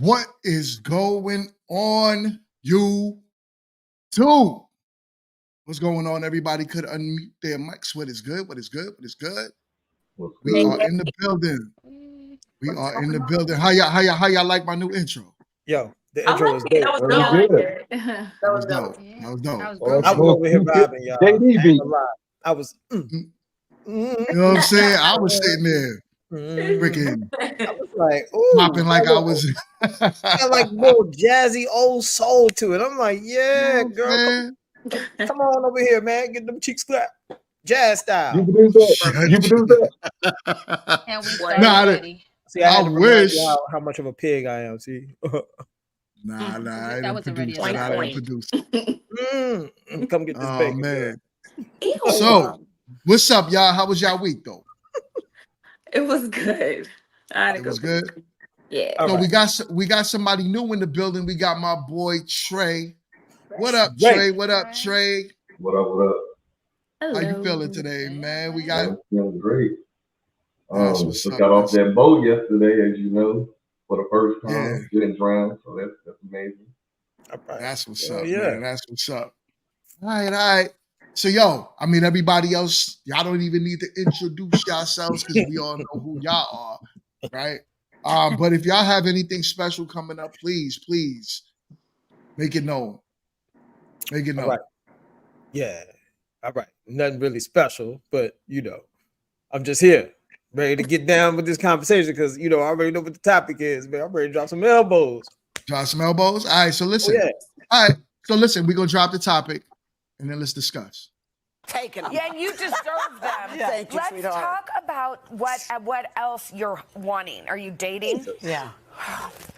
What is going on, YouTube? What's going on? Everybody could unmute their mics. What is good? What is good? What is good? We are in the building. We are in the building. How y'all like my new intro? Yo, the intro was dope. That was good. That was dope. That was dope. I was over here vibing, y'all. I was. You know what I'm saying? I was sitting there, freaking. I was like, ooh, popping like I was. Got like little jazzy old soul to it. I'm like, yeah, girl, come on over here, man. Get them cheeks clapped, jazz style. You can do that. You can do that. And we started already. See, I wish how much of a pig I am. See. Nah. That was already a producer. Come get this bacon. Man. So, what's up, y'all? How was y'all week, though? It was good. It was good. Yeah. So we got somebody new in the building. We got my boy Trey. What up, Trey? What up, Trey? What up? What up? Hello. How you feeling today, man? We got feeling great. Just got off that boat yesterday, as you know, for the first time. Getting drowned, so that's amazing. That's what's up, man. That's what's up. All right. So, everybody else, y'all don't even need to introduce yourselves because we all know who y'all are, right? But if y'all have anything special coming up, please make it known. Make it known. All right. Yeah. All right. Nothing really special, but I'm just here, ready to get down with this conversation because I already know what the topic is, man. I'm ready to drop some elbows. Drop some elbows? All right, so listen. All right. So listen, we're gonna drop the topic and then let's discuss. Taking them. Yeah, and you deserve them. Thank you, Let's sweetheart. talk about what else you're wanting. Are you dating? Yeah.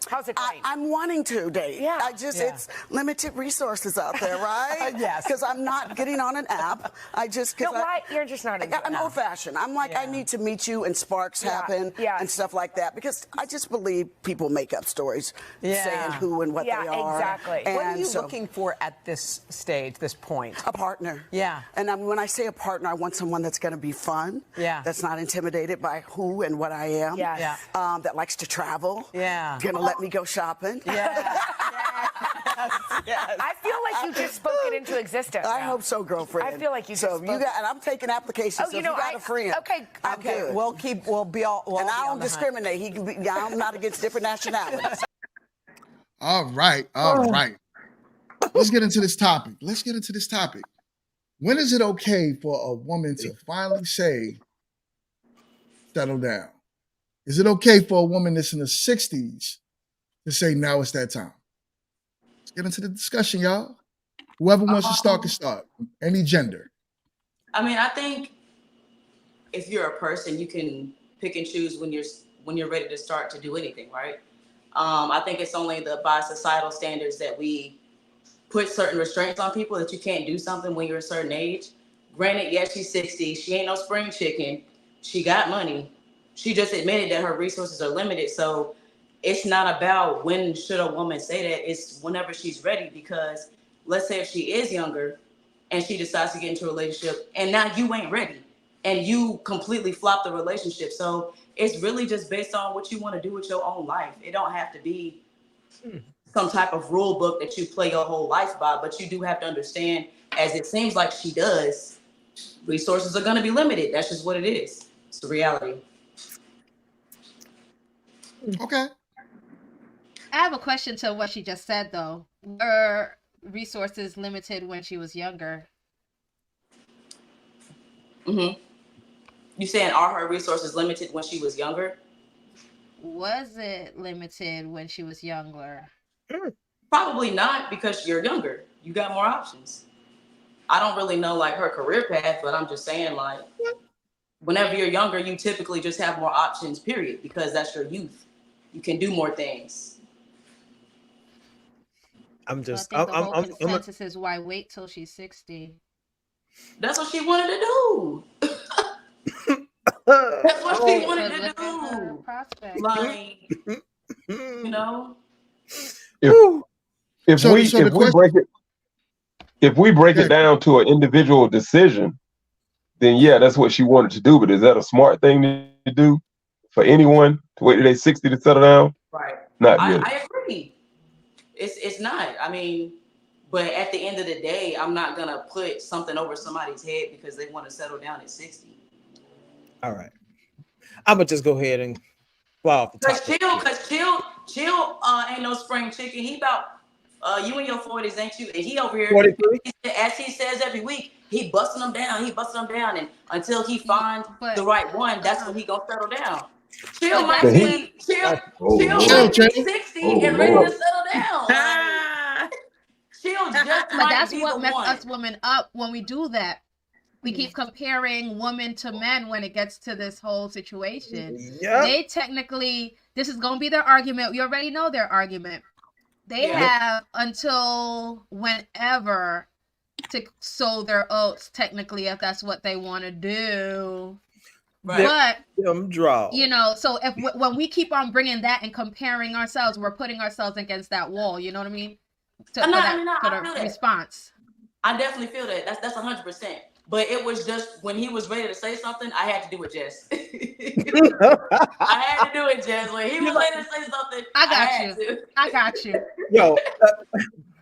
How's it going? I'm wanting to date. Yeah. It's limited resources out there, right? Yes. Because I'm not getting on an app. Why? You're just not into I'm old-fashioned. I'm like, I need to meet you and sparks happen and stuff like that because I just believe people make up stories saying who and what they are. Yeah, exactly. And what are you looking for at this stage, this point? A partner. Yeah. And when I say a partner, I want someone that's going to be fun. Yeah. That's not intimidated by who and what I am. Yeah. That likes to travel. Yeah. Gonna let me go shopping. Yeah. Yes. I feel like you just spoke it into existence. I hope so, girlfriend. I feel like you. So and I'm taking applications. Oh, so if you got a friend. Okay. I'm good. We'll be all. And I don't discriminate. He can be. I'm not against different nationalities. All right. Let's get into this topic. When is it okay for a woman to finally say, settle down? Is it okay for a woman that's in the 60s to say, now it's that time? Let's get into the discussion, y'all. Whoever wants to start can start. Any gender. I mean, I think if you're a person, you can pick and choose when you're ready to start to do anything, right? I think it's only by societal standards that we put certain restraints on people that you can't do something when you're a certain age. Granted, yes, she's 60. She ain't no spring chicken. She got money. She just admitted that her resources are limited. So it's not about when should a woman say that. It's whenever she's ready. Because let's say if she is younger and she decides to get into a relationship and now you ain't ready and you completely flop the relationship. So it's really just based on what you want to do with your own life. It don't have to be some type of rule book that you play your whole life by, but you do have to understand, as it seems like she does, resources are going to be limited. That's just what it is. It's the reality. Okay. I have a question to what she just said, though. Were resources limited when she was younger? Mm-hmm. You saying are her resources limited when she was younger? Was it limited when she was younger? Probably not, because you're younger. You got more options. I don't really know like her career path, but I'm just saying like whenever you're younger, you typically just have more options, period, because that's your youth. You can do more things. I'm the consensus is why wait till she's 60. That's what she wanted to do. That's what she wanted to do. Like, you know. If we break it down to an individual decision, then yeah, that's what she wanted to do. But is that a smart thing to do for anyone to wait till they're 60 to settle down? Right. Not good. I agree. It's not. I mean, but at the end of the day, I'm not gonna put something over somebody's head because they want to settle down at 60. All right. I'm gonna just go ahead and fly off the top. Cause chill ain't no spring chicken. He about you in your 40s, ain't you? And he over here, 43. as he says every week, he busting them down. And until he finds the right one, that's when he gonna settle down. Chill might be Chill, 60 and ready Lord. to settle down. Like, chill just But might that's be what the messes one. us women up when we do that. We keep comparing women to men when it gets to this whole situation. Yeah. They technically, this is going to be their argument. We already know their argument. They have until whenever to sow their oats, technically, if that's what they want to do. Right. But, you know, so if when we keep on bringing that and comparing ourselves, we're putting ourselves against that wall. You know what I mean? For the response. I definitely feel that. That's 100%. But it was just when he was ready to say something, I had to do it, Jess. I had to do it, Jess. When he was ready to say something, I got you. Yo,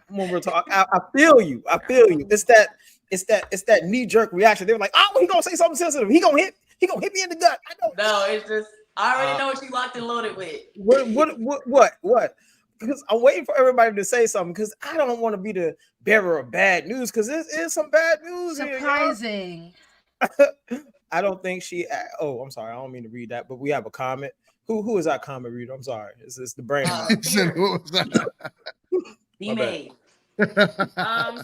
when we're talking, I feel you. I feel you. It's that knee jerk reaction. They were like, "Oh, he gonna say something sensitive. He gonna hit me in the gut." I know. No, it's just I already know what you locked and loaded with. What? Because I'm waiting for everybody to say something because I don't want to be the bearer of bad news because there is some bad news Surprising. here. I don't think she. Oh, I'm sorry. I don't mean to read that, but we have a comment. Who is our comment reader? I'm sorry. It's the brain.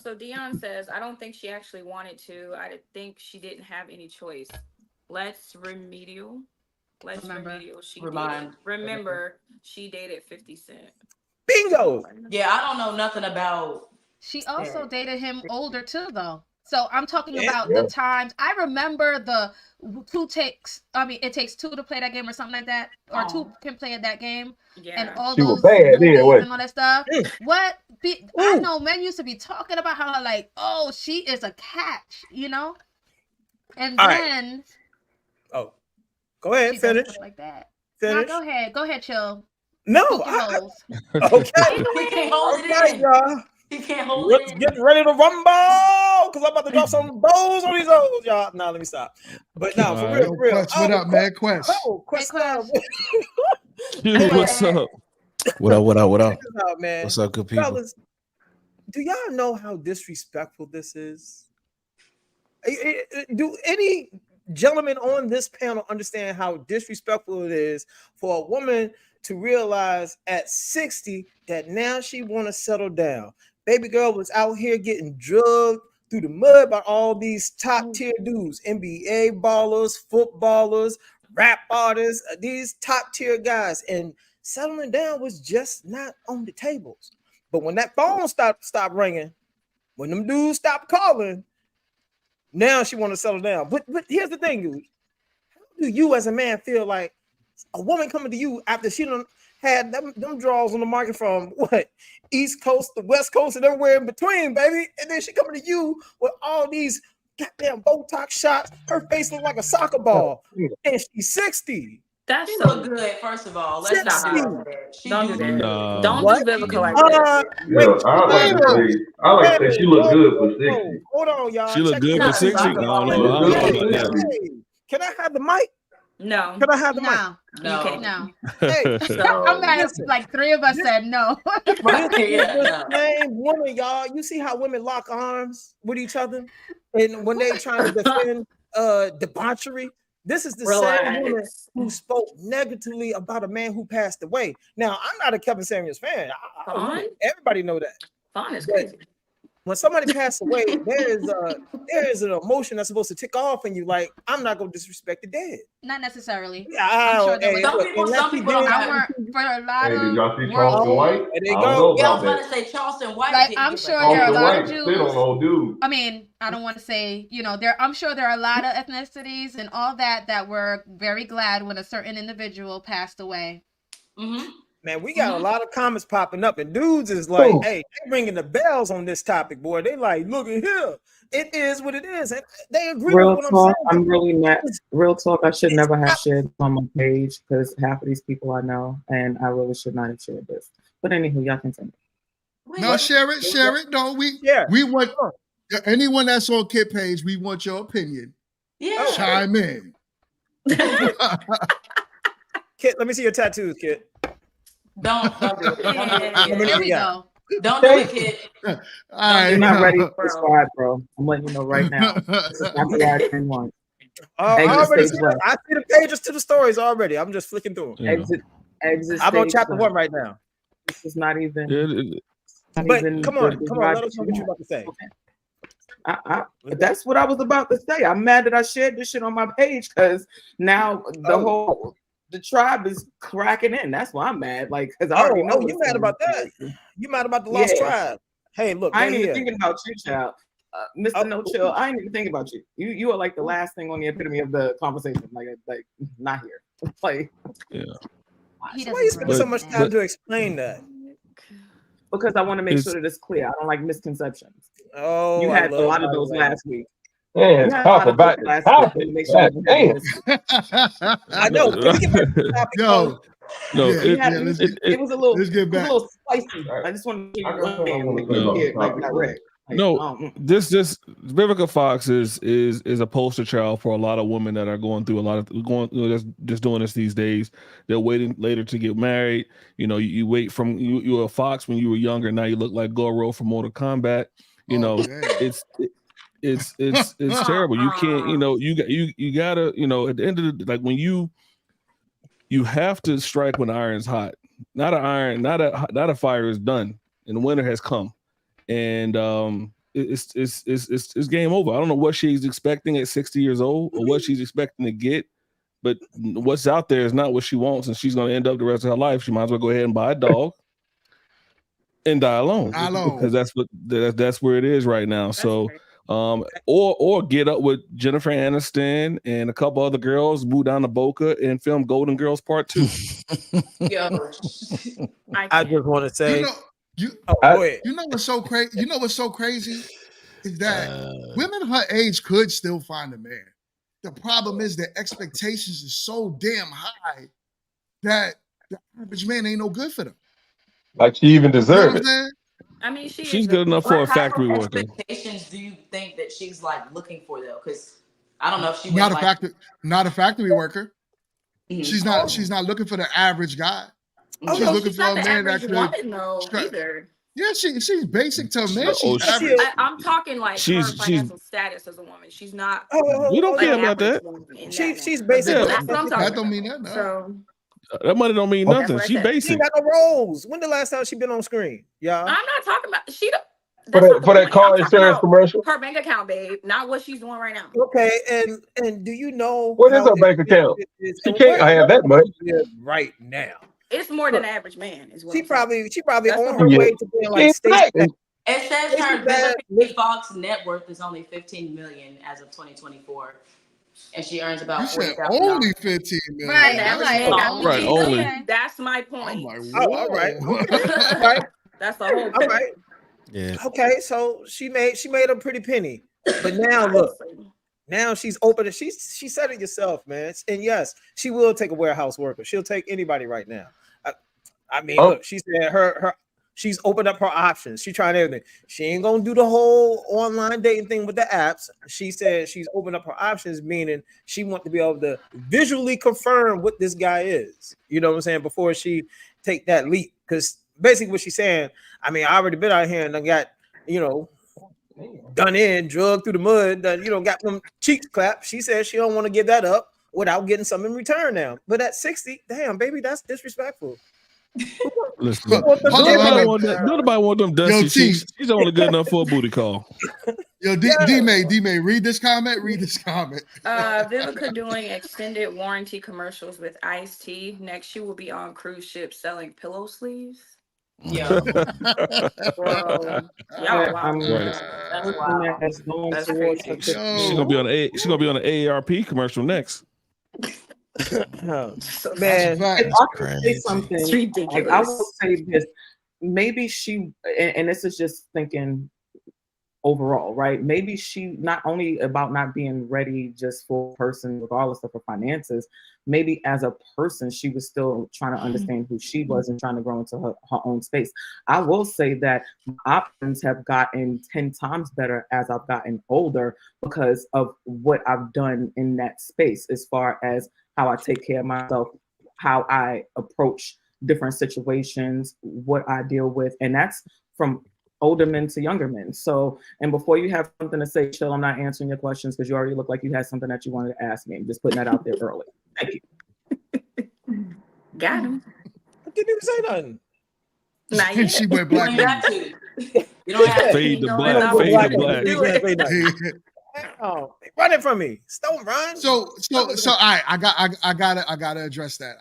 So Dion says, I don't think she actually wanted to. I think she didn't have any choice. Let's remedial. Remember, she dated 50 Cent. Bingo. Yeah, I don't know nothing about. She also dated him older too, though. So I'm talking about the times. I remember the it takes two to play that game or something like that, or two can play at that game, and all She those was bad then, and all that stuff. I know men used to be talking about how like, oh, she is a catch, you know, and All then go ahead, finish like that. Finish. No, go ahead, chill. No, Okay. He can't hold it in. Y'all. He can't hold it in. Get ready to rumble because I'm about to drop some bows on these old y'all. Now let me stop. But now for real. Quest, what up, man? Quest. Quest. What's up? What up? Man. What's up, good people? Fellas, do y'all know how disrespectful this is? Do any gentlemen on this panel understand how disrespectful it is for a woman to realize at 60 that now she want to settle down? Baby girl was out here getting drugged through the mud by all these top tier dudes, NBA ballers, footballers, rap artists, these top tier guys, and settling down was just not on the tables. But when that phone stopped ringing, when them dudes stopped calling, now she want to settle down. But here's the thing, dude. How do you as a man feel like a woman coming to you after she done had them draws on the market from what, East Coast to West Coast and everywhere in between, baby, and then she coming to you with all these goddamn Botox shots, her face look like a soccer ball, and she's 60. That's she look good, first of all. Let's not do that. Don't do that. No. Don't do biblical like that. I like to say she look good for 60. Hold on, y'all. She look good for 60? I don't know about that. Can I have the mic? No. Can I have the mic? No. Hey, I'm mad. Like 3 of us said no. The same woman, y'all. You see how women lock arms with each other, and when they trying to defend debauchery. This is the same woman who spoke negatively about a man who passed away. Now, I'm not a Kevin Samuels fan. Everybody know that. Fun is crazy. When somebody passed away, there is an emotion that's supposed to tick off in you. Like, I'm not gonna disrespect the dead. Not necessarily. I'm sure some people don't have. For a lot Hey, of did y'all see Charleston White? There you I go. don't know Yeah, I was about about to say Charleston White. Like, I'm sure there are a lot of Jews. They don't know, dude. I mean, I don't want to say, you know, I'm sure there are a lot of ethnicities and all that were very glad when a certain individual passed away. Mm-hmm. Man, we got a lot of comments popping up, and dudes is like, "Hey, they ringing the bells on this topic, boy." They like, "Look at here, it is what it is," and they agree Real with what talk, I'm saying. I'm really not. Real talk, I should never have shared on my page because half of these people I know, and I really should not have shared this. But anywho, y'all continue. No, share it. No, we want anyone that's on Kit page. We want your opinion. Yeah, chime in. Kit, let me see your tattoos, Kit. Don't do it. There we go. Don't do it, Kit. I'm not ready for this ride, bro. I'm letting you know right now. This is not the ride I want. I see the pages to the stories already. I'm just flicking through them. Exit. I'm on chapter 1 right now. This is not even. But come on, let us know what you're about to say. That's what I was about to say. I'm mad that I shared this shit on my page because now the tribe is cracking in. That's why I'm mad. Like, because I already know. You mad about that? You mad about the lost tribe? Hey, look, I ain't even thinking about you, child. Mr. No Chill, I ain't even thinking about you. You are like the last thing on the epitome of the conversation. Like not here. Like, why you spend so much time to explain that? Because I want to make sure that it's clear. I don't like misconceptions. Oh, you had a lot of those last week. Man, talk about the topic. I know. Can we get back to the topic? It was a little spicy. I just want to this Vivica Fox is a poster child for a lot of women that are going through just doing this these days. They're waiting later to get married. You wait from you were a fox when you were younger. Now you look like Goro from Mortal Kombat. It's terrible. You can't. You gotta. At the end of the when you have to strike when the iron's hot. Not a fire is done, and the winter has come. And it's game over. I don't know what she's expecting at 60 years old or what she's expecting to get, but what's out there is not what she wants, and she's going to end up the rest of her life. She might as well go ahead and buy a dog and die alone because that's where it is right now. So, or get up with Jennifer Aniston and a couple other girls, move down to Boca and film Golden Girls Part 2. I just want to say. You know what's so crazy? You know what's so crazy is that women her age could still find a man. The problem is their expectations are so damn high that the average man ain't no good for them. Like she even deserves it. I mean, she's good enough for a factory worker. What expectations do you think that she's like looking for though? Because I don't know if she not a factory worker. Mm-hmm. She's not looking for the average guy. She's looking for a man that could. Either. Yeah, she's basic to a man. I'm talking like her financial status as a woman. She's not. We don't care about that. She's basic. That's what I'm talking that don't mean that. No. So that money don't mean nothing. She basic. She got no roles. When the last time she been on screen, y'all? I'm not talking about for that car insurance commercial. Her bank account, babe, not what she's doing right now. Okay, and do you know what is her bank account? She can't have that much right now. It's more than average man. Is what she probably on her way to being like state. It says her Vivica Fox net worth is only $15 million as of 2024, and she earns about $40,000. Only $15 million. Right, only. That's my point. All right. All right. That's the whole point. All right. Yeah. Okay, so she made a pretty penny, but now look. Now she's open. She said it yourself, man. And yes, she will take a warehouse worker. She'll take anybody right now. I mean, look, she said she's opened up her options. She's trying everything. She ain't gonna do the whole online dating thing with the apps. She said she's opened up her options, meaning she wants to be able to visually confirm what this guy is. You know what I'm saying? Before she take that leap, because basically what she's saying. I mean, I already been out here and I got done in, drugged through the mud, got them cheeks clapped. She says she don't want to give that up without getting something in return now. But at 60, damn, baby, that's disrespectful. Listen, nobody want them dusty cheeks. She's only good enough for a booty call. Yo, D-May, read this comment. Vivica doing extended warranty commercials with Ice-T. Next, she will be on cruise ships selling pillow sleeves. Yeah. Bro, She's gonna be on the AARP commercial next. Man, if I could say something, It's ridiculous. I will say this. Maybe she, and this is just thinking overall, right? Maybe she not only about not being ready just for a person, regardless of her finances, maybe as a person, she was still trying to understand who she was and trying to grow into her own space. I will say that my options have gotten 10 times better as I've gotten older because of what I've done in that space, as far as how I take care of myself, how I approach different situations, what I deal with. And that's from older men to younger men. So, and before you have something to say, Chill, I'm not answering your questions because you already look like you had something that you wanted to ask me. I'm just putting that out there early. Thank you. Got him. I didn't even say nothing. Not yet. She went black. You don't have to. You don't have to. Fade to No, black. no, Fade to black. You can't say nothing. Oh, run it from me. Don't run. So I gotta address that.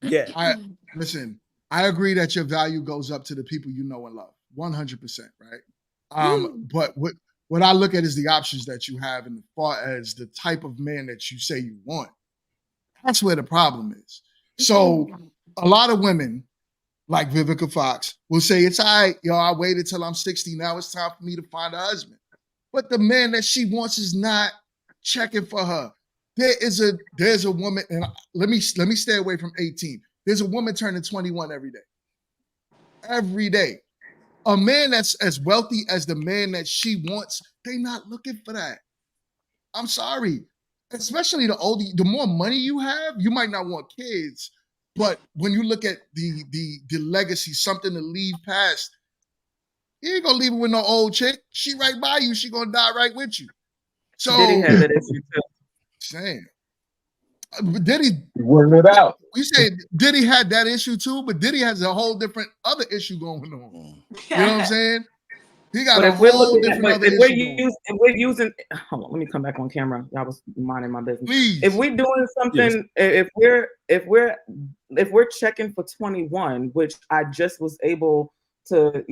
Yeah. Listen, I agree that your value goes up to the people you know and love. 100%, right? But what I look at is the options that you have, and as far as the type of man that you say you want. That's where the problem is. So a lot of women, like Vivica Fox, will say, it's all right, yo, I waited till I'm 60. Now it's time for me to find a husband. But the man that she wants is not checking for her. There's a woman, and let me stay away from 18. There's a woman turning 21 every day. Every day. A man that's as wealthy as the man that she wants, they not looking for that. I'm sorry. Especially the more money you have, you might not want kids. But when you look at the legacy, something to leave past, you ain't gonna leave it with no old chick. She right by you. She gonna die right with you. So Diddy had that issue too. Saying, Diddy working it out. You say Diddy had that issue too, but Diddy has a whole different other issue going on. You know what I'm saying? He got a whole different other issue. If we're using, hold on, let me come back on camera. I was minding my business. Please. If we're doing something, if we're checking for 21, which I just was able to,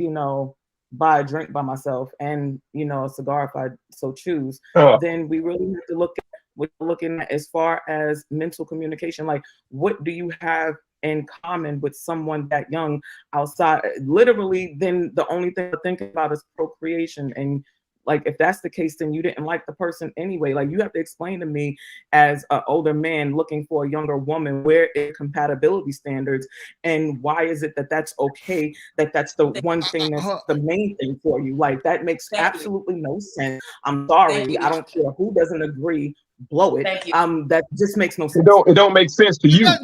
buy a drink by myself and a cigar if I so choose, then we really have to look at what we're looking at as far as mental communication. Like, what do you have in common with someone that young outside? Literally, then the only thing to think about is procreation. And like, if that's the case, then you didn't like the person anyway. Like, you have to explain to me as an older man looking for a younger woman, where is compatibility standards, and why is it that that's okay, that's the one thing that's the main thing for you? Like, that makes absolutely no sense. I'm sorry. I don't care who doesn't agree. Blow it. That just makes no sense. It don't make sense to you. But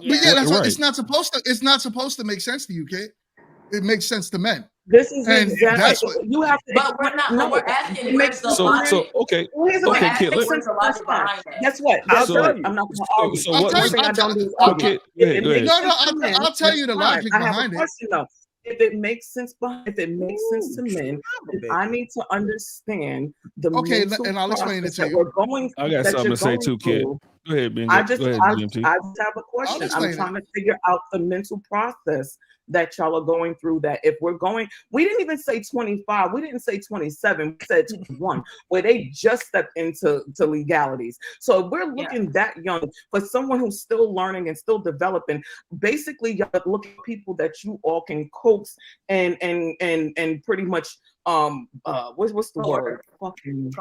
yeah, that's right. It's not supposed to make sense to you, kid. It makes sense to men. This is and exactly that's what you have to. But we're not. No, we're asking. Okay, kid. Guess what? I'll tell you. I'm not going to argue. I don't do argue. I'll tell you the logic behind it. Question though. If it makes sense to men, I need to understand the mental and I'll explain it to you. I got something to say too, kid. Go ahead, Ben. I just have a question. I'm trying to figure out the mental process that y'all are going through. That if we're going, we didn't even say 25, we didn't say 27, we said 21, where they just stepped into legalities. So if we're looking that young for someone who's still learning and still developing, basically y'all look at people that you all can coax and pretty much what's the word? Fucking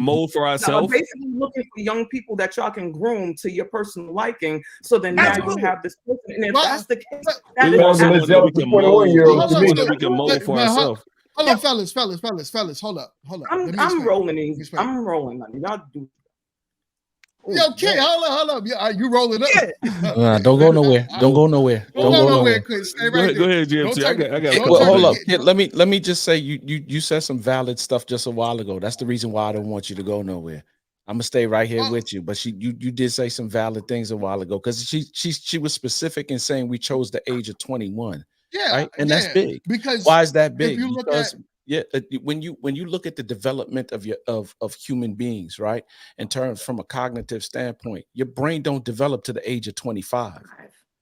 mold for ourselves. Basically looking for young people that y'all can groom to your personal liking, so then now you have this person. And if that's the case, that we can mold for ourselves. Hold on, fellas, hold up. I'm rolling these. I'm rolling. Y'all do. Yo, kid, hold up. You rolling up? Don't go nowhere. Don't go nowhere. Don't go nowhere. Chris. Stay right Go ahead, GMT. I got. Well, hold up, kid. Let me just say, you said some valid stuff just a while ago. That's the reason why I don't want you to go nowhere. I'm gonna stay right here with you. But you did say some valid things a while ago, because she was specific in saying we chose the age of 21. Yeah, right, and that's big. Because why is that big? If you look because when you look at the development of human beings, right, in terms from a cognitive standpoint, your brain don't develop to the age of 25.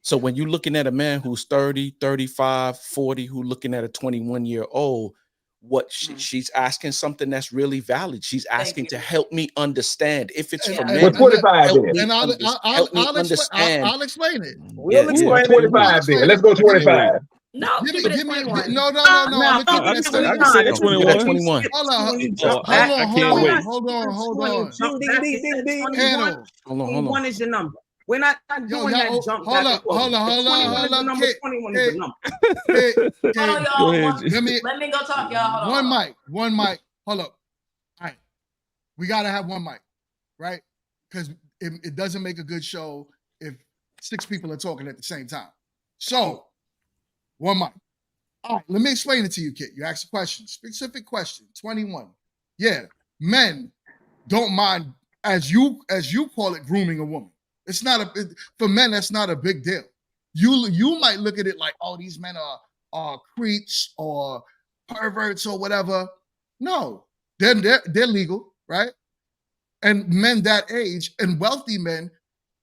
So when you're looking at a man who's 30, 35, 40, who looking at a 21-year-old, what she's asking something that's really valid. She's asking to help me understand. If it's for men, But 25 help then. me, And understand. I'll explain it. We'll explain it. 25 then. Let's go 25. No, keep it at 21. No. I'm gonna keep it at I can 21. say that 21. 21. Hold on. I can't wait. Hold on. Panel. Hold on. 21 is your number. We're not doing that jump hold back and forth. on. 21 is the number. Kid, 21 is the number. Hold on, y'all. Let me go talk, y'all. Hold on. One mic. Hold up. All right. We got to have one mic, right? Because it doesn't make a good show if 6 people are talking at the same time. So, one mic. All right, let me explain it to you, kid. You asked a question, specific question. 21. Yeah, men don't mind, as you call it, grooming a woman. It's not for men. That's not a big deal. You might look at it like, oh, these men are creeps or perverts or whatever. No, they're legal, right? And men that age and wealthy men,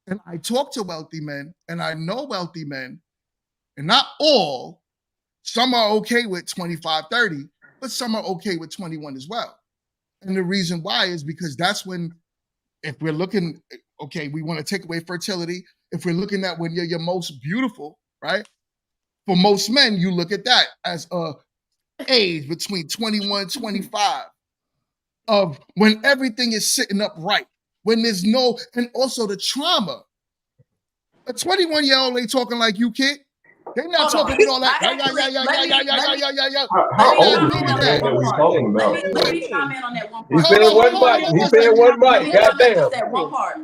and I talk to wealthy men, and I know wealthy men, and not all. Some are okay with 25, 30, but some are okay with 21 as well. And the reason why is because that's when, if we're looking, okay, we want to take away fertility. If we're looking at when you're your most beautiful, right? For most men, you look at that as a age between 21, 25 of when everything is sitting up right, when there's no, and also the trauma. A 21-year-old ain't talking like you, kid. They're not talking with all that. How old is the man that we talking about? Let me chime in on that one He part. said one mic. He said one mic. Goddamn. Just that one part.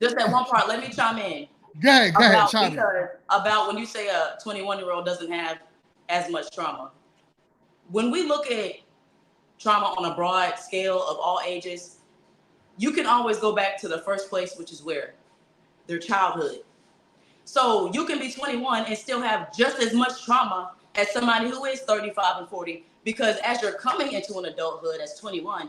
Just that one part. Let me chime in. Go ahead, chime in. About when you say a 21-year-old doesn't have as much trauma. When we look at trauma on a broad scale of all ages, you can always go back to the first place, which is where? Their childhood. So you can be 21 and still have just as much trauma as somebody who is 35 and 40, because as you're coming into an adulthood as 21,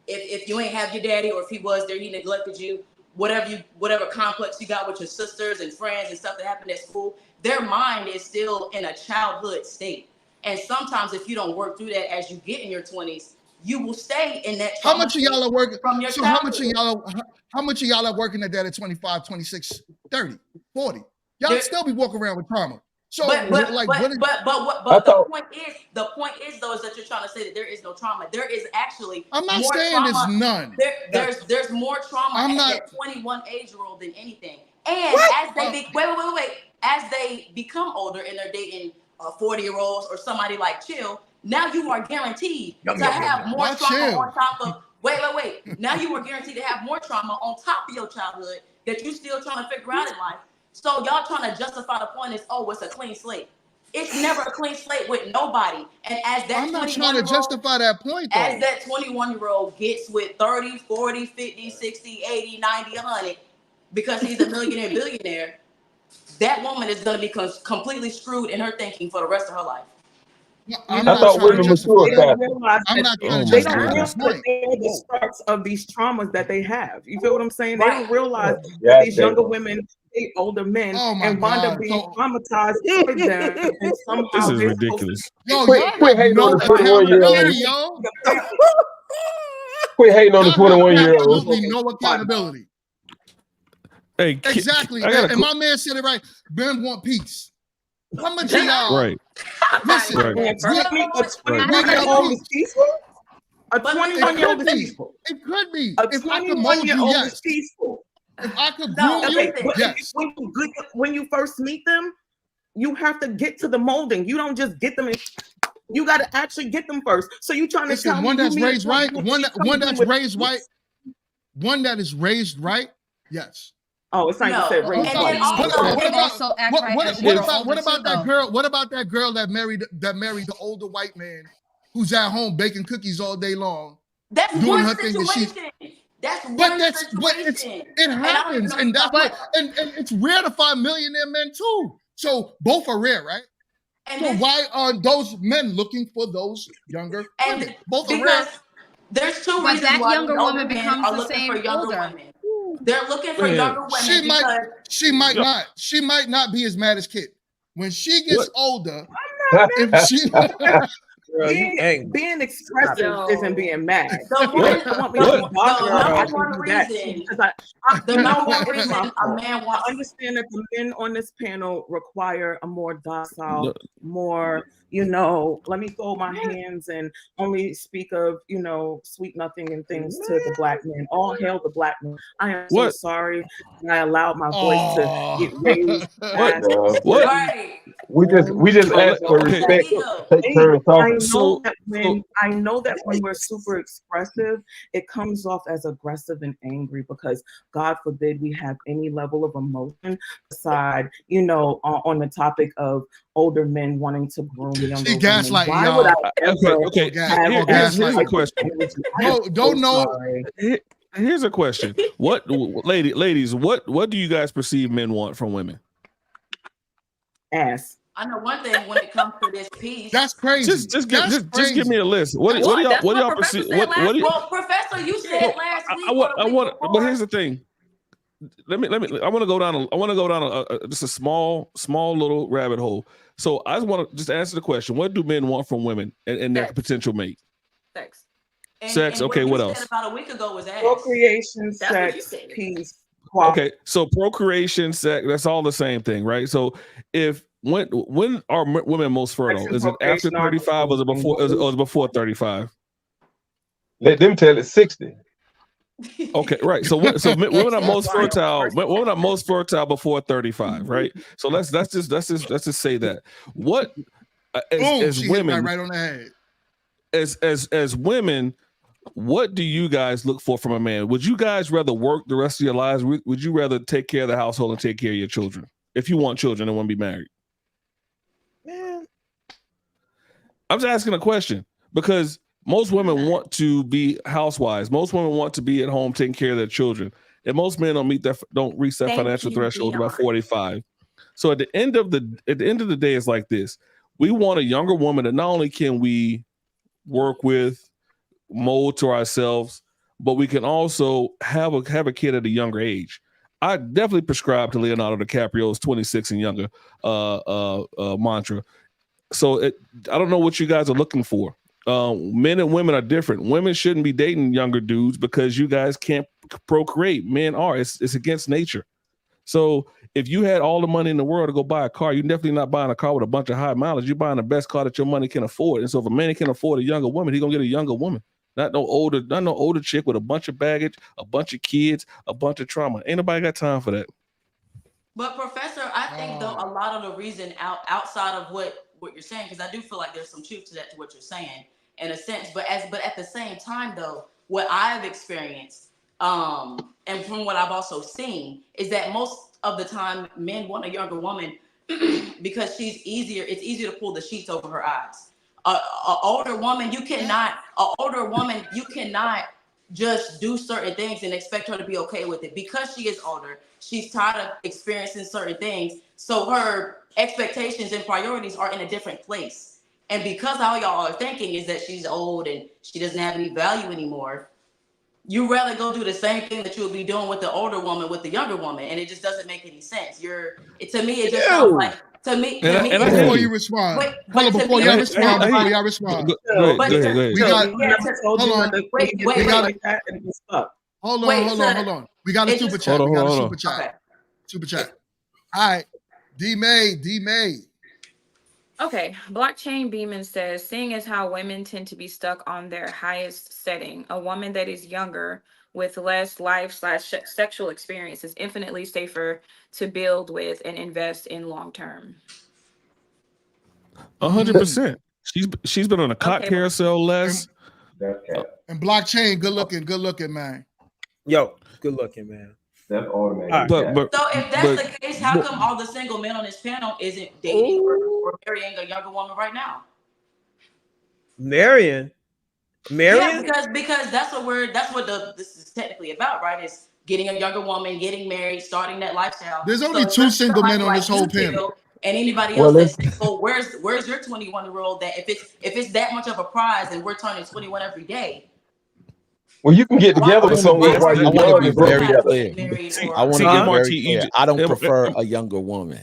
if you ain't have your daddy, or if he was there, he neglected you, whatever complex you got with your sisters and friends and stuff that happened at school, their mind is still in a childhood state. And sometimes if you don't work through that as you get in your 20s, you will stay in that trauma. How much of y'all are working? From your so childhood. how much of y'all are working at that at 25, 26, 30, 40? Y'all still be walking around with trauma. So the point is though, is that you're trying to say that there is no trauma. There is actually I'm not more saying trauma. there's none. There's more trauma at that 21 age old than anything. And as they as they become older and they're dating 40-year-olds or somebody like Chill, now you are guaranteed to have more trauma on top of Now you are guaranteed to have more trauma on top of your childhood that you still trying to figure out in life. So y'all trying to justify the point is, oh, it's a clean slate. It's never a clean slate with nobody. And as that I'm not trying to justify that point, though. As that 21-year-old gets with 30, 40, 50, 60, 80, 90, 100, because he's a millionaire, billionaire, that woman is going to be completely screwed in her thinking for the rest of her life. I thought women were suicide. I'm not trying to they don't justify realize that that they're the starts of these traumas that they have. You feel what I'm saying? They don't realize that Yeah, these younger women date older men and wind up being traumatized with them, and somehow This is they're ridiculous. Yo, Quit hating on the 21-year-old. yo. Quit hating on the 21-year-old. Absolutely no accountability. Hey, Exactly. I got And my man said it right. Men want peace. How much of y'all? Right. Listen, Right. a 21-year-old is peaceful. A 21-year-old is peaceful. It could be. A If I could mold you, 21-year-old yes. is peaceful. If I could groom you, yes. When you first meet them, you have to get to the molding. You don't just get them in. You got to actually get them first. So you trying to tell me one that's you meet raised right, one that's raised with- right, one that is raised right, yes. Oh, it's like you said, raised right. What about that girl? What about that girl that married the older white man who's at home baking cookies all day long? That's doing one her thing and situation. It happens, and that's what, and it's rare to find millionaire men too. So both are rare, right? So why are those men looking for those younger women? Both are rare. There's two But reasons that why younger older woman men becomes are the looking same for younger older. women. They're looking for younger women She might not be as mad as Kit. When she gets older, being expressive isn't being mad. The number one reason a man wants. I understand that the men on this panel require a more docile, more, let me throw my hands and only speak of, sweet nothing and things to the black men. All hail the black men. I am so sorry I allowed my voice to get raised. What? We just ask for respect. Take turns talking. I know that when we're super expressive, it comes off as aggressive and angry because God forbid we have any level of emotion aside, on the topic of older men wanting to groom younger women. Gaslighting, Why y'all. would I ever Here's a question. Don't know. Here's a question. What, ladies, what do you guys perceive men want from women? Ass. I know one thing when it comes to this piece. That's crazy. Just give me a list. What do y'all perceive? Well, Professor, you said last week. I want. But here's the thing. Let me. I want to go down just a small little rabbit hole. So I just want to answer the question: what do men want from women and their potential mate? Sex. Sex. Okay. What else? About a week ago was ass. Procreation, sex, peace. Okay, so procreation, sex, that's all the same thing, right? So when are women most fertile? Is it after 35 or is it before 35? Let them tell it 60. Okay, right. So women are most fertile. Women are most fertile before 35, right? So let's just say that. What as women right on the head. As women, what do you guys look for from a man? Would you guys rather work the rest of your lives? Would you rather take care of the household and take care of your children? If you want children and want to be married? Man. I'm just asking a question because most women want to be housewives. Most women want to be at home taking care of their children. And most men don't reach that financial threshold about 45. So at the end of the day, it's like this. We want a younger woman that not only can we work with, mold to ourselves, but we can also have a kid at a younger age. I definitely prescribe to Leonardo DiCaprio's 26 and younger mantra. So I don't know what you guys are looking for. Men and women are different. Women shouldn't be dating younger dudes because you guys can't procreate. Men are. It's against nature. So if you had all the money in the world to go buy a car, you're definitely not buying a car with a bunch of high mileage. You're buying the best car that your money can afford. And so if a man can afford a younger woman, he's gonna get a younger woman. Not no older chick with a bunch of baggage, a bunch of kids, a bunch of trauma. Ain't nobody got time for that. But Professor, I think though a lot of the reason outside of what you're saying, because I do feel like there's some truth to what you're saying in a sense. But at the same time though, what I've experienced, and from what I've also seen, is that most of the time men want a younger woman because it's easier to pull the sheets over her eyes. An older woman, you cannot just do certain things and expect her to be okay with it because she is older. She's tired of experiencing certain things. So her expectations and priorities are in a different place. And because all y'all are thinking is that she's old and she doesn't have any value anymore, you rather go do the same thing that you would be doing with the older woman with the younger woman. And it just doesn't make any sense. To me, it just sounds like, before you respond, before y'all respond, hold on. We got a super chat. Super chat. All right, D May. Okay, Blockchain Beeman says, seeing as how women tend to be stuck on their highest setting, a woman that is younger with less life/sexual experience is infinitely safer to build with and invest in long term. 100%. She's been on a cock carousel less. And Blockchain, good looking, man. Yo, good looking, man. That's automated. Right. So if that's the case, how come all the single men on this panel isn't dating or marrying a younger woman right now? Marrying? Yeah, because that's what this is technically about, right? Is getting a younger woman, getting married, starting that lifestyle. There's only two single men on this whole panel. And anybody else that's single, where's your 21-year-old that if it's that much of a prize and we're turning 21 every day? Well, you can get together with someone while you're young and grow together. I want to be very clear. I don't prefer a younger woman.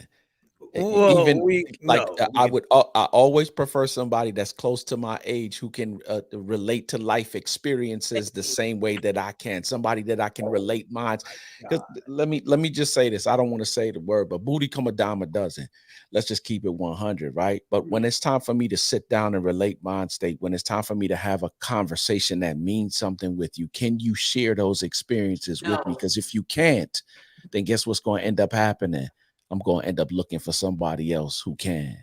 I always prefer somebody that's close to my age who can relate to life experiences the same way that I can. Somebody that I can relate minds. Because let me just say this. I don't want to say the word, but booty come a dime a dozen. Let's just keep it 100, right? But when it's time for me to sit down and relate mind state, when it's time for me to have a conversation that means something with you, can you share those experiences with me? Because if you can't, then guess what's going to end up happening? I'm going to end up looking for somebody else who can.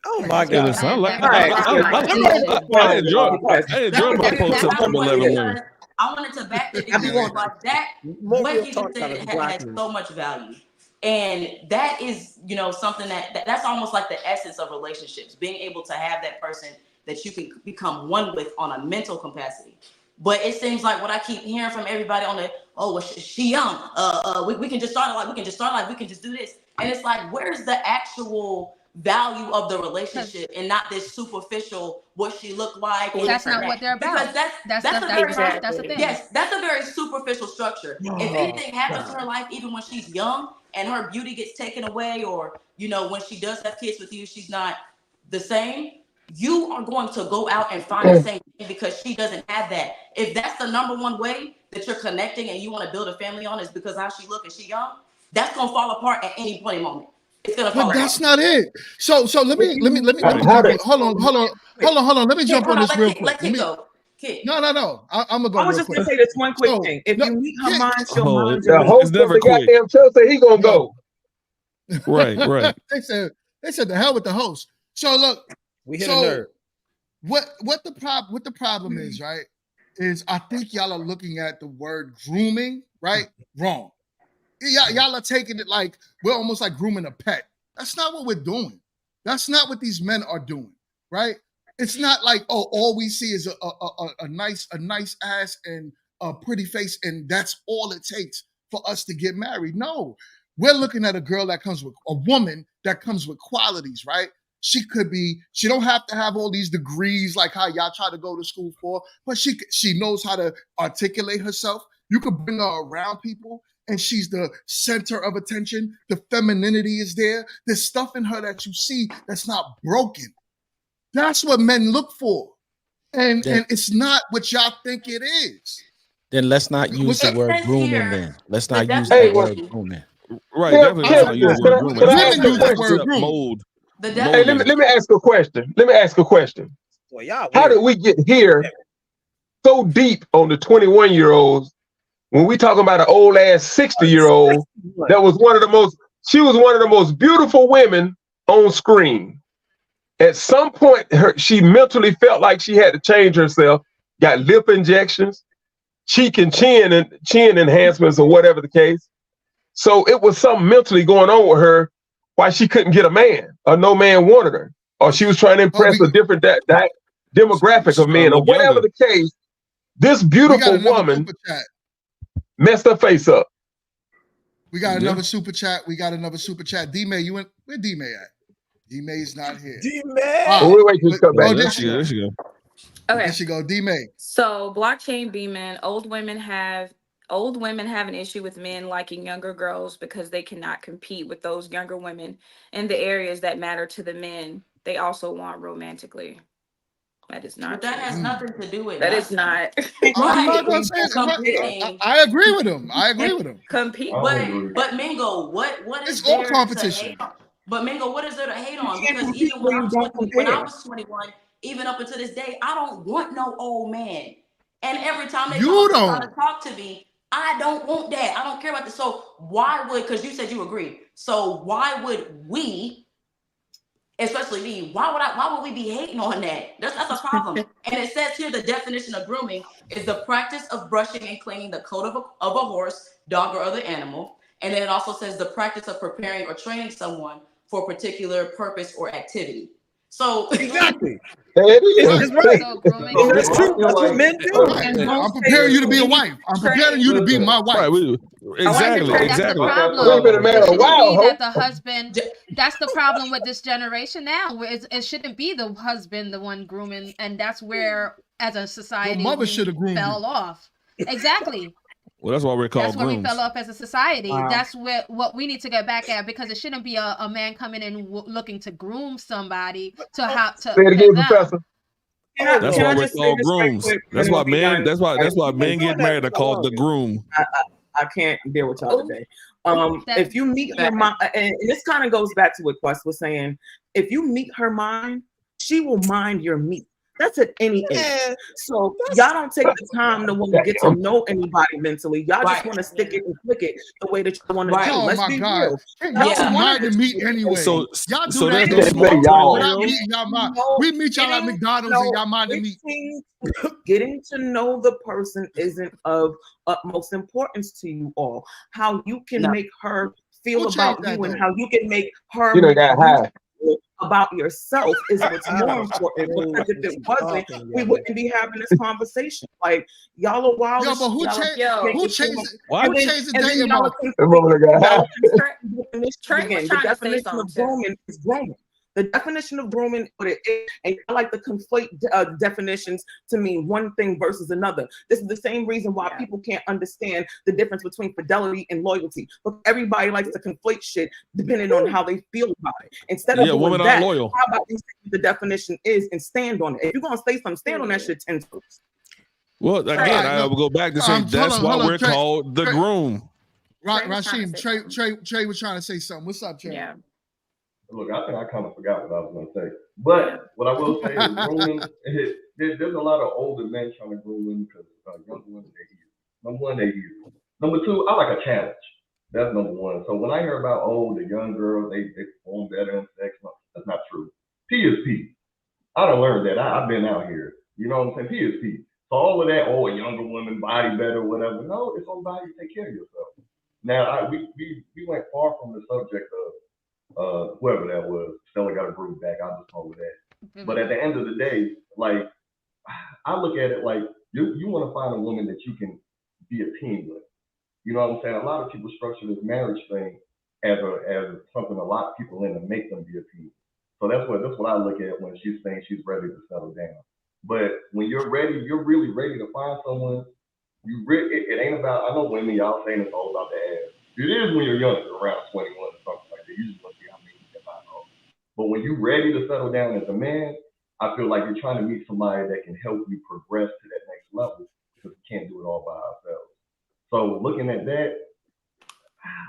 Oh my God! Listen, I enjoy my post September 11 women. I wanted to back the because like that, what he just said has so much value. And that is, something that's almost like the essence of relationships, being able to have that person that you can become one with on a mental capacity. But it seems like what I keep hearing from everybody on she young. We can just start we can just do this. And it's like, where's the actual value of the relationship and not this superficial what she looked like? That's not what they're about. Because that's the thing. Yes, that's a very superficial structure. If anything happens to her life, even when she's young and her beauty gets taken away, or when she does have kids with you, she's not the same. You are going to go out and find the same thing because she doesn't have that. If that's the number one way that you're connecting and you want to build a family on is because how she look and she young, that's gonna fall apart at any point in moment. It's gonna fall apart. That's not it. So let me hold on. Let me jump on this real quick. No. I'm gonna go. I was just gonna say this one quick thing. If you meet her mind, she'll mind the host of the goddamn show said he gonna go. Right. They said the hell with the host. So look, we hit a nerd. What the problem is, right? Is I think y'all are looking at the word grooming, right? Wrong. Y'all are taking it like we're almost like grooming a pet. That's not what we're doing. That's not what these men are doing, right? It's not like, all we see is a nice ass and a pretty face, and that's all it takes for us to get married. No, we're looking at a woman that comes with qualities, right? She don't have to have all these degrees like how y'all try to go to school for, but she knows how to articulate herself. You could bring her around people and she's the center of attention. The femininity is there. There's stuff in her that you see that's not broken. That's what men look for. And it's not what y'all think it is. Then let's not use the word grooming then. Let's not use the word grooming. Right. Definitely not use the word grooming. Women use the word grooming. Hey, let me ask a question. Well, how did we get here so deep on the 21-year-olds when we talking about an old ass 60-year-old that was she was one of the most beautiful women on screen? At some point, she mentally felt like she had to change herself, got lip injections, cheek and chin enhancements, or whatever the case. So it was something mentally going on with her why she couldn't get a man, or no man wanted her, or she was trying to impress a different demographic of men, or whatever the case. This beautiful woman messed her face up. We got another super chat. D-May, where D-May at? D-May's not here. D-May. Wait, just come back. There she go. Okay. There she go. D-May. So blockchain beaming, old women have an issue with men liking younger girls because they cannot compete with those younger women in the areas that matter to the men they also want romantically. That is not. But that has nothing to do with that. Is not. I agree with him. Compete, but Mingo, what is it's there all competition? But Mingo, what is there to hate on? Because even when I was 21, even up until this day, I don't want no old man. And every time they try to talk to me, I don't want that. I don't care about this. So because you said you agree. So why would we, especially me, why would we be hating on that? That's a problem. And it says here the definition of grooming is the practice of brushing and cleaning the coat of a horse, dog, or other animal. And then it also says the practice of preparing or training someone for a particular purpose or activity. So exactly. It's right. So that's true. That's what men do. I'm preparing you to be a wife. I'm preparing you to be my wife. Right, exactly. That's the problem. That's the problem with this generation now. Where it shouldn't be the husband, the one grooming, and that's where, as a society, your mother should have groomed fell off. Exactly. Well, that's why we're called That's where grooms. we fell off as a society. Wow. That's what we need to get back at, because it shouldn't be a man coming in looking to groom somebody to how to. Say it again, Professor. That's why we're called grooms. That's why men. That's why men get married. They're called the groom. I can't deal with y'all today. If you meet her mind, and this kind of goes back to what Quest was saying, if you meet her mind, she will mind your meat. That's at any age. So y'all don't take the time to want to get to know anybody mentally. Y'all just want to stick it and flick it the way that you want to do. Oh Let's my be God. real. Y'all mind to meet anyway. So y'all do so that there's no anyway. small We're not 20-year-olds. meeting y'all mind. We meet y'all at McDonald's and y'all mind to meet. Getting to know the person isn't of utmost importance to you all. How you can make her feel about you and how you can make her feel about yourself is what's more important. Because if it wasn't, we wouldn't be having this conversation. Like, y'all are wild. Yo, but who changed the dating market? The definition of grooming is grooming. The definition of grooming, what it is, and I like to conflate definitions to mean one thing versus another. This is the same reason why people can't understand the difference between fidelity and loyalty. But everybody likes to conflate shit depending on how they feel about it. Instead of doing women that, aren't loyal. how about you say what the definition is and stand on it? If you're gonna say something, stand on that shit 10 toes. Well, again, I will go back to say that's why we're called the groom. Right, Rasheem, Trey was trying to say something. What's up, Trey? Yeah. Look, I think I kind of forgot what I was going to say. But what I will say is grooming, there's a lot of older men trying to groom women because younger women, they're easy. Number one, they're easy. Number two, I like a challenge. That's number one. So when I hear about, the young girls, they perform better in sex, that's not true. P is P. I done learned that. I've been out here. You know what I'm saying? P is P. So all of that, a younger woman, body better, whatever. No, it's on body. Take care of yourself. Now, we went far from the subject of whoever that was. Stella got a groove back. I'll just call it that. But at the end of the day, like, I look at it like you want to find a woman that you can be a team with. You know what I'm saying? A lot of people structure this marriage thing as something a lot of people in to make them be a team. So that's what I look at when she's saying she's ready to settle down. But when you're ready, you're really ready to find someone. It ain't about. I know women, y'all saying it's all about the ass. It is when you're younger, around 21 or something like that. You just want to see how many you can find off. But when you're ready to settle down as a man, I feel like you're trying to meet somebody that can help you progress to that next level, because we can't do it all by ourselves. So looking at that,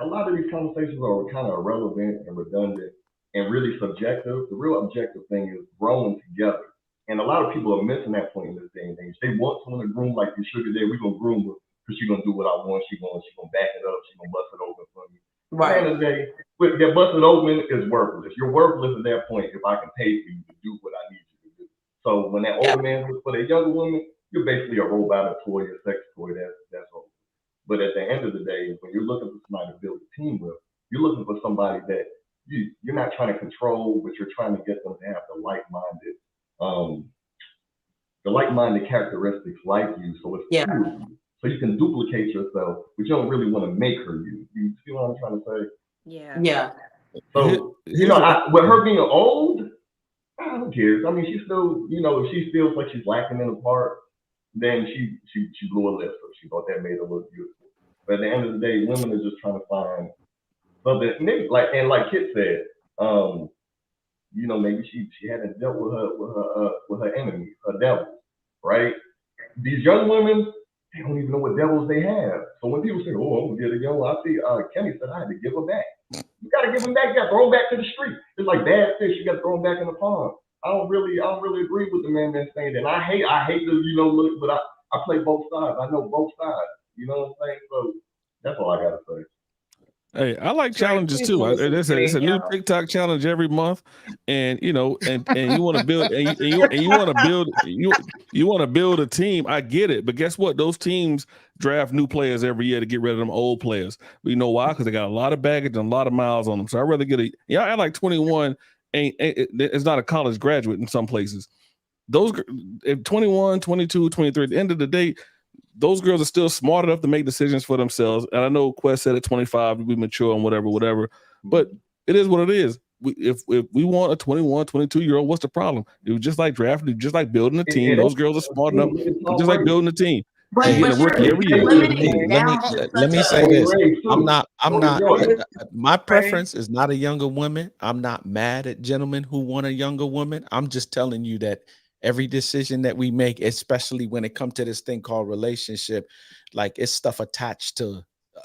a lot of these conversations are kind of irrelevant and redundant and really subjective. The real objective thing is growing together. And a lot of people are missing that point in this day and age. They want someone to groom like your sugar daddy. We're going to groom her because she's going to do what I want. She's going to back it up. She's going to bust it open for me. Right. At the end of the day, that busted open is worthless. You're worthless at that point if I can pay for you to do what I need you to do. So when that older man looks for that younger woman, you're basically a robot, a toy, a sex toy. That's all. But at the end of the day, when you're looking for somebody to build a team with, you're looking for somebody that you're not trying to control, but you're trying to get them to have the like-minded characteristics like you. So it's true of you. So you can duplicate yourself, but you don't really want to make her you. You see what I'm trying to say? Yeah. So, with her being old, who cares? I mean, she still, if she feels like she's lacking in a part, then she blew a lip. So she thought that made her look beautiful. But at the end of the day, women are just trying to find something. Maybe like Kit said, maybe she hadn't dealt with her enemies, her devils, right? These young women, they don't even know what devils they have. So when people say, "Oh, I'm gonna get a young," I see Kenny said I had to give her back. You gotta give them back. You gotta throw them back to the street. It's like bad fish. You gotta throw them back in the pond. I don't really agree with the man that's saying that. And I hate to look, but I play both sides. I know both sides. You know what I'm saying? So that's all I gotta say. Hey, I like challenges too. It's a new TikTok challenge every month, and you want to build and you want to build a team. I get it, but guess what? Those teams draft new players every year to get rid of them old players. But you know why? Because they got a lot of baggage and a lot of miles on them. So I'd rather get I like 21. It's not a college graduate in some places. Those 21, 22, 23. At the end of the day, those girls are still smart enough to make decisions for themselves. And I know Quest said at 25 to be mature and whatever, but it is what it is. If we want a 21, 22-year-old, what's the problem? It was just like drafting, just like building a team. Those girls are smart enough, just like building a team. But, and hitting a rookie every year. limiting Let me down to let me such say a- this. Ray, too. I'm not. Jordan. My preference is not a younger woman. I'm not mad at gentlemen who want a younger woman. I'm just telling you that every decision that we make, especially when it comes to this thing called relationship, like it's stuff attached to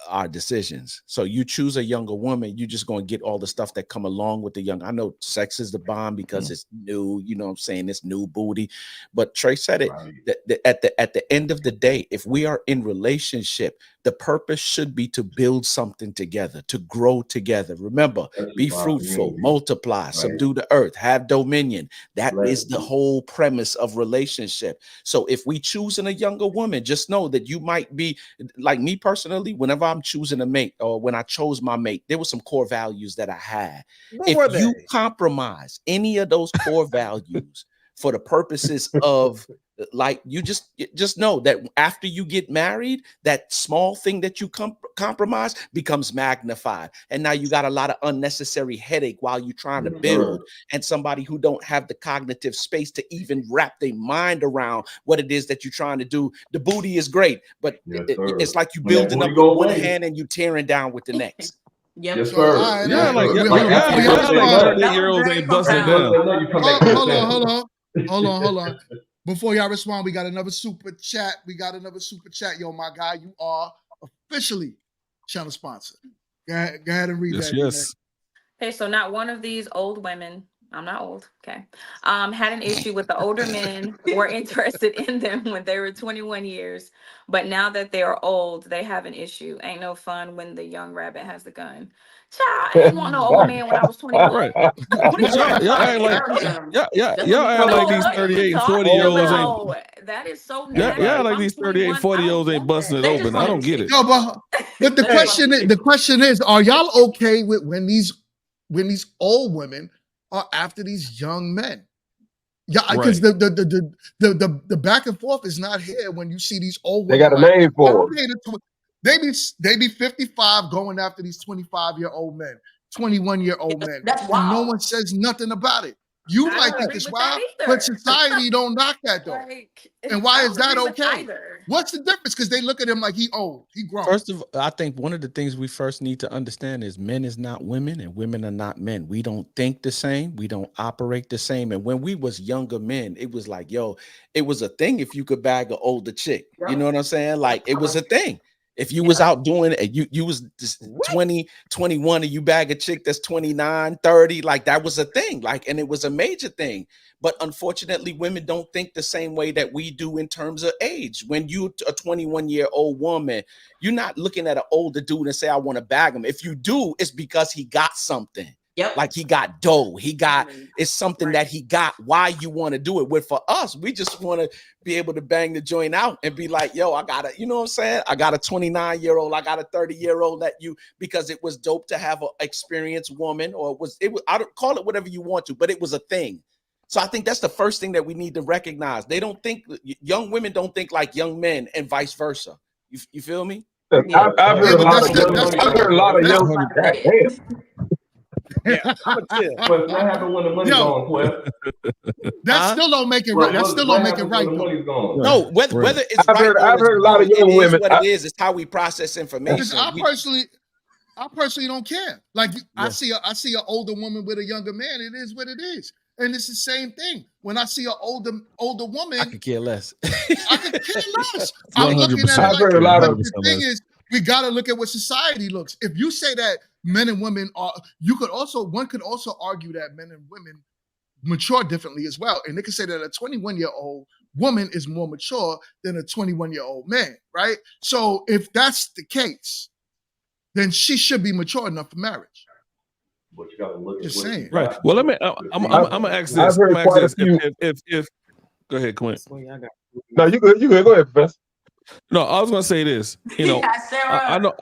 our decisions. So you choose a younger woman, you're just going to get all the stuff that come along with the young. I know sex is the bomb because it's new, you know what I'm saying, it's new booty. But Trey said it, that at the end of the day, if we are in relationship, the purpose should be to build something together, to grow together. Remember, be fruitful, multiply, subdue the earth, have dominion. That is the whole premise of relationship. So if we choosing a younger woman, just know that you might be like me personally. Whenever I'm choosing a mate, or when I chose my mate, there were some core values that I had. What If were you they? compromise any of those core values for the purposes of, like, you just know that after you get married, that small thing that you compromise becomes magnified, and now you got a lot of unnecessary headache while you're trying to build. And somebody who don't have the cognitive space to even wrap their mind around what it is that you're trying to do. The booty is great, but it's like you building up with one hand and you tearing down with the next. Yes, So, sir. all right, Yeah, like before y'all y'all like respond, 38-year-olds ain't busting it down. Hold on. Before y'all respond, we got another super chat. Yo, my guy, you are officially channel sponsor. Go ahead and read that. Yes. Okay, so not one of these old women, I'm not old, okay, had an issue with the older men were interested in them when they were 21 years, but now that they are old, they have an issue. Ain't no fun when the young rabbit has the gun. Child, I didn't want no old man when I was 21. Right. What are you talking Y'all about? act like That's y'all what act we like know. these What are 38 you and talking 40-year-olds ain't. about? That is so Yeah, nasty. like If these I'm 38 and 21, I 40-year-olds don't ain't want busting that. it They just open. I want don't get it. No, but the question is, are y'all okay with when these old women are after these young men? Yeah, because Right. the back and forth is not here when you see these old They women. got a name for They be 55 going after these 25-year-old men, 21-year-old men. That's And wild. no one says nothing about it. You I might don't think agree it's with that wild, either. but society don't knock that though. Like, And why I is don't that agree with okay? either. What's the difference? Because they look at him like he old, he grown. First of all, I think one of the things we first need to understand is men is not women and women are not men. We don't think the same. We don't operate the same. And when we was younger men, it was like, yo, it was a thing if you could bag an older chick. You know what I'm saying? Like, it was a thing. If you was out doing it, you was just 20, 21, and you bag a chick that's 29, 30, like that was a thing. Like, and it was a major thing. But unfortunately, women don't think the same way that we do in terms of age. When you a 21-year-old woman, you're not looking at an older dude and say, I want to bag him. If you do, it's because he got something. Yep. Like he got dough. It's something that he got. Why you want to do it? With for us, we just want to be able to bang the joint out and be like, yo, I got a, you know what I'm saying? I got a 29-year-old, I got a 30-year-old that because it was dope to have an experienced woman, or it was, I don't call it whatever you want to, but it was a thing. So I think that's the first thing that we need to recognize. They don't think, young women don't think like young men and vice versa. You feel me? I've heard a lot of young. Damn. Yeah, I'm a chill. But what happened when the money's gone, Cliff? That still don't make it right. That still don't make it right. When the money's gone? No, whether it's I've right heard or a lot of young it is women. what it is. It's how we process information. Because I personally don't care. Like I see an older woman with a younger man. It is what it is, and it's the same thing. When I see an older woman, I could care less. I could care less. I'm looking at it 100%. like, I've heard a lot but of. the thing is, we got to look at what society looks. If you say that men and women are, one could also argue that men and women mature differently as well. And they can say that a 21-year-old woman is more mature than a 21-year-old man, right? So if that's the case, then she should be mature enough for marriage. But you gotta look at Just what saying. Right. Well, let me. I'm gonna ask this. I've heard I'm gonna quite a ask this. few. If go ahead, Quint. No, you good. You good. Go ahead, Professor. No, I was gonna say this. You know, I know.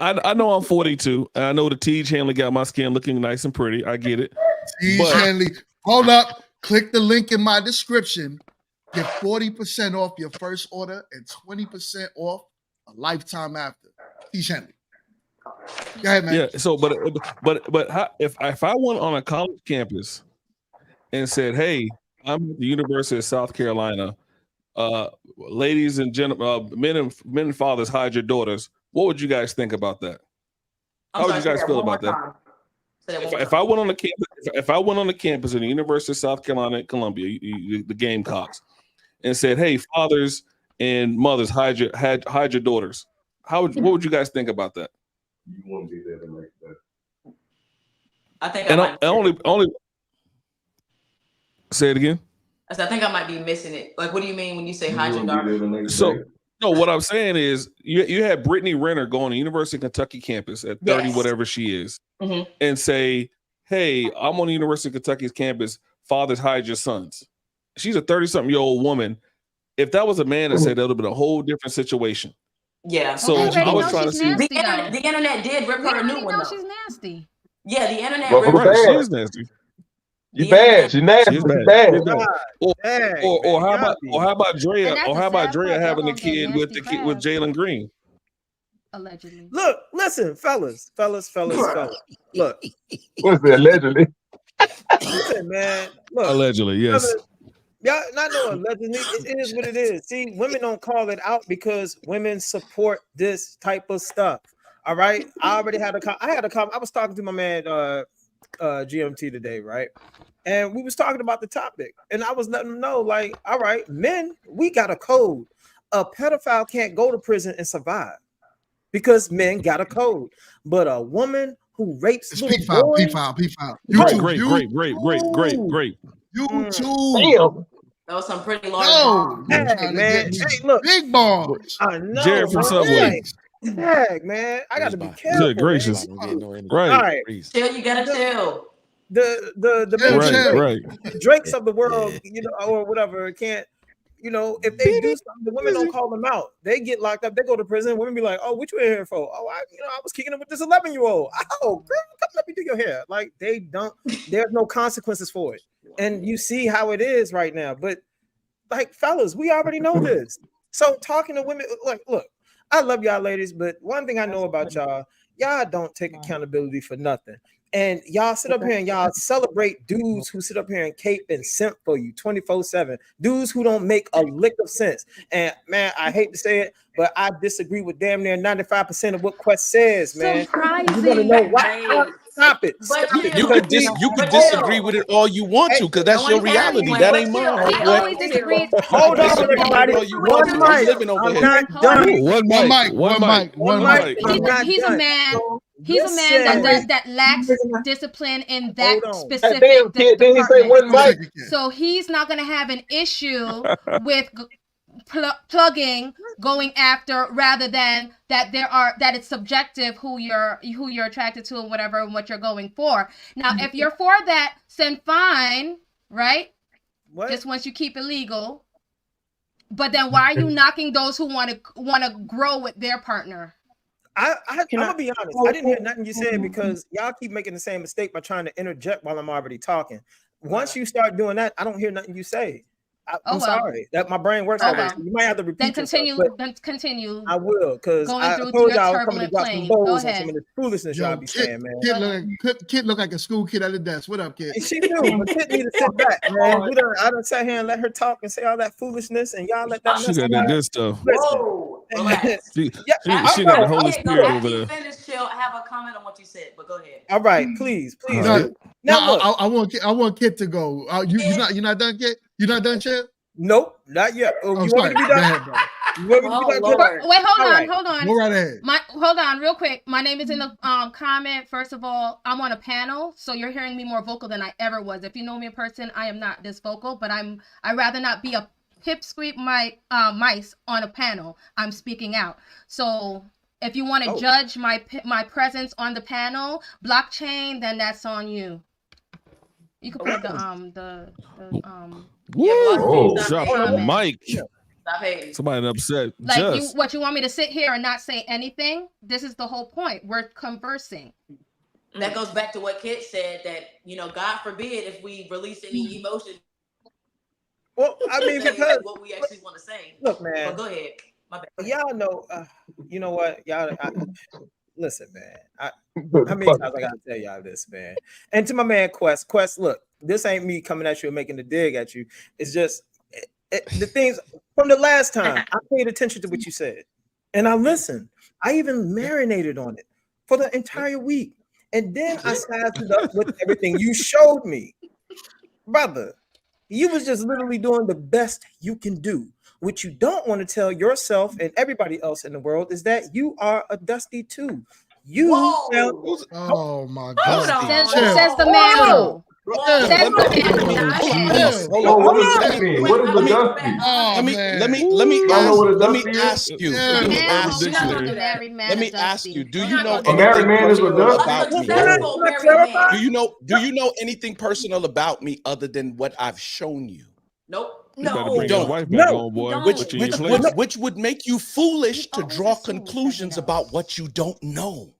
I know I'm 42. And I know the Tej Hanley got my skin looking nice and pretty. I get it. Tej Hanley, hold up. Click the link in my description. Get 40% off your first order and 20% off a lifetime after. Tej Hanley. Go ahead, man. Yeah. So, but how, if I went on a college campus and said, "Hey, I'm at the University of South Carolina. ladies and gentlemen, men and fathers, hide your daughters. What would you guys think about that? How would you guys feel about that? If I went on the campus, if I went on the campus of the University of South Carolina at Columbia, the Gamecocks, and said, "Hey, fathers and mothers, hide your daughters," what would you guys think about that? You won't be there to make that. I think only say it again. I think I might be missing it. Like, what do you mean when you say hide your daughter? So no, what I'm saying is you had Brittany Renner go on the University of Kentucky campus at 30, whatever she is, and say, "Hey, I'm on the University of Kentucky's campus. Fathers, hide your sons." She's a 30-something-year-old woman. If that was a man that said, that would have been a whole different situation. Yeah. So I was trying to see. The internet did rip her a new one. She's nasty. Yeah, the internet. She is nasty. You bad. She's nasty. She's bad. Or how about Drea? Or how about Drea having a kid with with Jalen Green? Allegedly. Look, listen, fellas. Look. What's that? Allegedly. Listen, man. Look, allegedly, yes. Fellas, yeah, not no allegedly. It is what it is. See, women don't call it out because women support this type of stuff. All right. I already had I was talking to my man GMT today, right? And we was talking about the topic, and I was letting them know, like, all right, men, we got a code. A pedophile can't go to prison and survive because men got a code. But a woman who rapes little boys, P-file. You too. Great. You too. Damn. That was some pretty large. Hey, man. Hey, look, big balls. I know. Jared from Subway. Heck, man, I gotta be careful. Good gracious. Right. Right. Chill, you gotta chill. The Drakes of the world, or whatever, can't, if they do something, the women don't call them out. They get locked up, they go to prison. Women be like, "Oh, what you in here for?" "Oh, I was kicking it with this 11-year-old. "Oh, girl, come let me do your hair." Like, they don't. There's no consequences for it, and you see how it is right now. But like, fellas, we already know this. So talking to women, look, I love y'all ladies, but one thing I know about y'all don't take accountability for nothing. And y'all sit up here and y'all celebrate dudes who sit up here and cape and simp for you 24/7. Dudes who don't make a lick of sense. And man, I hate to say it, but I disagree with damn near 95% of what Quest says, man. Surprising. You wanna know why? Stop it. You could disagree with it all you want to, because that's your reality. That ain't mine. He always disagrees. Hold on, everybody. One mic. I'm not done. One mic. He's a man. He's a man that lacks discipline in that specific department. So he's not going to have an issue with plugging, going after, rather than that it's subjective who you're attracted to and whatever and what you're going for. Now, if you're for that, then fine, right? What? Just once you keep it legal. But then why are you knocking those who want to grow with their partner? I'm gonna be honest. I didn't hear nothing you said because y'all keep making the same mistake by trying to interject while I'm already talking. Once you start doing that, I don't hear nothing you say. I'm sorry that my brain works that way. So you might have to repeat. Then continue. I will, because I told y'all I'm coming to drop some balls on some of this foolishness y'all be saying, man. Kid look like a school kid at the desk. What up, kid? She do, but Kid need to sit back, man. I done sat here and let her talk and say all that foolishness, and y'all let that. She got that good stuff. Whoa, she got the Holy Spirit over there. Finish, chill. I have a comment on what you said, but go ahead. All right, please. Now, I want Kid to go. You're not done, Kid? You're not done, Chip? Nope, not yet. You want me to be done? Wait, hold on. Go right ahead. Hold on, real quick. My name is in the comment. First of all, I'm on a panel, so you're hearing me more vocal than I ever was. If you know me in person, I am not this vocal, but I'd rather not be a pipsqueak mice on a panel. I'm speaking out. So if you want to judge my presence on the panel, blockchain, then that's on you. You can put drop the mic. Somebody upset. Like you want me to sit here and not say anything? This is the whole point. We're conversing. That goes back to what Kit said, that God forbid if we release any emotion. Well, I mean, because what we actually want to say. Look, man. But go ahead. My bad. Y'all know. You know what, y'all. Listen, man. How many times I gotta tell y'all this, man? And to my man Quest, look, this ain't me coming at you and making the dig at you. It's just the things. From the last time, I paid attention to what you said, and I listened. I even marinated on it for the entire week, and then I sized it up with everything you showed me, brother. You was just literally doing the best you can do. What you don't want to tell yourself and everybody else in the world is that you are a dusty too. You Oh my Hold God. on. Says the man. Chill. Says the man. Chill. Oh, what does that mean? What is a dusty? Oh, Y'all know what a dusty is? ask you. Yeah. Married man Let me is ask dusty. you. Do you know A married anything man is a personal dusty? about me? Successful married man. Do you know anything personal about me other than what I've shown you? Nope. You better No. bring your wife back on, boy. Put you in your place. Which would make you foolish to draw conclusions about what you don't know.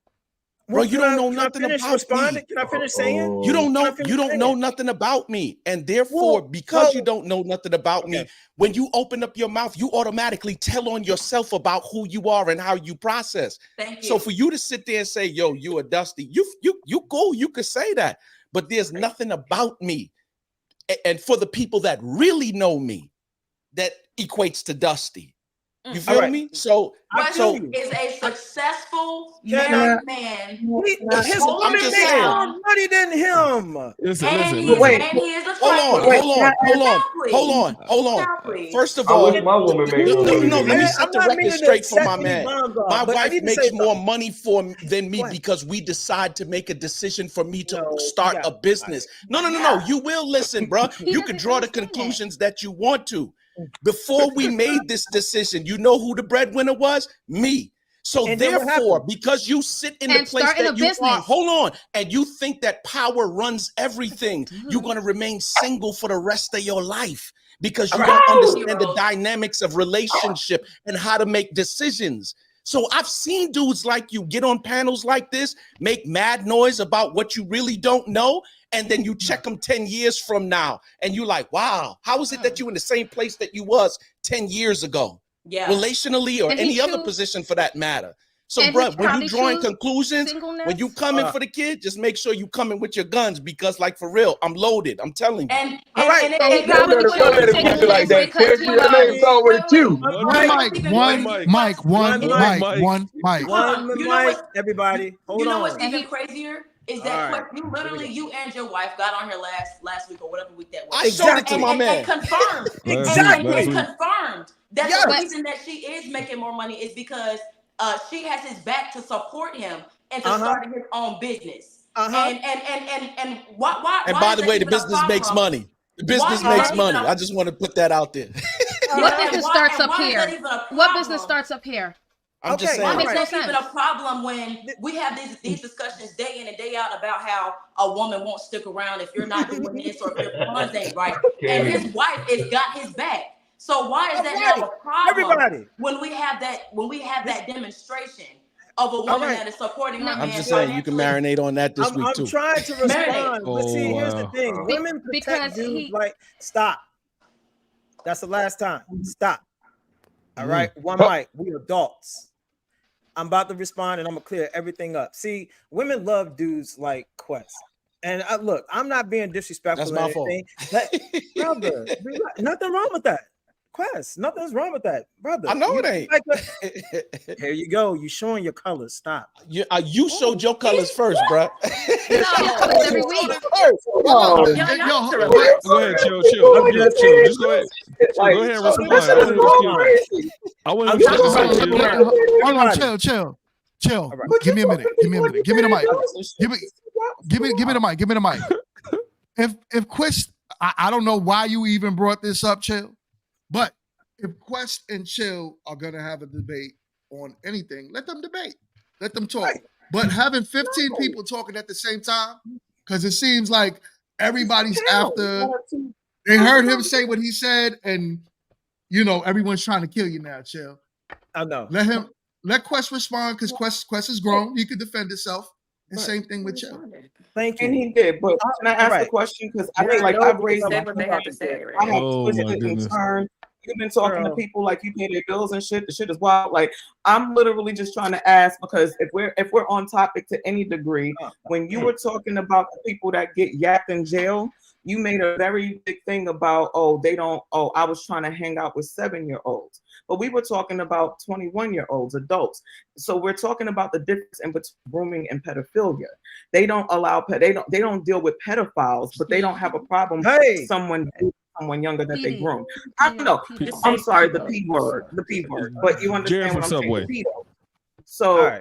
Bro, you don't know nothing about me. Can I finish saying? You don't know nothing about me. And therefore, because you don't know nothing about me, when you open up your mouth, you automatically tell on yourself about who you are and how you process. Thank you. So for you to sit there and say, yo, you a dusty, you cool, you could say that. But there's nothing about me. And for the people that really know me, that equates to dusty. You feel me? So is a successful married man. His woman makes more money than him. Listen. And he is a Hold on. First of I all, wish my woman made more money no, than let me me. set the record straight for my man. My wife makes more money than me because we decide to make a decision for me to start a business. No. You will listen, bro. You can draw the conclusions that you want to. Before we made this decision, you know who the breadwinner was? Me. So therefore, because you sit in the place that you are, hold on, and you think that power runs everything, you're going to remain single for the rest of your life because you don't understand the dynamics of relationship and how to make decisions. So I've seen dudes like you get on panels like this, make mad noise about what you really don't know, and then you check them 10 years from now, and you're like, wow, how is it that you in the same place that you was 10 years ago? Yeah. Relationally or any other position for that matter. So, bro, when you drawing conclusions, when you coming for the kid, just make sure you coming with your guns because, like, for real, I'm loaded. I'm telling you. And it probably like that. Your name's already Q. One mic, everybody. Hold you know on. what's even crazier is that you and your wife got on here last week or whatever week that was. I showed it to my man. And confirmed. Exactly. Confirmed that the reason that she is making more money is because she has his back to support him and to starting his own business. And why? And by the way, the business makes money. The business makes money. I just want to put that out there. What business starts up here? What business starts up here? I'm just saying. Why is that even a problem when we have these discussions day in and day out about how a woman won't stick around if you're not doing this or if your funds ain't right, and his wife has got his back. So why is that now a problem when we have that demonstration of a woman that is supporting her man? I'm just saying you can marinate on that this week too. I'm trying to respond, but see, here's the thing: women protect dudes like stop. That's the last time. Stop. All right, one mic. We adults. I'm about to respond and I'm gonna clear everything up. See, women love dudes like Quest. And look, I'm not being disrespectful. That's my fault. Brother, nothing wrong with that. Quest, nothing's wrong with that, brother. I know it ain't. Here you go. You showing your colors. Stop. You showed your colors first, bro. Every week. Go ahead, chill. Just go ahead. Go ahead and respond. I want to hold on, chill. Right. Give me a minute. Give me the mic. Give me the mic. If Quest, I don't know why you even brought this up, Chill. But if Quest and Chill are going to have a debate on anything, let them debate. Let them talk. Right. But having 15 people talking at the same time, because it seems like everybody's after, they heard him say what he said, and, everyone's trying to kill you now, Chill. I know. Let Quest respond, because Quest is grown. He could defend himself. And same thing with Chill. Thank you. And he did, but can I ask the question? Because I've raised my hand. I have twisted and turned. You've been talking to people like you pay their bills and shit. The shit is wild. Like, I'm literally just trying to ask, because if we're on topic to any degree, when you were talking about the people that get yapped in jail, you made a very big thing about, I was trying to hang out with 7-year-olds. But we were talking about 21-year-olds, adults. So we're talking about the difference in between grooming and pedophilia. They don't allow they don't deal with pedophiles, but they don't have a problem with someone younger that they groom. I don't know. I'm sorry, the P word, but you understand what I'm saying? Pedo. So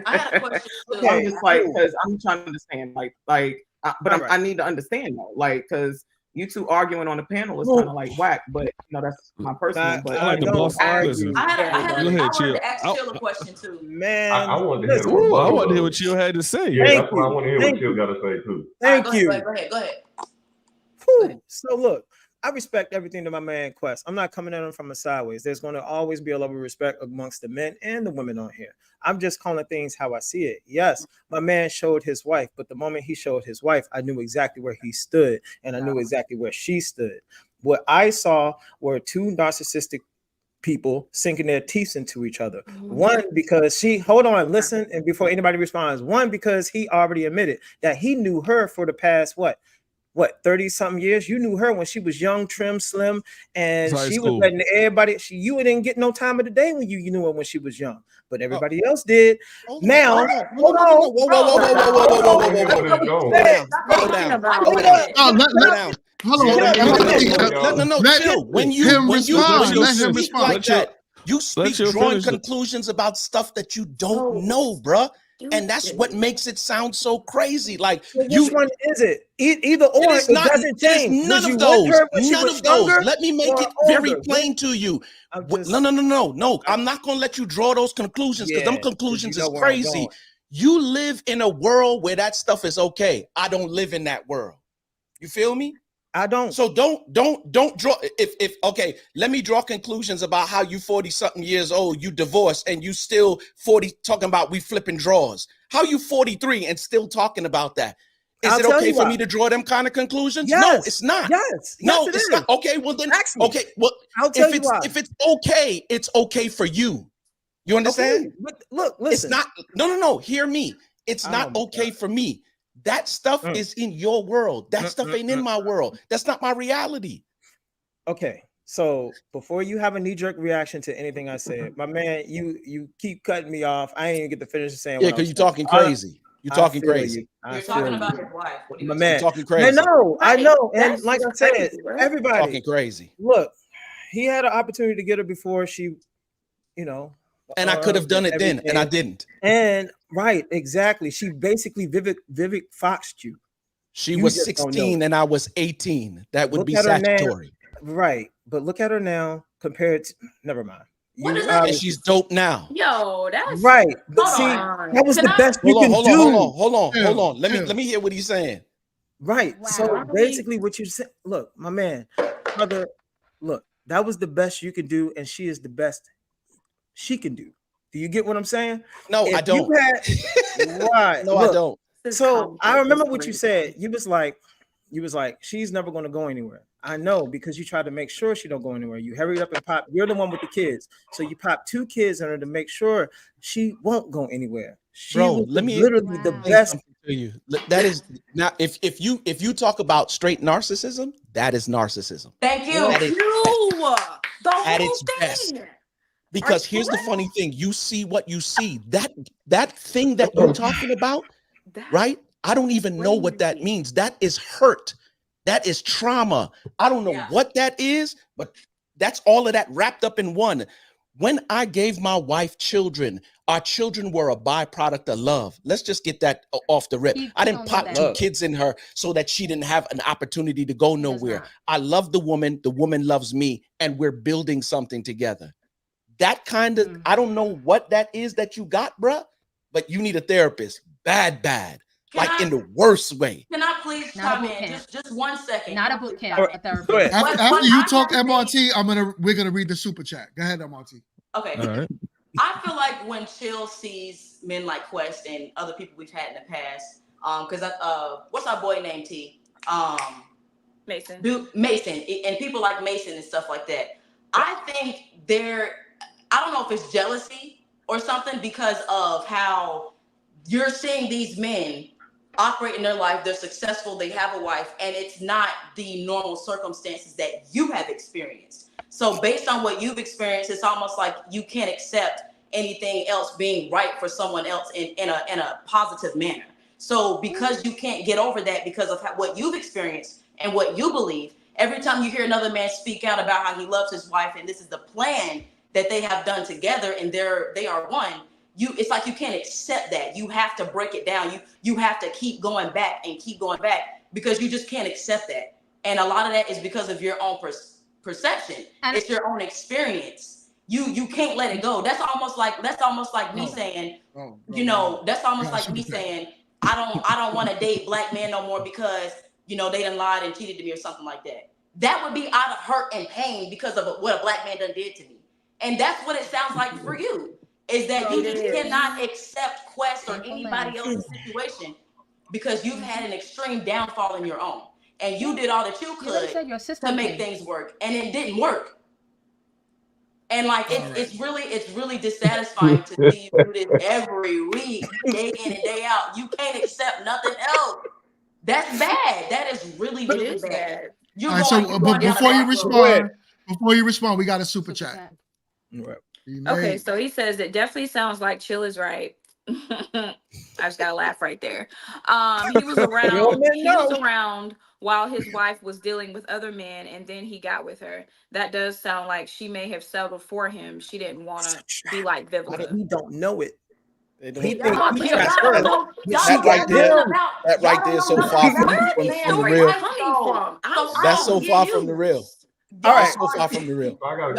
I got a question. I'm just like, because I'm trying to understand, I need to understand though, because you two arguing on the panel is kind of like whack, but that's my personal. But I like the boss. Listen, I go ahead, wanted Chill. to ask Chill a question too. Man, I wanted to hear the Ooh, I rebuttal. want to hear what Chill had to say. Yeah, that's what I want to hear what Chill got to say too. Thank you. Go ahead. So look, I respect everything that my man Quest. I'm not coming at him from a sideways. There's going to always be a level of respect amongst the men and the women on here. I'm just calling things how I see it. Yes, my man showed his wife, but the moment he showed his wife, I knew exactly where he stood, and I knew exactly where she stood. What I saw were two narcissistic people sinking their teeth into each other. One, because listen, and before anybody responds, one, because he already admitted that he knew her for the past, 30 something years. You knew her when she was young, trim, slim, and she was letting everybody. You didn't get no time of the day when you knew her when she was young, but everybody else did. Now, hold on. Chill. When you speak like that, you speak drawing conclusions about stuff that you don't know, bruh. And that's what makes it sound so crazy. Like, which one is it? Either or, it doesn't change. None of those. None of those. Let me make it very plain to you. No. I'm not going to let you draw those conclusions because them conclusions is crazy. You live in a world where that stuff is okay. I don't live in that world. You feel me? I don't. So don't draw. If okay, let me draw conclusions about how you 40 something years old, you divorced, and you still 40 talking about we flipping drawers. How you 43 and still talking about that? Is it okay for me to draw them kind of conclusions? Yes. No, it's not. Yes. No, it's not. Okay, well then. Okay, well I'll tell you why. If it's okay for you. You understand? Okay. Look, listen. It's not. No. Hear me. It's not okay for me. That stuff is in your world. That stuff ain't in my world. That's not my reality. Okay, so before you have a knee-jerk reaction to anything I said, my man, you keep cutting me off. I ain't even get to finish saying. Yeah, because you're talking crazy. You're talking crazy. You're talking about his wife. My man, you're talking crazy. I know, and like I said, everybody talking crazy. Look, he had an opportunity to get her before she, and I could have done it then, and I didn't. And right, exactly. She basically Vivic foxed you. She was 16 and I was 18. That would be statutory. Right. But look at her now compared to, never mind. And she's dope now. Yo, that's right. But see, that was the best you can do. Hold on. Let me hear what he's saying. Right. Wow. So basically what you said, look, my man, brother, look, that was the best you can do, and she is the best she can do. Do you get what I'm saying? No, I don't. Right. No, look, I don't. So I remember what you said. You was like, she's never going to go anywhere. I know, because you tried to make sure she don't go anywhere. You hurried up and pop. You're the one with the kids, so you pop 2 kids in her to make sure she won't go anywhere. She was literally the best to you. That is now. If you talk about straight narcissism, that is narcissism. Thank you. At its best. Because here's the funny thing: you see what you see. That thing that you're talking about, right? I don't even know what that means. That is hurt. That is trauma. I don't know what that is, but that's all of that wrapped up in one. When I gave my wife children, our children were a byproduct of love. Let's just get that off the rip. I didn't pop 2 kids in her so that she didn't have an opportunity to go nowhere. I love the woman loves me, and we're building something together. That kind of, I don't know what that is that you got, bruh, but you need a therapist. Bad. In the worst way. Can I please chime in? Just 1 second. Not a boot camp, a therapist. After you talk, MRT, we're gonna read the super chat. Go ahead, MRT. Okay. All right. I feel like when Chill sees men like Quest and other people we've had in the past, because what's our boy named T? Mason. Mason, and people like Mason and stuff like that. I think I don't know if it's jealousy or something, because of how you're seeing these men operate in their life, they're successful, they have a wife, and it's not the normal circumstances that you have experienced. So based on what you've experienced, it's almost like you can't accept anything else being right for someone else in a positive manner. So because you can't get over that because of what you've experienced and what you believe, every time you hear another man speak out about how he loves his wife and this is the plan that they have done together and they are one, it's like you can't accept that. You have to break it down. You have to keep going back and keep going back because you just can't accept that. And a lot of that is because of your own perception. And it's your own experience. You can't let it go. That's almost like me saying, that's almost like me saying, I don't want to date black men no more because they done lied and cheated to me or something like that. That would be out of hurt and pain because of what a black man done did to me. And that's what it sounds like for you, is that you just cannot accept Quest or anybody else's situation because you've had an extreme downfall in your own. And you did all that you could to make things work, and it didn't work. And like it's really dissatisfying to see you do this every week, day in and day out. You can't accept nothing else. That's bad. That is really, really bad. All right, so but before you respond, we got a super chat. Okay, so he says it definitely sounds like Chill is right. I just gotta laugh right there. He was around while his wife was dealing with other men, and then he got with her. That does sound like she may have settled for him. She didn't want to be like Vivica. He don't know it. That right there is so far from the real. That's so far from the real. All right, so far from the real. I got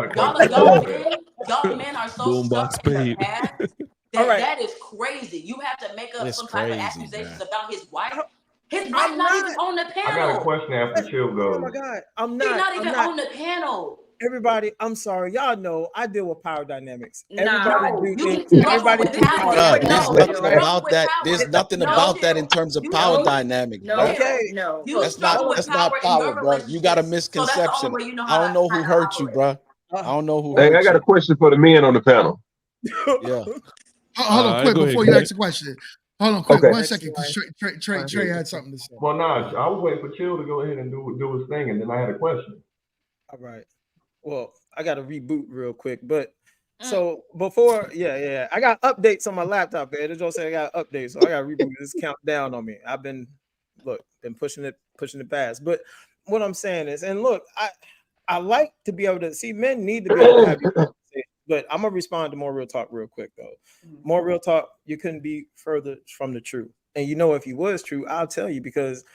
a question. Y'all men are so stuck in the past that is crazy. You have to make up some type of accusations about his wife. His wife not even on the panel. I got a question after Chill goes. Oh my God, He's not even on the panel. Everybody, I'm sorry, y'all know I deal with power dynamics. There's nothing about that. There's nothing about that in terms of power dynamics. That's not power, bro. You got a misconception. I don't know who hurt you, bro. I don't know who hurt you. I got a question for the men on the panel. Yeah. Hold on, quick, before you ask the question. Hold on, quick, 1 second, because Trey had something to say. Well, I was waiting for Chill to go ahead and do his thing, and then I had a question. All right. Well, I got to reboot real quick, but so before, I got updates on my laptop, man. They just say I got updates, so I got to reboot. This countdown on me. I've been pushing it past. But what I'm saying is, and look, I like to be able to see men need to be able to have these conversations, but I'm gonna respond to more real talk real quick though. More real talk, you couldn't be further from the truth. And if he was true, I'll tell you, because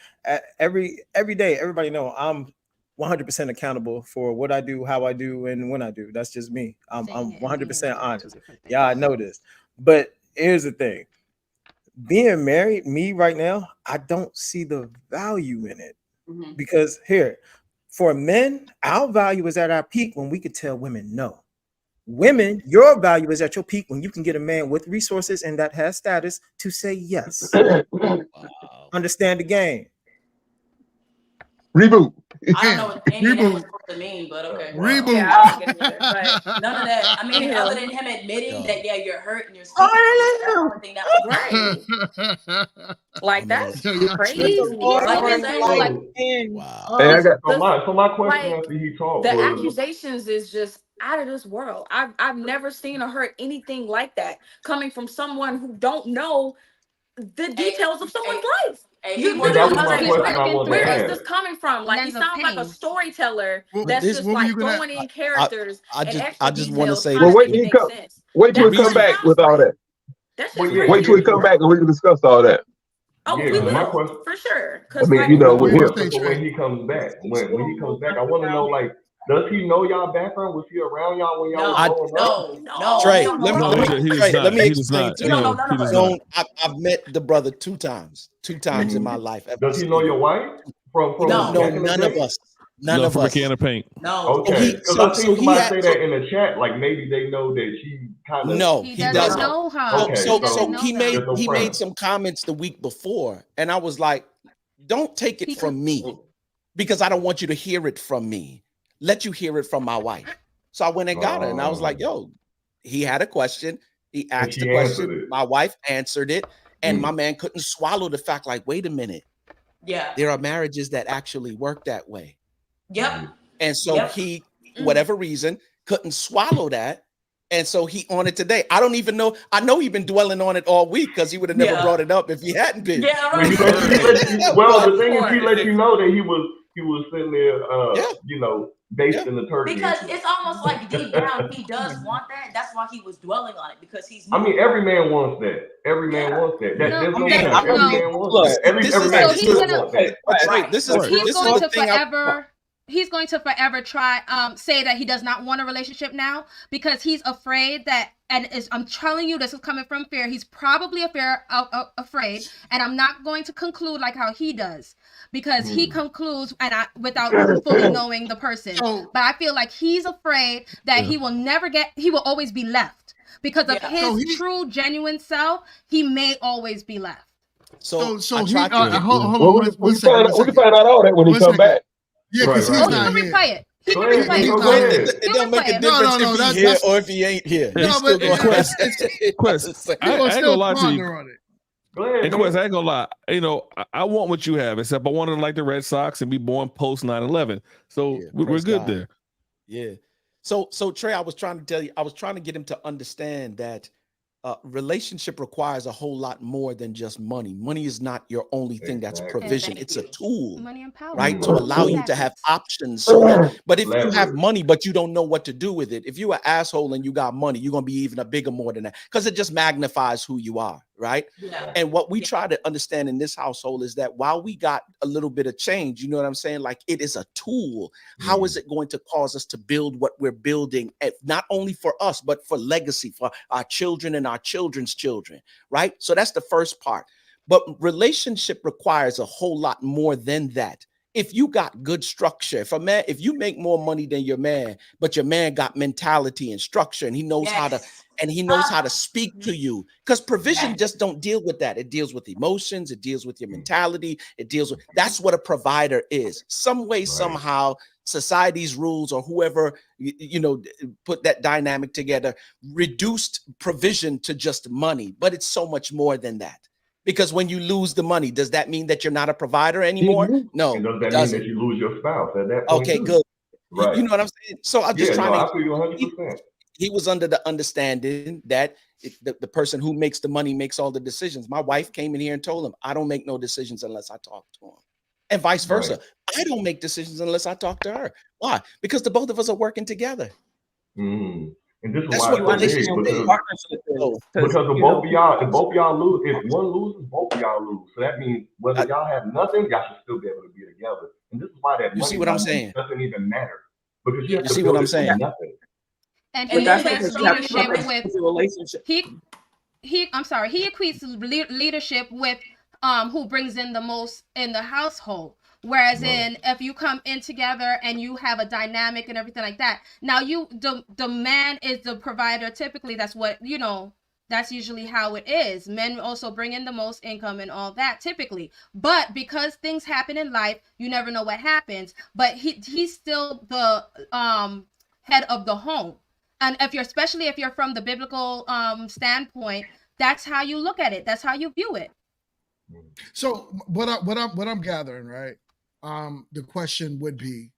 every day, everybody know I'm 100% accountable for what I do, how I do, and when I do. That's just me. I'm 100% honest. Yeah, I know this. But here's the thing. Being married, me right now, I don't see the value in it. Because for men, our value is at our peak when we could tell women no. Women, your value is at your peak when you can get a man with resources and that has status to say yes. Understand the game. Reboot. I don't know what any of that was supposed to mean, but okay. Reboot. Yeah, I don't get it either, but none of that. I mean, other than him admitting that, you're hurt and you're scared. That's the only thing that was right. Like that's crazy. So my question after he talked the was, accusations is just out of this world. I've never seen or heard anything like that coming from someone who don't know the details of someone's life. Where is this coming from? Like he sounds like a storyteller that's just like throwing in characters. I just want to say, wait till we come back with all that. Wait till we come back and we can discuss all that. Oh, we will for sure. I mean, we're here. So when he comes back, when he comes back, I want to know, like, does he know y'all background? Was he around y'all when y'all was growing up? No. Trey, let me explain to you. I've met the brother two times in my life. Does he know your wife? From no, none of us. None of from us. a can of paint. No. Okay. Because I think somebody say that in the chat, like maybe they know that she kind of. No, he doesn't know her. Okay, so he made some comments the week before, and I was like, "Don't take it from me, because I don't want you to hear it from me. Let you hear it from my wife." So I went and got her, and I was like, "Yo," he had a question. He asked she the answered question. it. My wife answered it, and my man couldn't swallow the fact. Like, wait a minute. Yeah. There are marriages that actually work that way. Yep. And so he, whatever reason, couldn't swallow that. And so he on it today. I don't even know. I know he's been dwelling on it all week because he would have never brought it up if he hadn't been. Yeah, Well, right. the thing is, he let you know that he was sitting there, you know, basting the turkey. Because it's almost like deep down he does want that. That's why he was dwelling on it, because he's. I mean, every man wants that. Every man wants that. There's no doubt. Every man wants that. At least every man should want that. Right. This is going the to thing. forever. He's going to forever try say that he does not want a relationship now because he's afraid that, and I'm telling you, this is coming from fear. He's probably afraid, and I'm not going to conclude like how he does because he concludes without fully knowing the person. But I feel like he's afraid that he will always be left because of his true, genuine self. He may always be left. So I he, tried to- hold on, Well, we can find out all that when he come back. Yeah, because he's He not can here. replay it. He can Go ahead, replay go it. ahead. It don't make a No, no, difference no, if that's- he's here that's- or if he ain't here. No, He's but still gonna Quest, Quest, I gonna ain't still gonna lie to you. ponder on it. Go ahead. And Quest, I ain't gonna lie. You know, I want what you have, except I wanted to like the Red Sox and be born post 9/11. So we're praise good God. there. Yeah. So Trey, I was trying to tell you, I was trying to get him to understand that relationship requires a whole lot more than just money. Money is not your only thing that's provision. It's a tool, Money and power. right? To allow you to have options. So but if you have money, but you don't know what to do with it, if you're an asshole and you got money, you're going to be even a bigger more than that because it just magnifies who you are, right? Yeah. And what we try to understand in this household is that while we got a little bit of change, you know what I'm saying? Like it is a tool. How is it going to cause us to build what we're building, not only for us, but for legacy, for our children and our children's children, right? So that's the first part. But relationship requires a whole lot more than that. If you got good structure, if you make more money than your man, but your man got mentality and structure and he knows how to speak to you, because provision just don't deal with that. It deals with emotions, it deals with your mentality, that's what a provider is. Some way, somehow, society's rules or whoever put that dynamic together reduced provision to just money, but it's so much more than that. Because when you lose the money, does that mean that you're not a provider anymore? No. And does that mean that you lose your spouse at that point? Okay, good. Right. You know what I'm saying? So I'm just trying to. I feel you 100%. He was under the understanding that the person who makes the money makes all the decisions. My wife came in here and told him, I don't make no decisions unless I talk to him. And vice versa. Right. I don't make decisions unless I talk to her. Why? Because the both of us are working together. And this is why it's so big, because of both of y'all lose. If one loses, both of y'all lose. So that means whether y'all have nothing, y'all should still be able to be together. And this is why that money doesn't even matter. Because you have to build it from nothing. And he equates leadership with relationship. He equates leadership with who brings in the most in the household. Whereas if you come in together and you have a dynamic and everything like that, now the man is the provider. Typically, that's what, that's usually how it is. Men also bring in the most income and all that typically. But because things happen in life, you never know what happens. But he's still the head of the home. And especially if you're from the biblical standpoint, that's how you look at it. That's how you view it. So what I'm gathering, right? The question would be,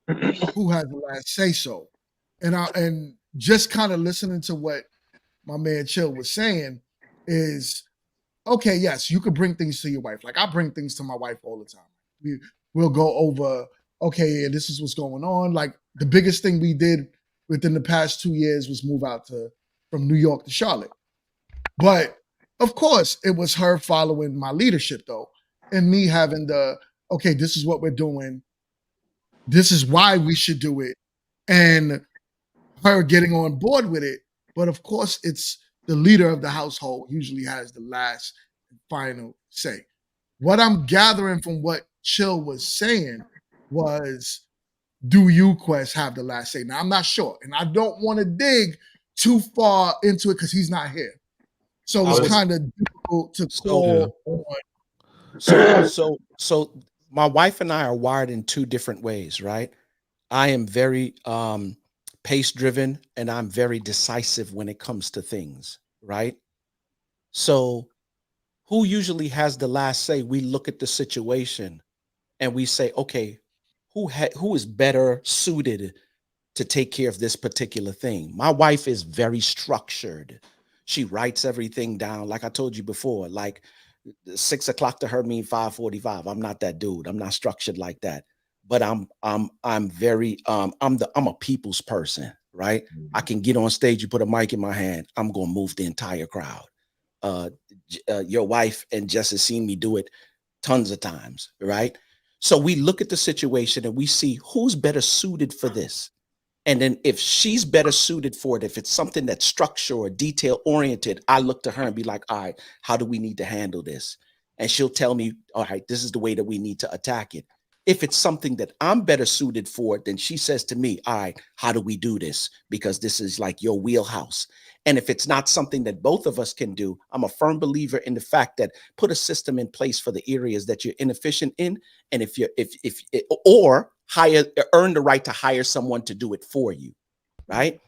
who has the last say so? And just kind of listening to what my man Chill was saying is, okay, yes, you could bring things to your wife. Like I bring things to my wife all the time. We'll go over, okay, and this is what's going on. Like the biggest thing we did within the past 2 years was move out from New York to Charlotte. But of course, it was her following my leadership though, and me having okay, this is what we're doing. This is why we should do it. And her getting on board with it. But of course, it's the leader of the household usually has the last and final say. What I'm gathering from what Chill was saying was, do you, Quest, have the last say? Now, I'm not sure. And I don't want to dig too far into it because he's not here. So it's kind of difficult to call on. So my wife and I are wired in two different ways, right? I am very pace driven and I'm very decisive when it comes to things. right? So who usually has the last say? We look at the situation and we say, okay, who is better suited to take care of this particular thing? My wife is very structured. She writes everything down. Like I told you before, like 6 o'clock to her mean 5:45. I'm not that dude. I'm not structured like that. But I'm very I'm a people's person, right? I can get on stage, you put a mic in my hand, I'm gonna move the entire crowd. Your wife and Jess has seen me do it tons of times, right? So we look at the situation and we see who's better suited for this. And then if she's better suited for it, if it's something that's structure or detail oriented, I look to her and be like, all right, how do we need to handle this? And she'll tell me, all right, this is the way that we need to attack it. If it's something that I'm better suited for, then she says to me, all right, how do we do this? Because this is like your wheelhouse. And if it's not something that both of us can do, I'm a firm believer in the fact that put a system in place for the areas that you're inefficient in. And if or earn the right to hire someone to do it for you, right?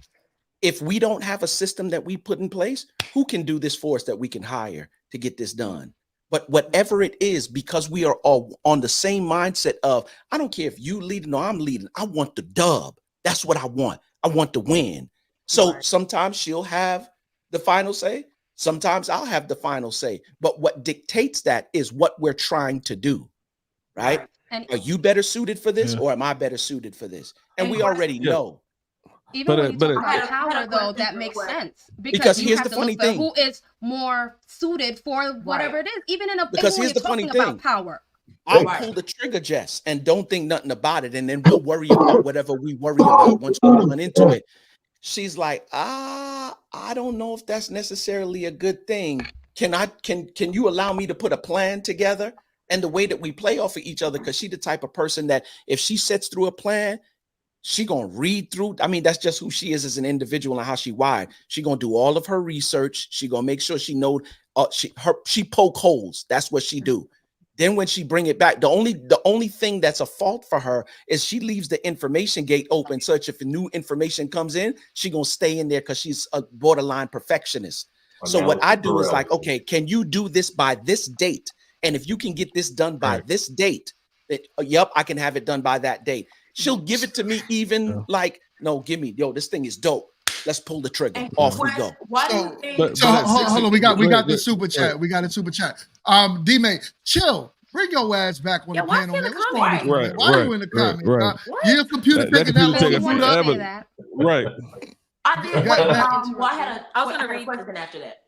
If we don't have a system that we put in place, who can do this for us that we can hire to get this done? But whatever it is, because we are all on the same mindset of, I don't care if you leading or I'm leading, I want the dub. That's what I want. I want to win. So sometimes she'll have the final say. Sometimes I'll have the final say. But what dictates that is what we're trying to do, right? And are you better suited for this or am I better suited for this? And we already know. Even when you talk about power, though, that makes sense Because you here's have the to funny look for thing. who is more suited for whatever it is. Even in a Because even when here's you're the funny talking about thing. power. I'll pull the trigger, Jess, and don't think nothing about it. And then we'll worry about whatever we worry about once we run into it. She's like, I don't know if that's necessarily a good thing. Can you allow me to put a plan together? And the way that we play off of each other, because she's the type of person that if she sets through a plan, she gonna read through. I mean, that's just who she is as an individual and how she wired. She gonna do all of her research. She gonna make sure she know. She poke holes. That's what she do. Then when she bring it back, the only thing that's a fault for her is she leaves the information gate open. Such if new information comes in, she gonna stay in there because she's a borderline perfectionist. So what I do is like, okay, can you do this by this date? And if you can get this done by this date, yep, I can have it done by that date. She'll give it to me even like, no, give me, this thing is dope. Let's pull the trigger. Off we go. So hold on, we got the super chat. We got a super chat. D-May, chill. Bring your ass back on the panel, man. What's wrong with you, man? Why are you in the comments? Your computer taking that long to boot up? Right. I did. Well, I was gonna read a question after that.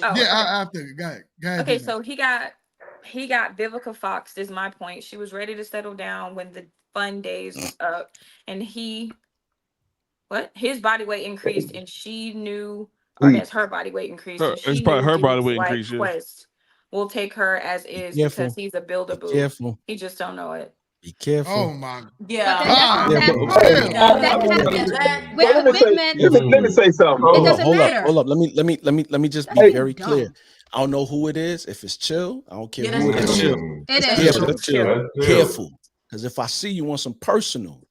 After. Go ahead. Okay, so he got Vivica Fox is my point. She was ready to settle down when the fun days was up, and his body weight increased, and she knew, or I guess her body weight increased, and she It's probably knew her he body was weight like, increase. Yeah. Quest will take her as is Careful. because he's a builder-boo. Careful. He just don't know it. Be careful. Oh my Yeah. Let me say something. Hold up. Let me just be very clear. I don't know who it is. If it's chill, I don't care who it is. It is. Careful. Because if I see you on some personal,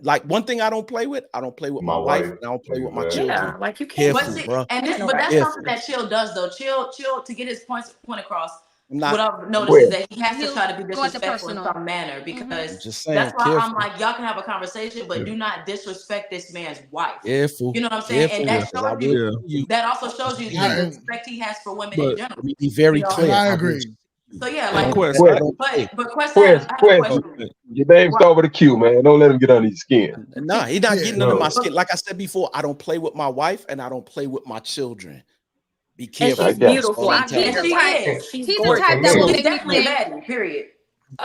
like one thing I don't play with my wife, and I don't play with my children. Yeah, like you can't. Careful, bro. And that's something that Chill does, though. Chill to get his point across. What I've noticed is that he has to try to be disrespectful in some manner because that's why I'm like, y'all can have a conversation, but do not disrespect this man's wife. Careful. You know what I'm saying? And that shows you. That also shows you the respect he has for women in general. Be very clear. I agree. So yeah, like, Quest, question. Your name's over the queue, man. Don't let him get under your skin. Nah, he's not getting under my skin. Like I said before, I don't play with my wife and I don't play with my children. Be careful. And she's beautiful. I Yes, get she her. is. She's He's the gorgeous. type that will make me Definitely think. bad. Period.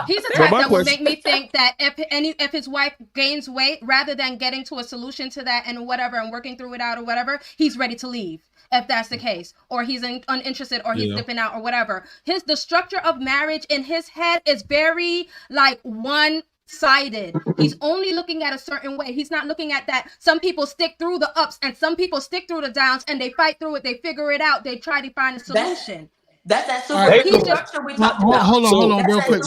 He's the type that will make me think that if his wife gains weight, rather than getting to a solution to that and whatever and working through it out or whatever, he's ready to leave. If that's the case, or he's uninterested, or he's dipping out, or whatever. The structure of marriage in his head is very like one-sided. He's only looking at a certain way. He's not looking at that. Some people stick through the ups, and some people stick through the downs, and they fight through it. They figure it out. They try to find a solution. That's that super structure we talked about. Hold on, real quick.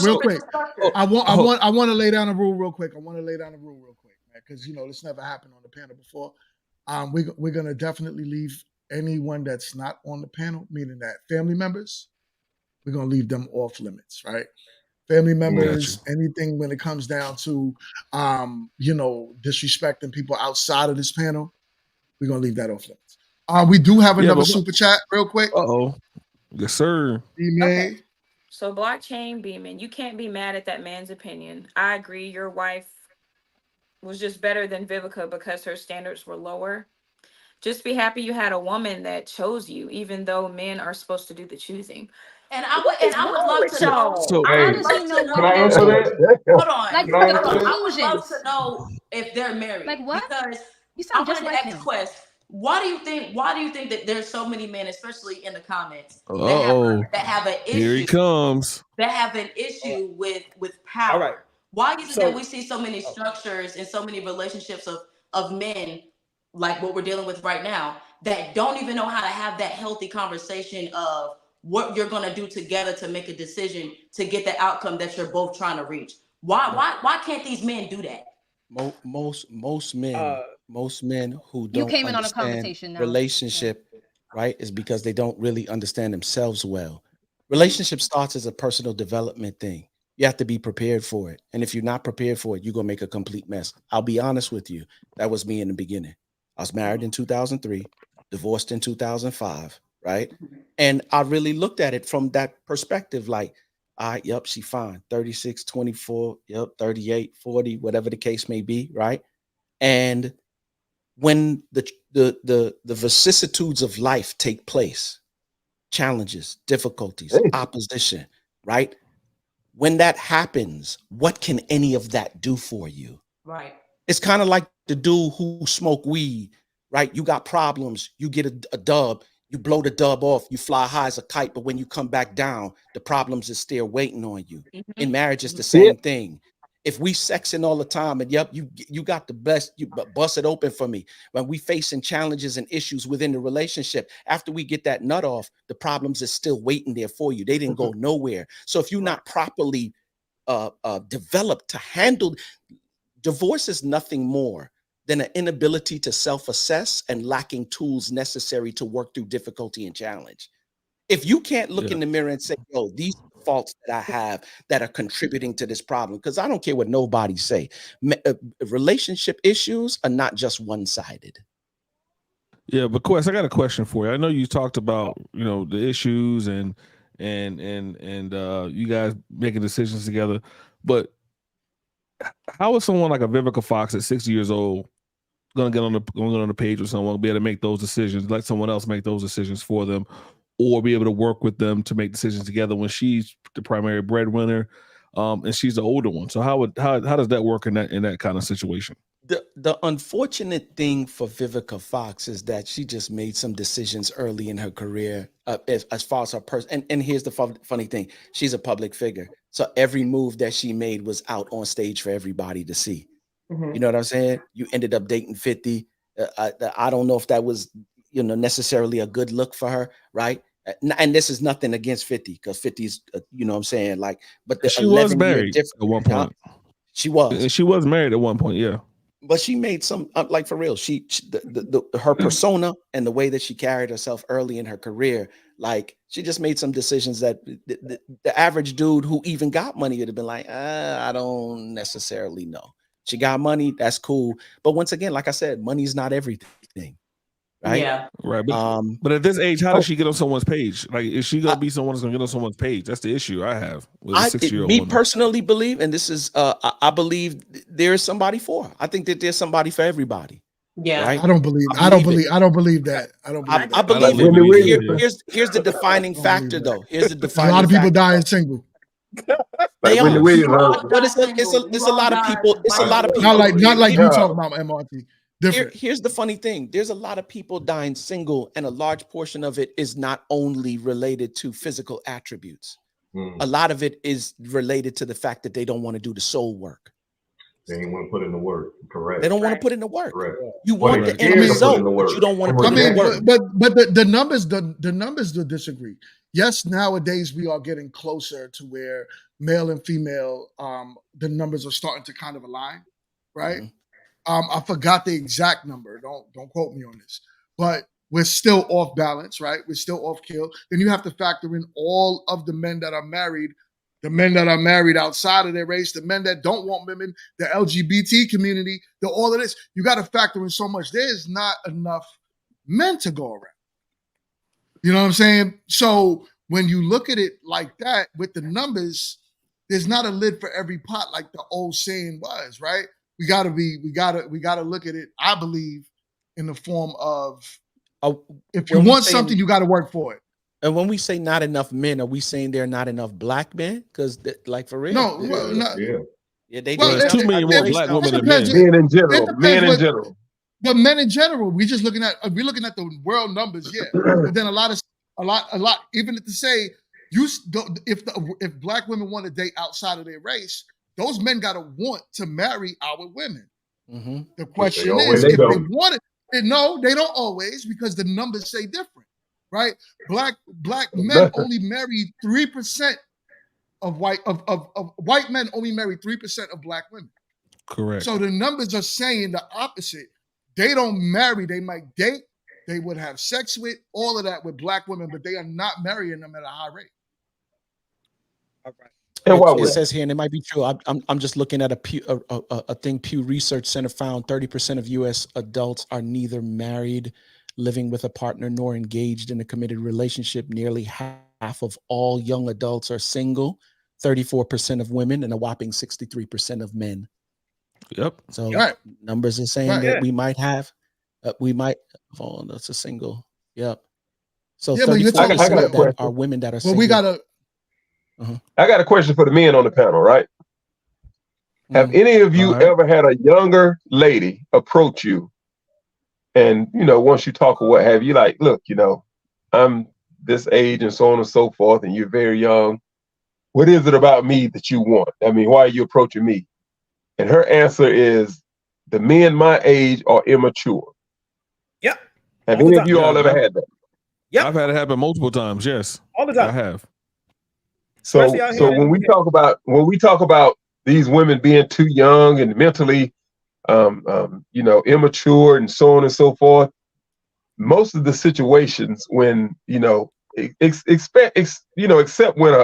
I want to lay down a rule real quick. Man, because this never happened on the panel before. We're gonna definitely leave anyone that's not on the panel, meaning that family members, we're gonna leave them off limits, right? Family members, anything when it comes down to disrespecting people outside of this panel, we're gonna leave that off limits. We do have another super chat real quick. Yes, sir. Okay. So blockchain Beeman, you can't be mad at that man's opinion. I agree. Your wife was just better than Vivica because her standards were lower. Just be happy you had a woman that chose you, even though men are supposed to do the choosing. And I would love to know. So, how does he know Can I answer that? Hold on. Like Can I the answer that? I would love conclusions. to know if they're married. Like what? Because You I sound just wanted like to ask him. Quest, why do you think that there's so many men, especially in the comments, Uh-oh. that have an Here he issue comes. with power? All right. Why is it So- that we see so many structures and so many relationships of men like what we're dealing with right now that don't even know how to have that healthy conversation of what you're going to do together to make a decision to get the outcome that you're both trying to reach? Why can't these men do that? Most men who You don't came in on a understand conversation now. relationship, right, is because they don't really understand themselves well. Relationship starts as a personal development thing. You have to be prepared for it. And if you're not prepared for it, you're going to make a complete mess. I'll be honest with you. That was me in the beginning. I was married in 2003, divorced in 2005, right? And I really looked at it from that perspective, like, all right, yep, she fine. 36, 24, yep, 38, 40, whatever the case may be, right? And when the vicissitudes of life take place, challenges, difficulties, opposition, right? When that happens, what can any of that do for you? Right. It's kind of like the dude who smoke weed, right? You got problems, you get a dub, you blow the dub off, you fly high as a kite, but when you come back down, the problems is still waiting on you. In marriage, it's the same thing. If we sexing all the time and yep, you got the best, you bust it open for me. When we facing challenges and issues within the relationship, after we get that nut off, the problems is still waiting there for you. They didn't go nowhere. So if you're not properly developed to handle, divorce is nothing more than an inability to self-assess and lacking tools necessary to work through difficulty and challenge. If you can't look in the mirror and say, "Oh, these are the faults that I have that are contributing to this problem," because I don't care what nobody say, relationship issues are not just one-sided. Yeah, but Quest, I got a question for you. I know you talked about the issues and you guys making decisions together, but how is someone like a Vivica Fox at 60 years old going to get on the page with someone, be able to make those decisions, let someone else make those decisions for them, or be able to work with them to make decisions together when she's the primary breadwinner, and she's the older one? So how does that work in that kind of situation? The unfortunate thing for Vivica Fox is that she just made some decisions early in her career as far as her person. And here's the funny thing. She's a public figure. So every move that she made was out on stage for everybody to see. You know what I'm saying? You ended up dating 50. I don't know if that was, necessarily a good look for her, right? And this is nothing against 50 because 50's, you know what I'm saying? Like, but the She was 11-year married difference at one point. She was. She was married at one point, yeah. But she made some, like for real, her persona and the way that she carried herself early in her career, like she just made some decisions that the average dude who even got money would have been like, I don't necessarily know. She got money, that's cool. But once again, like I said, money's not everything. Right. Yeah. Right. But at this age, how does she get on someone's page? Like, is she gonna be someone that's gonna get on someone's page? That's the issue I have with a 60-year-old me woman. personally believe, and this is I believe there is somebody for her. I think that there's somebody for everybody. Yeah. Right? I don't believe that. I don't believe that. I believe here's the defining factor though. Here's the There's defining a lot of people factor. dying single. They are. Wendy Williams' husband. But it's a lot of people. It's a lot of people. Not like you talk about MRT. Different. Here's the funny thing. There's a lot of people dying single, and a large portion of it is not only related to physical attributes. A lot of it is related to the fact that they don't want to do the soul work. They ain't want to put in the work. Correct. They don't want to put in the work. Correct. You want the end result, but you don't want to put in the work. But the numbers do disagree. Yes, nowadays we are getting closer to where male and female, the numbers are starting to kind of align, right? I forgot the exact number. Don't quote me on this. But we're still off balance, right? We're still off kill. Then you have to factor in all of the men that are married, the men that are married outside of their race, the men that don't want women, the LGBT community, all of this. You got to factor in so much. There's not enough men to go around. You know what I'm saying? So when you look at it like that with the numbers, there's not a lid for every pot like the old saying was, right? We gotta look at it, I believe, in the form of if you want something, you gotta work for it. And when we say not enough men, are we saying there are not enough black men? Because like for real. No, well, not, yeah, they well, there's too many more black women than men. Men in general. Men in general. But men in general, we're looking at the world numbers, yeah. But then a lot, even to say if black women want to date outside of their race, those men gotta want to marry our women. Mm-hmm. The question is, if they want it, no, they don't always, because the numbers say different, right? Black men only marry 3% of white men only marry 3% of black women. Correct. So the numbers are saying the opposite. They don't marry, they might date, they would have sex with, all of that with black women, but they are not marrying them at a high rate. All right. It says here, and it might be true. I'm just looking at a thing Pew Research Center found 30% of U.S. adults are neither married, living with a partner, nor engaged in a committed relationship. Nearly half of all young adults are single, 34% of women, and a whopping 63% of men. Yep. So numbers are saying that we might have, that's a single. Yep. So 34% that are women that are single. We gotta. I got a question for the men on the panel, right? Have any of you ever had a younger lady approach you and, once you talk or what have you, like, look, I'm this age and so on and so forth, and you're very young. What is it about me that you want? I mean, why are you approaching me? And her answer is, the men my age are immature. Yep. Have any of you all ever had that? Yeah, I've had it happen multiple times. Yes, all the time. I have. So when we talk about these women being too young and mentally, immature and so on and so forth, most of the situations when except when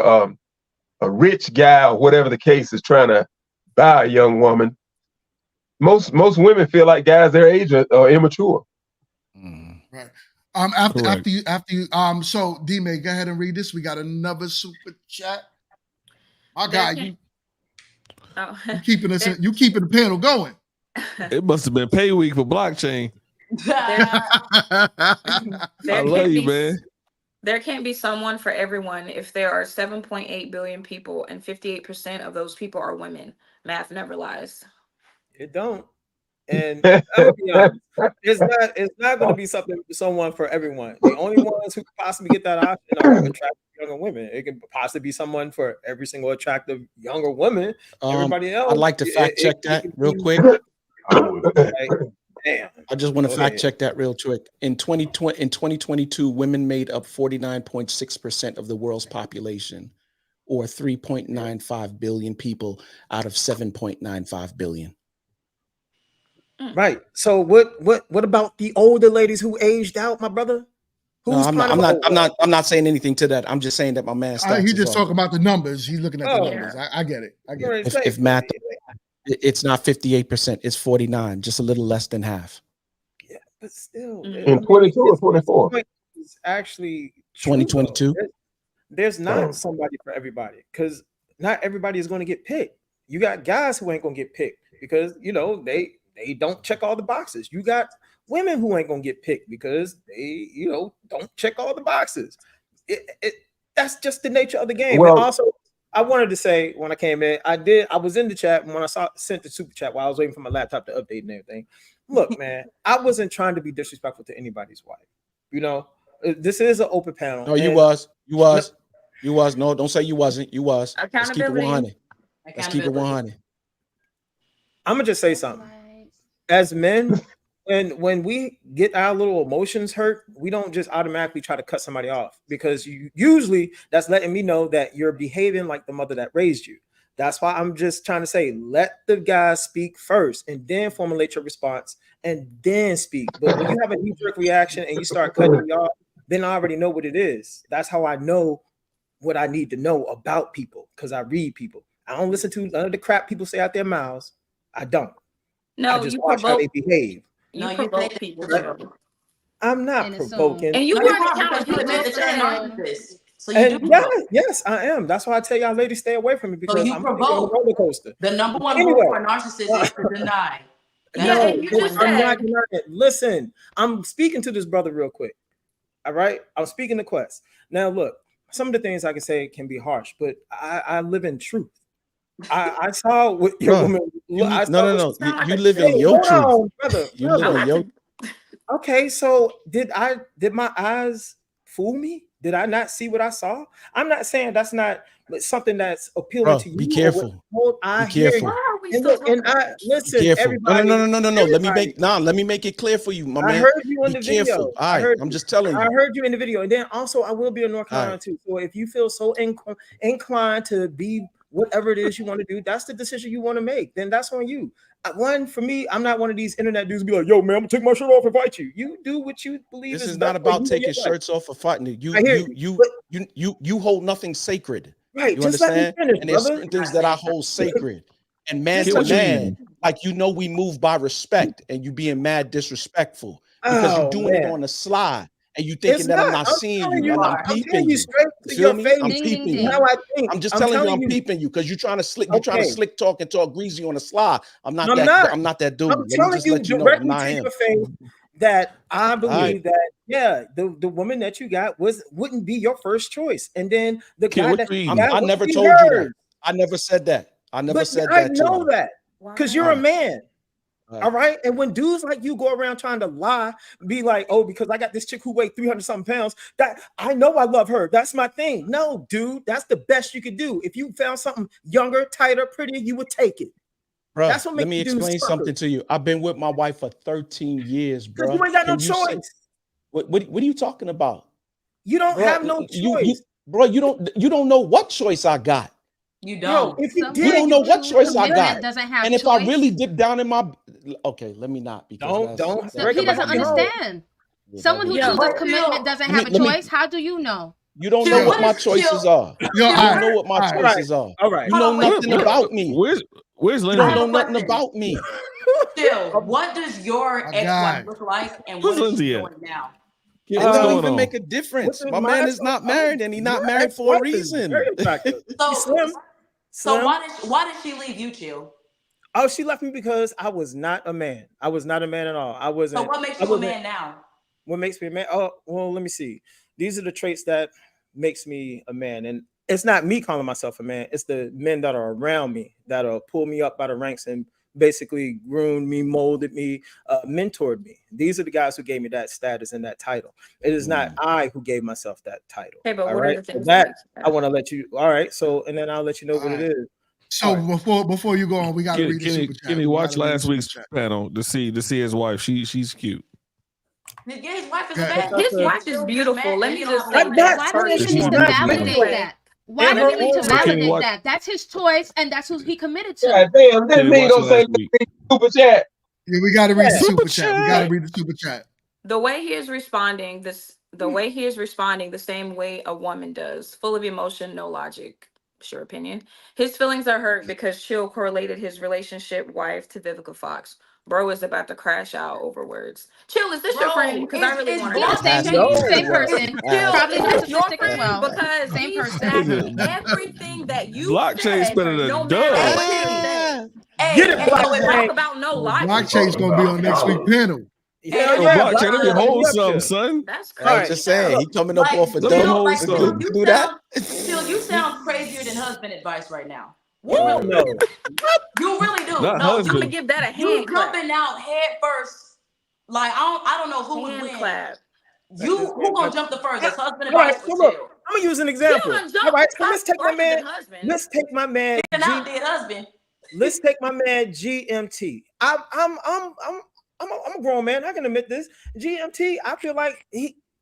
a rich guy or whatever the case is trying to buy a young woman, most women feel like guys their age are immature. Right. After you, so D-May, go ahead and read this. We got another super chat. My guy, you keeping the panel going. It must have been pay week for blockchain. I love you, man. There can't be someone for everyone if there are 7.8 billion people and 58% of those people are women. Math never lies. It don't. And I'm gonna be honest, it's not going to be someone for everyone. The only ones who possibly get that option are attractive younger women. It can possibly be someone for every single attractive younger woman. Everybody else, I'd like to fact check that real quick. Damn. I just want to fact check that real quick. In 2022, women made up 49.6% of the world's population, or 3.95 billion people out of 7.95 billion. Right. So what about the older ladies who aged out, my brother? I'm not saying anything to that. I'm just saying that my man. He's just talking about the numbers. He's looking at the numbers. I get it. If math, it's not 58%. It's 49, just a little less than half. Yeah, but still, in 22 or 24. It's actually 2022. There's not somebody for everybody, because not everybody is going to get picked. You got guys who ain't going to get picked because they don't check all the boxes. You got women who ain't gonna get picked because they, don't check all the boxes. That's just the nature of the game. Well, and also, I wanted to say when I came in, I was in the chat when I sent the super chat while I was waiting for my laptop to update and everything. Look, man, I wasn't trying to be disrespectful to anybody's wife. This is an open panel. No, you was. No, don't say you wasn't. You was. Let's keep it 100. Let's keep it 100. I'm gonna just say something. As men, when we get our little emotions hurt, we don't just automatically try to cut somebody off, because usually that's letting me know that you're behaving like the mother that raised you. That's why I'm just trying to say, let the guy speak first and then formulate your response and then speak. But when you have a knee-jerk reaction and you start cutting me off, then I already know what it is. That's how I know what I need to know about people, because I read people. I don't listen to none of the crap people say out their mouths. I don't. No, I just you watch how provoke. they behave. You provoke people too. I'm not provoking. And you No, want you to are, because challenge you admit people that you're a too. narcissist. So you And do yeah, provoke. yes, I am. That's why I tell y'all ladies stay away from me, So because you I'm taking a provoke. roller coaster. The number one rule Anyway, for a narcissist is to deny. Yeah, no, and you just I'm not said. denying it. Listen, I'm speaking to this brother real quick. All right, I'm speaking to Quest. Now, look, some of the things I can say can be harsh, but I live in truth. I saw what your Bruh, woman. I saw what no. she said. You live in Hey, your hold truth. on, brother. You live in your. Okay, so did my eyes fool me? Did I not see what I saw? I'm not saying that's not something that's appealing Bro, to you. be Or careful. what, I Be hear careful. you. Why are we And still look, and talking about I this? Be listen, careful. everybody. No. Let Everybody, me make it clear for you, my I man. heard you in Be the video. careful. All right, I'm just telling I you. heard you in the video, and then also I will be in North All Carolina right. too. So if you feel so inclined to be whatever it is you want to do, that's the decision you want to make. Then that's on you. One for me, I'm not one of these internet dudes be like, "Yo, man, I'm gonna take my shirt off and fight you." You do what you believe This is is best not for about you and taking your life. shirts off or fighting. I hear You hold nothing sacred. Right, You just let me understand? finish, And there's brother. certain things that I hold sacred. And man Just to let me man, finish. like we move by respect, and you being mad disrespectful because you Oh doing it man, on the slide, and you it's thinking that I'm not. not I'm seeing telling you, you. and I'm I'm peeping telling you you. straight You to feel your me? face. I'm Ding, ding, peeping you. How ding. I think. I'm just I'm telling you, telling I'm you. peeping you because you're trying to Okay, slick talk and talk greasy on the slide. I'm not I'm not. that dude. I'm Let me telling just you let you know I'm directly not to him. your face that I All right. believe that the woman that you got wouldn't be your first choice, and then the Kid, guy what that you you eating? got I wouldn't never be told you that. hers. I never said that. I never But said I that to know you. that because you're All a right. man. All All right. right. And when dudes like you go around trying to lie, be like, oh, because I got this chick who weighed 300 something pounds, that I know I love her. That's my thing. No, dude, that's the best you could do. If you found something younger, tighter, prettier, you would take it. Bruh, That's what let makes me you do explain something suckers. to you. I've been with my wife for 13 years, Because you bruh. ain't got no Can you say choice. what are you talking about? You don't Bruh, have no you choice. bro, you don't know what choice I got. You Bro, don't. if you You Someone did, don't you know who what choose choice I got. commitment doesn't have And if I really choice. dip down in my okay, let me not because don't So break he up a doesn't happy home. understand. yeah, that Someone who would be chooses But commitment chill, doesn't have a let me choice. How do you know? you don't know chill. Yo, what What my is choices chill? are. yo, You all don't right, know what my all right. All right. choices are. All right. You know Hold on, wait. nothing about me. Where's You I don't Lindsay? have know a nothing question. about me. Chill. What does your My ex-wife guy. look like, and Where's what is she Lindsay at? doing now? Kid, It what's don't going even on? make a difference. Listen, My my man ex, is not married and he not your married for a ex-wife is reason. very attractive. So, Slim, so Slim. why did she leave you, chill? Oh, she left me because I was not a man. I was not a man at all. I So wasn't. what makes I you a wasn't. man now? What makes me a man? Oh, well, let me see. These are the traits that makes me a man, and it's not me calling myself a man. It's the men that are around me that'll pull me up by the ranks and basically groomed me, molded me, mentored me. These are the guys who gave me that status and that title. It is not I who gave myself that title. Okay, but All what are right. the So things that that make you I that? want to let you. All right. So and then I'll let you know All what it right. is. So before you go on, we gotta read the super chat. Kenny, We watch gotta read the last super week's chat. panel to see his wife. She's cute. Yeah, his wife is Yeah. bad. His wife is beautiful. Let me just say I'm not Why that do we saying first. even She's she's need to not beautiful. beautiful. validate Anyway, that? Why In do her we need to own So right. Kenny, validate watch that? That's his choice, and that's who he committed to. God damn, this Kenny, nigga watch gonna say last week. super chat. Yeah, we gotta read the Yeah. Super super chat. We gotta chat. read the super chat. the way he is responding, the same way a woman does, full of emotion, no logic. Sure opinion. His feelings are hurt because Chill correlated his relationship wife to Vivica Fox. Bro is about to crash out over words. Chill, is this your friend? Bro, Because I really is want to Yeah, know. blockchain same No. same is person. chill? Probably Is this your narcissistic as friend? well. Because Same he's person. backing everything that you Blockchain said, spinning a no matter dub. what he said. Get Hey, it, hey, so if Talk blockchain. about no logic. Blockchain's gonna be on next week's panel. Hell Yo, yeah, blockchain, let me blockchain. hold Be up something, here. son. That's All I was right. just crazy. saying, Look, he coming up like off a Let me dub. chill, hold like It's good chill, something. to you do that. sound chill, you sound crazier than husband advice right now. You hell really no. do. You really do. Not No, I'm gonna husband. give that a you hand clap. jumping out head first. Like I don't know who would Hand win. clap. Who gonna jump the furthest? Husband All right, advice or so look, chill? I'm gonna use an Chill example. done All jump right, so let's take my further man. than husband. Let's take my man And G. out dead husband. Let's take my man GMT. I'm a grown man. I can admit this. GMT. I feel like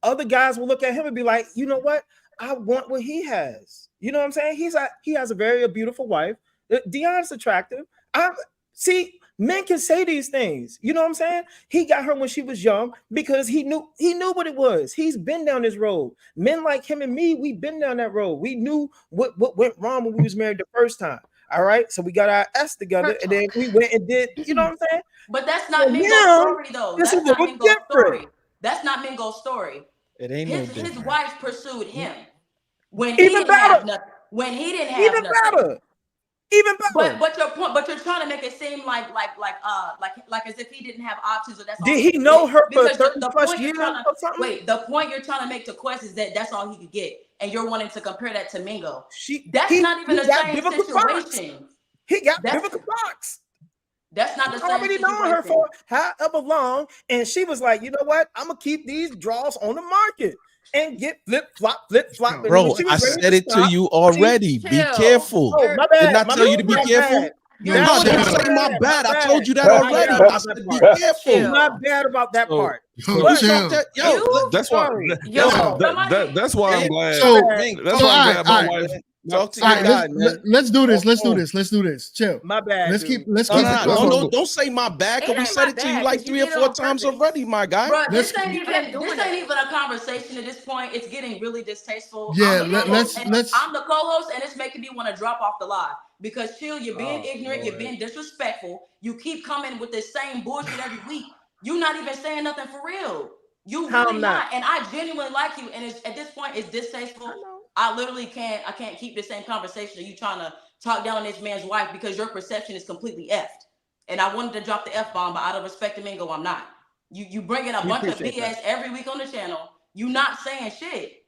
other guys will look at him and be like, you know what? I want what he has. You know what I'm saying? He has a very beautiful wife. Deion's attractive. See, men can say these things. You know what I'm saying? He got her when she was young because he knew what it was. He's been down this road. Men like him and me, we've been down that road. We knew what went wrong when we was married the first time. All right, so we got our S together, and then we went and did. You know what I'm saying? But that's not Mingo's story, though. This That's is not a Mingo's story. different. That's not Mingo's story. It ain't no different. His wife pursued him when Even he didn't better. have nothing. When he didn't have Even nothing. better. Even better. But your point. But you're trying to make it seem like as if he didn't have options, or that's all. Did he know her for Because 30 the plus point you're years trying or to something? wait. The point you're trying to make to Quest is that that's all he could get, and you're wanting to compare that to Mingo. That's not even the same situation. He got Vivica Fox. That's not the same already situation. known her for however long, and she was like, you know what? I'm gonna keep these draws on the market and get flip flop. Bro, I said it to you already. Be careful. Oh, my bad. Didn't I tell you to be careful? No, don't say my bad. I told you that already. I said be careful. My bad about that part. That's why. That's why I'm glad. That's why I'm glad my wife. Talk to your guy, man. Let's do this. Let's do this. Chill. My bad. Let's keep. No, don't say my bad. Cause we said it to you like 3 or 4 times already, my guy. Bro, this ain't even a conversation at this point. It's getting really distasteful. Yeah, let's. I'm the co-host, and it's making me want to drop off the lie because Chill, you're being ignorant, you're being disrespectful. You keep coming with this same bullshit every week. You're not even saying nothing for real. You really not. And I genuinely like you, and at this point, it's distasteful. I literally can't keep the same conversation of you trying to talk down on this man's wife because your perception is completely effed. And I wanted to drop the F-bomb, but out of respect to Mingo, I'm not. You bring in a bunch of BS every week on the channel. You not saying shit.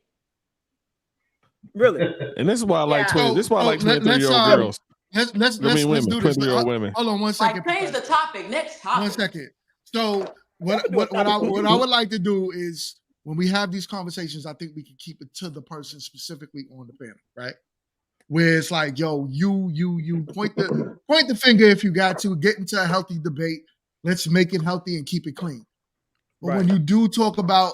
Really? And this is why I like 20. This is why I like 23-year-old girls. Let's women, do this. 20-year-old women. Hold on 1 second. Change the topic. Next topic. 1 second. So what I would like to do is, when we have these conversations, I think we can keep it to the person specifically on the panel, right? Where it's like, yo, you point the finger if you got to, get into a healthy debate. Let's make it healthy and keep it clean. But when you do talk about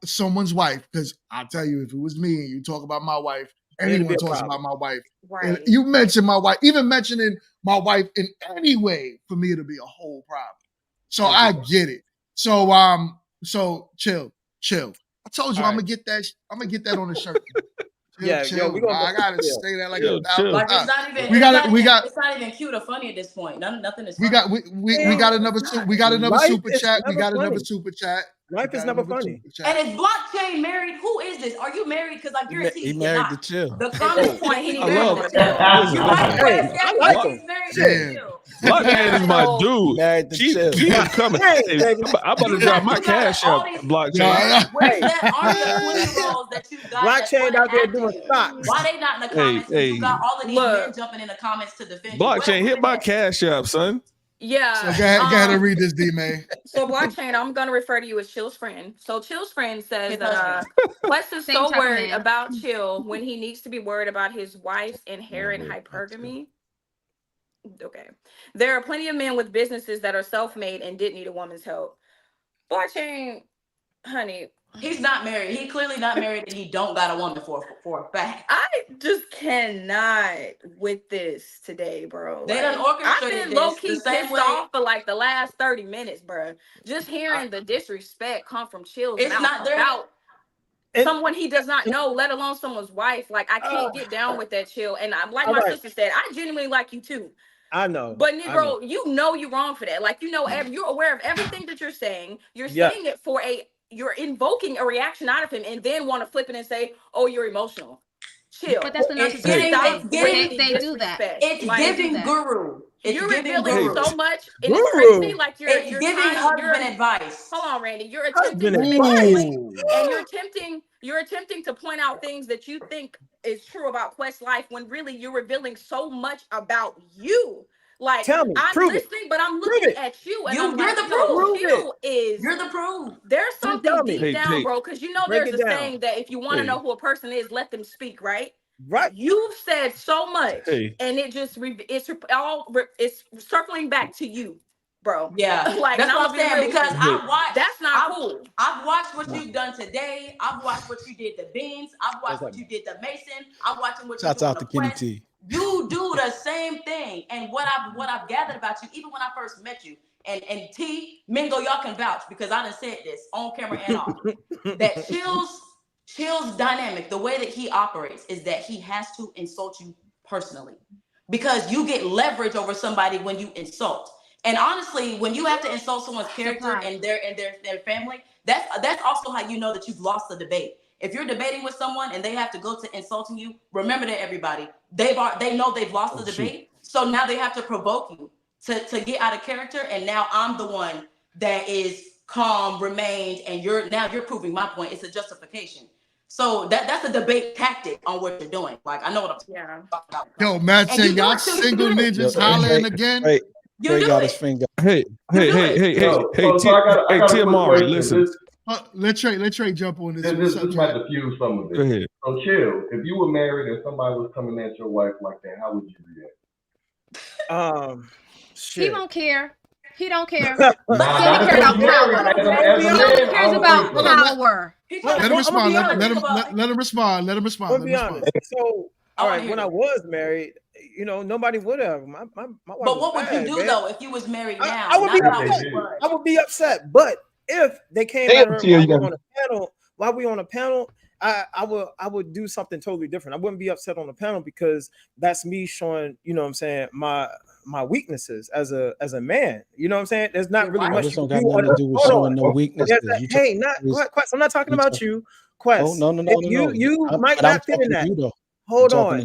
someone's wife, because I'll tell you, if it was me and you talk about my wife, anyone talks about my wife, and you mention my wife, even mentioning my wife in any way, for me it'll be a whole problem. So I get it. So chill. I told you I'm gonna get that. I'm gonna get that on the shirt. Chill. We gonna I gotta say that like like it's not even. It's not even cute or funny at this point. Nothing is. Funny. We got another super chat. We got another super chat. Life is never funny. And is Blockchain married? Who is this? Are you married? Because I guarantee he married to Chill. The comment point he I love it. I like him. Blockchain is my dude. Married to Keep Chill. coming. I'm about to drop my cash out. Blockchain. Where's that army of 20-year-olds that you got? Blockchain out there doing stocks. Why they not in the comments? You got all of these men jumping in the comments to defend you. Blockchain, hit my cash out, son. Yeah. So go ahead and read this, D-May. So Blockchain, I'm gonna refer to you as Chill's friend. So Chill's friend says Quest is so worried about Chill when he needs to be worried about his wife's inherent hypergamy. Okay. There are plenty of men with businesses that are self-made and didn't need a woman's help. Blockchain, honey. He's not married. He clearly not married, and he don't got a woman for a fact. I just cannot with this today, bro. They done orchestrated. I've been low key pissed off for like the last 30 minutes, bro. Just hearing the disrespect come from Chill's mouth about someone he does not know, let alone someone's wife. Like I can't get down with that, Chill. And I'm like my sister said, I genuinely like you too. I know. But Negro, you know you're wrong for that. Like you're aware of everything that you're saying. You're saying it for you're invoking a reaction out of him and then want to flip it and say, oh, you're emotional. Chill. But that's the narcissist. They do that. It's giving guru. You're revealing so much. And it's crazy. Like you're giving husband advice. Hold on, Randy. You're attempting to make and you're attempting to point out things that you think is true about Quest life when really you're revealing so much about you. Like tell me, I'm listening, but I'm looking at you, and you're the proof. You're the proof. There's something deep down, bro. Because you know there's a saying that if you want to know who a person is, let them speak. Right. Right. You've said so much, and it just it's circling back to you, bro. Yeah. Like that's what I'm saying because I've watched. That's not cool. I've watched what you've done today. I've watched what you did to Beans. I've watched what you did to Mason. I'm watching what you did to Quest. You do the same thing. And what I've gathered about you, even when I first met you, and T, Mingo, y'all can vouch because I done said this on camera and off. That Chill's dynamic, the way that he operates is that he has to insult you personally. Because you get leverage over somebody when you insult. And honestly, when you have to insult someone's character and their family, that's also how you know that you've lost the debate. If you're debating with someone and they have to go to insulting you, remember that everybody, they know they've lost the debate. So now they have to provoke you to get out of character. And now I'm the one that is calm, remained, and you're proving my point. It's a justification. So that's a debate tactic on what you're doing. Like, I know what I'm talking about. Yo, Matt said y'all single ninjas hollering again. Trey got his finger. Hey, TMR, listen. Let Trey jump on this. This might diffuse some of it. Go ahead. So Chill, if you were married and somebody was coming at your wife like that, how would you react? He won't care. He don't care. Nah, He cares about power. He cares about power. Let him respond. Let him respond. Let him respond. I'll be honest. So, all right, when I was married, nobody would have. My wife. But what would you do though if you was married now? I would be upset. I would be upset. But if they came at her while we on a panel, I would do something totally different. I wouldn't be upset on the panel because that's me showing, what I'm saying, my weaknesses as a man. You know what I'm saying? There's not really much. This don't got nothing to do with showing no weaknesses. Hey, Quest, I'm not talking about you, Quest. Oh, no. You might not fit in that. Hold on.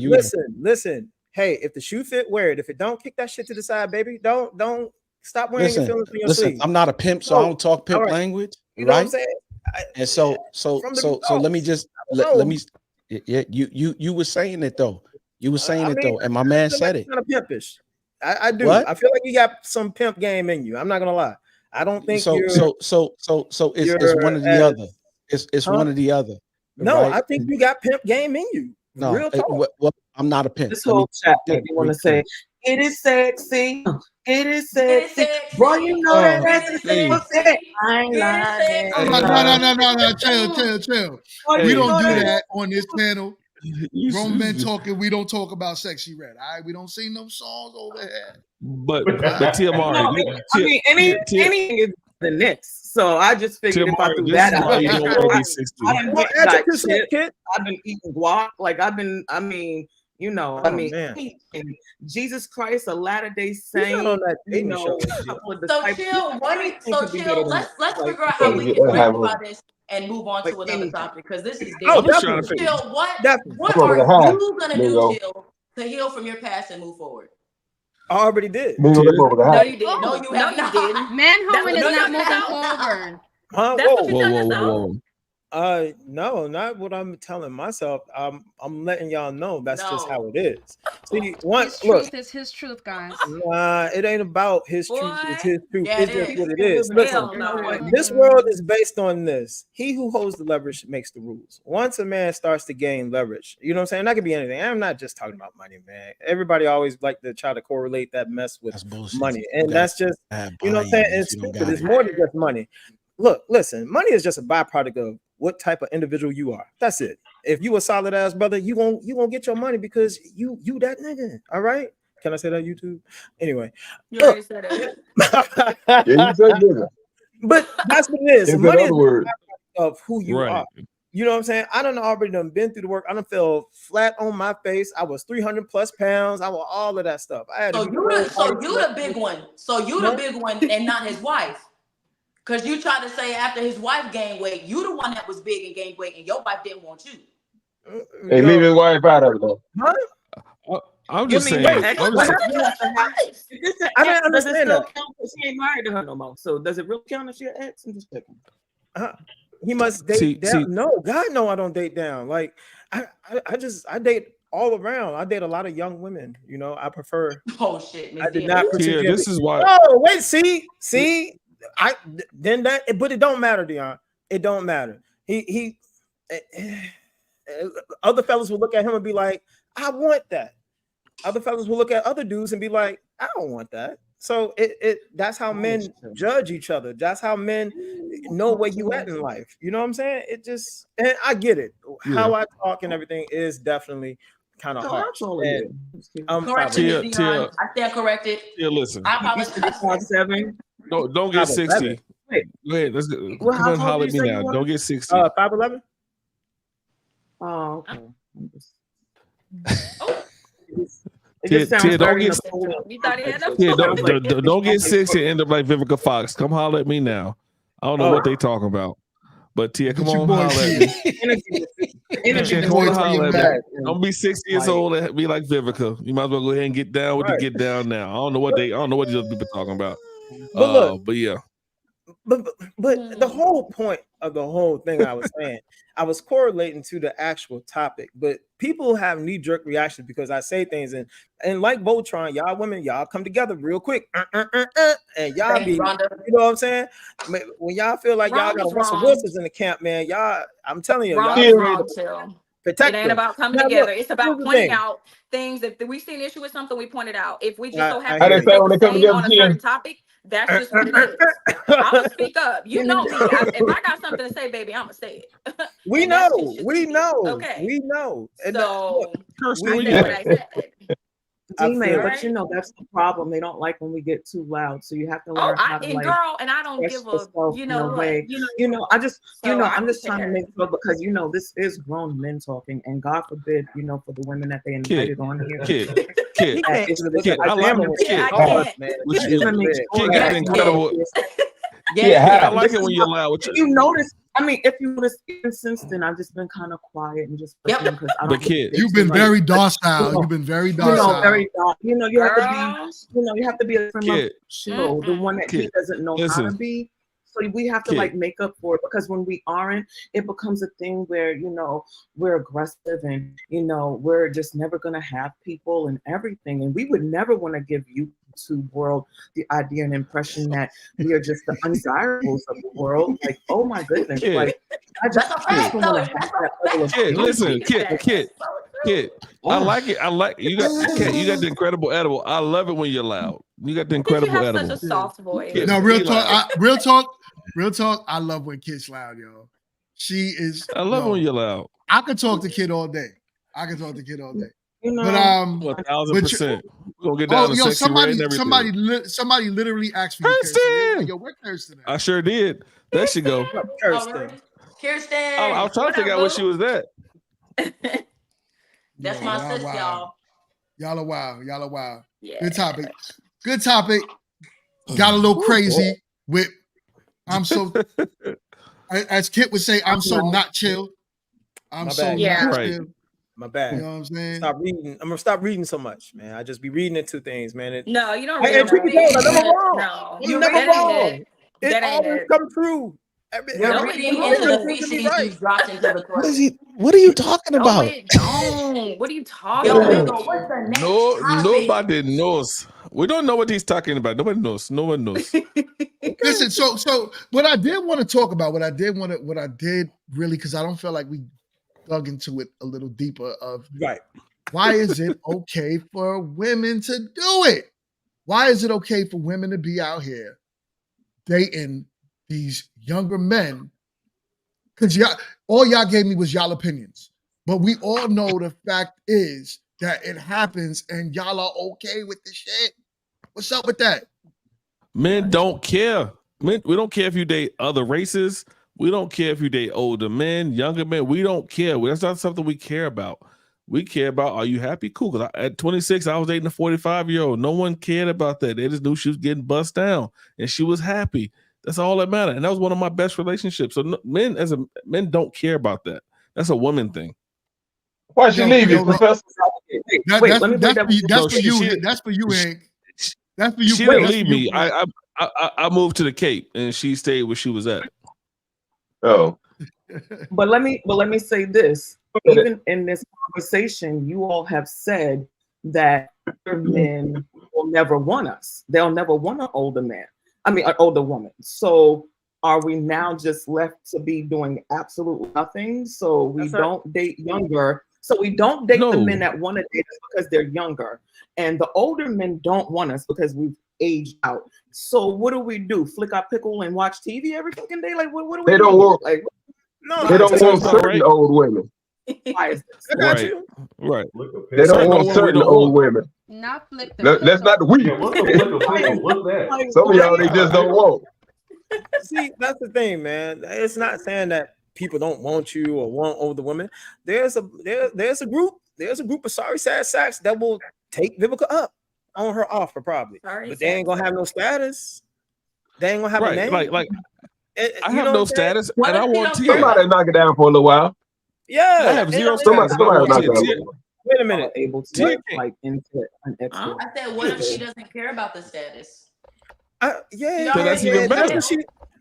Listen. Hey, if the shoe fit, wear it. If it don't, kick that shit to the side, baby. Don't stop wearing your feelings in your sleeve. I'm not a pimp, so I don't talk pimp language. You know what I'm saying? And so let me just let me. Yeah, you were saying it though. You were saying it though, and my man said it. Kind of pimpish. I do. What? I feel like you got some pimp game in you. I'm not gonna lie. I don't think so. It's one or the other. It's one or the other. No, right? I think you got pimp game in you. No, real talk. Well, I'm not a pimp. This whole chat that you want to say, it is sexy. It is sexy. Boy, you know that's the thing. I ain't lying. No. Chill. We don't do that on this panel. Grown men talking, we don't talk about sexy red. All right, we don't sing no songs over here. But TMR, I mean, anything is the Knicks. So I just figured if I threw that out, I've been eating guac. Like Jesus Christ, a Latter-day Saint. So Chill. Let's figure out how we can talk about this and move on to another topic because this is dangerous. Chill, what are you gonna do, Chill, to heal from your past and move forward? I already did. No, you didn't. No, you didn't. Man-homing is not moving forward. Whoa. No, not what I'm telling myself. I'm letting y'all know that's just how it is. See, his truth is his truth, guys. It ain't about his truth. It's his truth. It's just what it is. Listen, this world is based on this. He who holds the leverage makes the rules. Once a man starts to gain leverage, you know what I'm saying? That could be anything. I'm not just talking about money, man. Everybody always like to try to correlate that mess with money, and that's just you know what I'm saying. It's stupid. It's more than just money. Look, listen, money is just a byproduct of what type of individual you are. That's it. If you a solid ass brother, you won't get your money because you that nigga. All right. Can I say that on YouTube? Anyway. You already said it. Yeah, you said nigga. But that's what it is. Money is a byproduct of who you are. You know what I'm saying? I done already been through the work. I done fell flat on my face. I was 300 plus pounds. I was all of that stuff. So you the big one. So you the big one and not his wife. Because you try to say after his wife gained weight, you the one that was big and gained weight, and your wife didn't want you. Hey, leave his wife out of it though. I'm just saying. I didn't understand that. She ain't married to her no more. So does it really count if she an ex? I'm just checking. He must date down. No, God, no, I don't date down. Like I date all around. I date a lot of young women. You know, I prefer. Oh shit! I did not. This is why. Oh wait, see. But it don't matter, Dion. It don't matter. He other fellas will look at him and be like, I want that. Other fellas will look at other dudes and be like, I don't want that. So that's how men judge each other. That's how men know where you at in life. You know what I'm saying? And I get it. How I talk and everything is definitely kind of So harsh. how tall are you? I'm Correction, 5'11". Miss Dion. I stand corrected. Yeah, listen. I apologize. 5'7". Don't get 60. Wait. Go ahead. Let's go. Well, Come how on, tall holler did at you me say now. you were? Don't get 60. 5'11". Oh, okay. It Tia, just sounds Tia, don't very get Napoleon. You thought he had no Tia, phone. don't get 60 and end up like Vivica Fox. Come holler at me now. I don't know what they talking about. But Tia, come Get your on, boy holler at me. Energy Tia, is come on, always holler at bring you me. back. Don't be 60 years Like- old and be like Vivica. You might as well go ahead and get down with the get down now. I don't know what these other people talking about. But look, but yeah. But the whole point of the whole thing I was saying, I was correlating to the actual topic. But people have knee-jerk reactions because I say things and like Voltron, y'all women, y'all come together real quick, and y'all be, you know what I'm saying? When y'all feel like y'all got a bunch of horses in the camp, man, y'all, I'm telling you, y'all Wrong, be ready wrong, to Till. protect It ain't them. about coming Now, together. look, It's about here's the pointing thing. out things. If we see an issue with something, we point it out. If we just so I happen hear to you. feel the same on a certain topic, that's just what it is. I'm gonna speak up. You know me. If I got something to say, baby, I'm gonna say it. We And that shit know, should we leave you. know, Okay. we know. And So Kirsten, I where said you what at? I said. D-May, feel but you know that's the problem. They don't like when we get too loud, so you have to Oh, learn how to like girl, and I don't express give a. yourself You in know a what? way. I just, So I I'm don't just trying to care. make sure because this is grown men talking, and God forbid, for the women that they invited on here. Kid, He can't it's look Kid, at I the like camera Kid. and I talk, can't. man. Which That you, is to make big. sure Kid got that the incredible. Kid, I like it when you're loud. If you notice, if you notice, even since then, I've just been kind of quiet and just listening because I don't. But Kid, You've been very docile. You've been very docile. Very dark. You have to be. You have to be a friend of Kid, chill, the one that he Kid, doesn't know how to listen. be. So we have to Kid. like make up for it because when we aren't, it becomes a thing where we're aggressive and we're just never gonna have people and everything, and we would never want to give YouTube world the idea and impression that we are just the undesirables of the world. Like, oh my goodness, Kid. like I just don't want to have that level of Kid, listen, Kid. I Oh. like it. I like you got the incredible edible. I love it when you're loud. You got the incredible You have edible. such a soft voice. Kid, No, be real talk. loud. Real talk. I love when Kid's loud, yo. She is. I love when you're loud. I could talk to Kid all day. But 1,000%. We're gonna get down to sexy red and everything. somebody literally asked me Kirsten. They was like, yo, where Kirsten at? I sure did. There she go. Kirsten. Kirsten. I was trying to figure out where she was at. That's my sis, y'all. Y'all are wild. Y'all are wild. Yeah. Good topic. Good topic. Got a little crazy with. I'm so. As Kit would say, I'm so not chill. I'm so not chill. My bad. You know what I'm saying? Stop reading. I'm gonna stop reading so much, man. I just be reading into things, man. No, you don't. Hey, read truth be told, I'm never wrong. No, I'm never that ain't wrong. it. It That ain't always it. come true. Nobody into the feces you've dropped into the toilet. What are you talking No, about? it don't. What are you talking Yo, about? Bingo, what's the next No, topic? nobody knows. We don't know what he's talking about. Nobody knows. No one knows. Listen, so what I did want to talk about, what I did really, because I don't feel like we dug into it a little deeper of why is it okay for women to do it? Why is it okay for women to be out here dating these younger men? Because all y'all gave me was y'all opinions. But we all know the fact is that it happens and y'all are okay with the shit. What's up with that? Men don't care. Men, we don't care if you date other races. We don't care if you date older men, younger men. We don't care. That's not something we care about. We care about, are you happy? Cool. Because at 26, I was dating a 45-year-old. No one cared about that. They just knew she was getting bust down and she was happy. That's all that mattered. And that was one of my best relationships. So men don't care about that. That's a woman thing. Why'd she leave you, Professor? That's for you. That's for you, Hank. That's for you. She didn't leave me. I moved to the Cape and she stayed where she was at. Oh. But let me say this. Even in this conversation, you all have said that men will never want us. They'll never want an older man. I mean, an older woman. So are we now just left to be doing absolutely nothing? So we don't date younger. So we don't date the men that want to date us because they're younger. And the older men don't want us because we've aged out. So what do? Flick our pickle and watch TV every fucking day? Like what do we do? They don't want. Like they don't want certain old women. Why is this? I got Right. you. Right. They don't Certain want women we certain don't old want. women. Not flip the Let's not pickle. we. Yeah, what's a flick a pickle? What's that? Some of y'all they just don't want. See, that's the thing, man. It's not saying that people don't want you or want older women. There's a group of sorry sad sacks that will take Vivica up on her offer probably, but they ain't gonna have no status. They ain't gonna have a Right. name. Like I You have know no what I'm saying? status, What and I if she want don't Tia. care about Somebody knock it down for a little while. Yeah, I have zero Somebody, status, and I somebody want knock Tia. it down. Tia, Wait a minute. Able to Tia can't. like insert an extra. I said, what if she doesn't care about the status? Yeah, So that's even that's better. what she.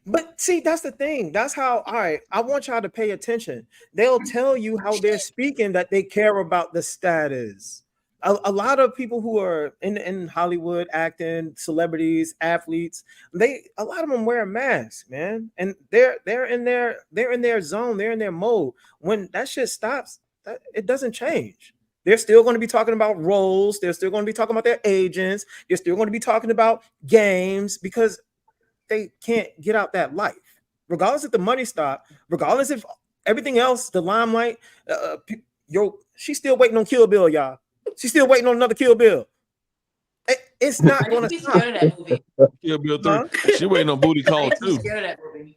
But see, that's the thing. That's how. All right, I want y'all to pay attention. They'll tell you how they're speaking that they care about the status. A lot of people who are in Hollywood acting, celebrities, athletes, a lot of them wear a mask, man, and they're in their zone, they're in their mode. When that shit stops, it doesn't change. They're still going to be talking about roles. They're still going to be talking about their agents. They're still going to be talking about games because they can't get out that life. Regardless if the money stopped, regardless if everything else, the limelight, she's still waiting on Kill Bill, y'all. She's still waiting on another Kill Bill. It's not going to stop. Scared of that movie. Kill Bill 3. She waiting on Booty Call I'm 2. scared of that movie.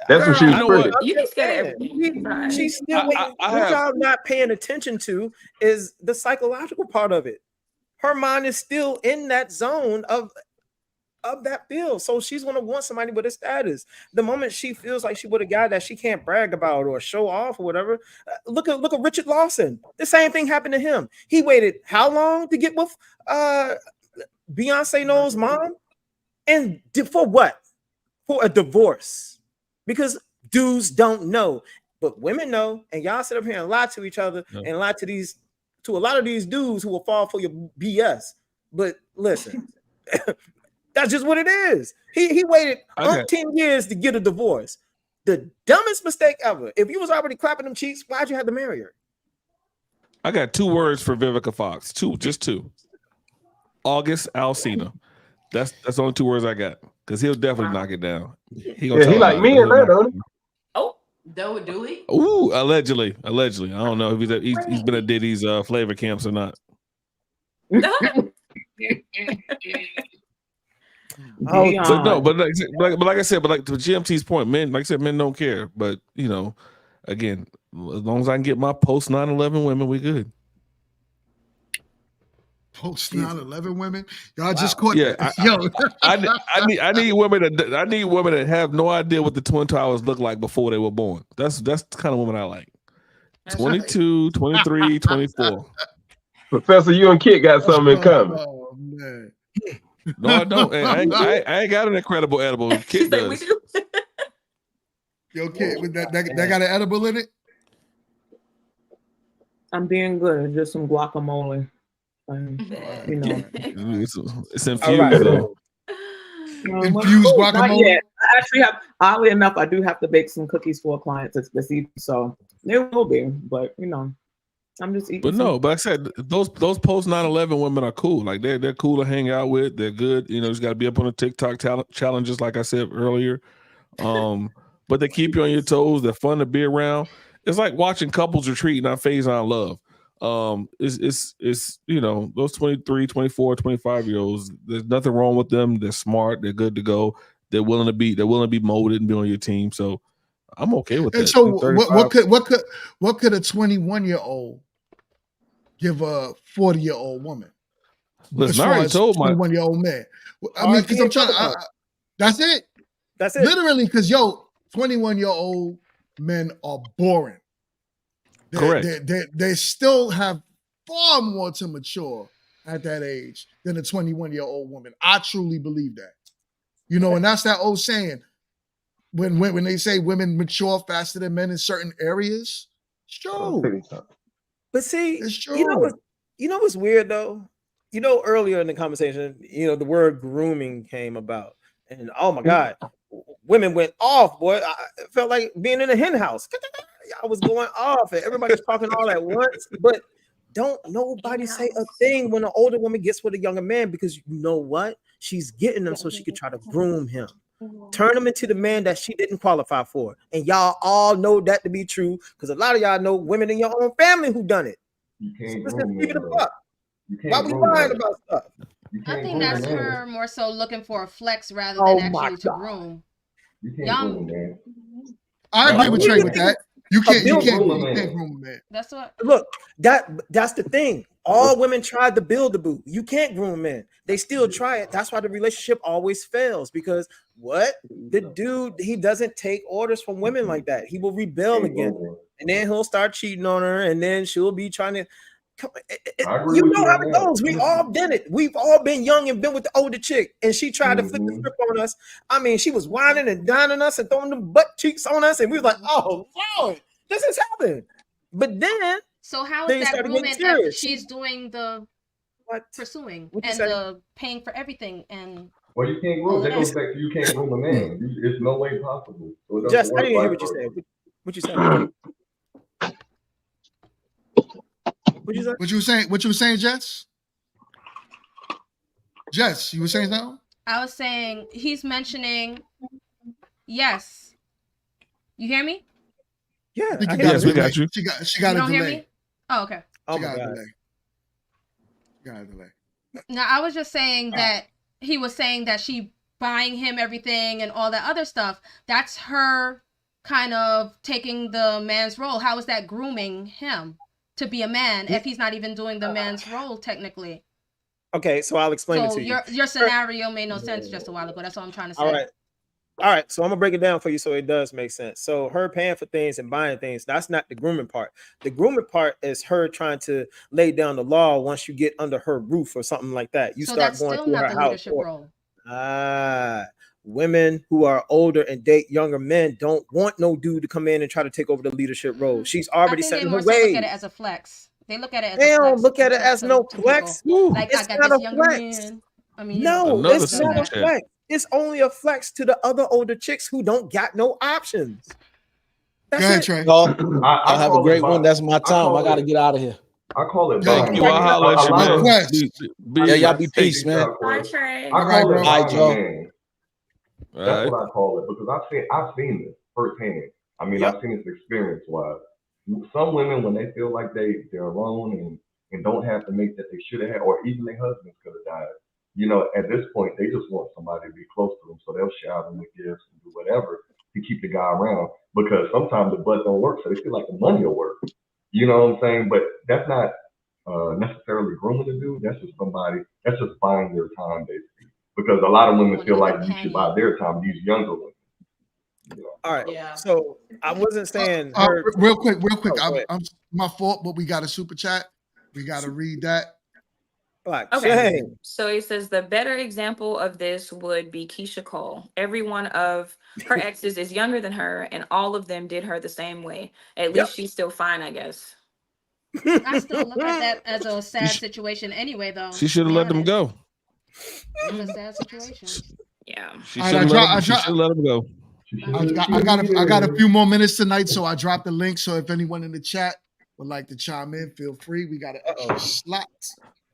That's when she You was know pretty. what? You can scared of everything. She's still waiting. I What have. y'all not paying attention to is the psychological part of it. Her mind is still in that zone of that field. So she's gonna want somebody with a status. The moment she feels like she with a guy that she can't brag about or show off or whatever, look at Richard Lawson. The same thing happened to him. He waited how long to get with Beyonce Knowles' mom? And for what? For a divorce. Because dudes don't know, but women know, and y'all sit up here and lie to each other and lie to a lot of these dudes who will fall for your BS. But listen. That's just what it is. He waited 10 years to get a divorce. The dumbest mistake ever. If you was already clapping them cheeks, why'd you have to marry her? I got 2 words for Vivica Fox. Just two. August Alsina. That's the only 2 words I got. Because he'll definitely knock it down. He like me and that, don't he? Oh, do we? Ooh, allegedly. I don't know if he's been at Diddy's flavor camps or not. But like I said, to GMT's point, men, like I said, men don't care. But again, as long as I can get my post 9/11 women, we good. Post 9/11 women, y'all just caught yeah. that. I need women that have no idea what the Twin Towers look like before they were born. That's the kind of woman I like. 22, 23, 24. Professor, you and Kit got something in common. Oh man. No, I don't. I ain't got an incredible edible. Kit does. Yo, Kit, with that got an edible in it? I'm being good. It's just some guacamole. It's infused though. Infused guacamole. Not yet. I actually have, oddly enough, I do have to bake some cookies for a client this evening, so there will be. But I'm just eating. But like I said, those post 9/11 women are cool. Like they're cool to hang out with. They're good. Just got to be up on the TikTok challenges, like I said earlier. But they keep you on your toes. They're fun to be around. It's like watching couples retreat, not phase on love. It's those 23, 24, 25-year-olds, there's nothing wrong with them. They're smart, they're good to go, they're willing to be molded and be on your team. So I'm okay with that. And so what could a 21-year-old give a 40-year-old woman? Listen, I already told my 21-year-old man. I mean, because I'm trying that's it. That's it. Literally, because 21-year-old men are boring. Correct. They still have far more to mature at that age than a 21-year-old woman. I truly believe that. And that's that old saying. When they say women mature faster than men in certain areas, it's true. But see, it's true. You know what's weird though? Earlier in the conversation, the word grooming came about, and oh my God, women went off, boy. I felt like being in a hen house. I was going off, and everybody's talking all at once. But don't nobody say a thing when an older woman gets with a younger man, because you know what? She's getting him so she could try to groom him. turn him into the man that she didn't qualify for. And y'all all know that to be true because a lot of y'all know women in your own family who done it. You can't Let's just groom keep it men, a though. buck. You Why can't we groom lying men. about stuff? You I can't think groom a that's man. her more so looking for a flex rather Oh than my actually to God. groom. You can't Y'all, groom a man. I agree with Trey with that. You can't build groom a man. a man. that's what. Look, that's the thing. All women tried to build a boo. You can't groom men. They still try it. That's why the relationship always fails because what? The dude, he doesn't take orders from women like that. He will rebel again. And then he'll start cheating on her, and then she'll be trying to I agree you with know you how on it that. goes. We all done it. We've all been young and been with the older chick, and she tried to flip the script on us. I mean, she was whining and dining us and throwing the butt cheeks on us, and we was like, "Oh Lord, this is happening." But then, So how is things that started grooming getting if serious. she's doing the pursuing What'd you and say? the paying for everything and Well, you can't all groom. of That that? goes back to you can't groom a man. It's no way possible. So it doesn't Jess, I work didn't hear vice what you versa. said. What you said? What you say? What you were saying? What you were saying, Jess? Jess, you were saying something? I was saying he's mentioning. Yes, you hear me? Yeah, I think I you hear got Yes, a we delay. got you. She got You a don't hear delay. me? Oh, okay. Oh She my got a God. delay. She got a delay. Now I was just saying that he was saying that she buying him everything and all that other stuff. That's her kind of taking the man's role. How is that grooming him to be a man if he's not even doing the man's role technically? Okay, so I'll explain it So to you. your scenario made no sense just a while ago. That's all I'm trying to say. All right. So I'm gonna break it down for you so it does make sense. So her paying for things and buying things, that's not the grooming part. The grooming part is her trying to lay down the law once you get under her roof or something like that. You So start that's going still to not her the house. leadership role. Women who are older and date younger men don't want no dude to come in and try to take over the leadership role. She's I already think they setting more her so look ways. at it as a flex. They look at it as They a don't flex. look at it as no to flex. people. Like I It's got not this a younger flex. man. I mean, you know, No, Another it's does not a that. super chat. flex. It's only a flex to the other older chicks who don't got no options. That's Go ahead, it. Trey. Y'all I have a call it great one. That's my time. I got to get out of here. I call it Yo, buying. Thank you. I'll holler at you, lot of- man. Quest. Yeah, y'all Be be Hey, peace, man. Bye, Trey. I All right, call it bro. All right, buying a y'all. man. all That's right. what I call it because I've seen this firsthand. I mean, Yep. I've seen this experience wise. Some women, when they feel like they're alone and don't have the mate that they should have had, or even their husbands could have died. You know, at this point, they just want somebody to be close to them, so they'll shower them with gifts and do whatever to keep the guy around. Because sometimes the butt don't work, so they feel like the money will work. You know what I'm saying? But that's not necessarily grooming the dude. That's just somebody. That's just buying their time, basically. Because a lot of women feel like you should buy their time. These younger women. You know? All right. Yeah. So I wasn't saying her. Real quick. Oh, go ahead. I'm my fault, but we got a super chat. We got to read that. Black Okay. shame. So it says the better example of this would be Keisha Cole. Every one of her exes is younger than her, and all of them did her the same way. At least she's still fine, I guess. I still look at that as a sad situation anyway, though. She should have let them go. It's a sad situation. Yeah. She All should right, have let them. She should have let them go. I got a few more minutes tonight, so I dropped the link. So if anyone in the chat would like to chime in, feel free. We got an extra slot.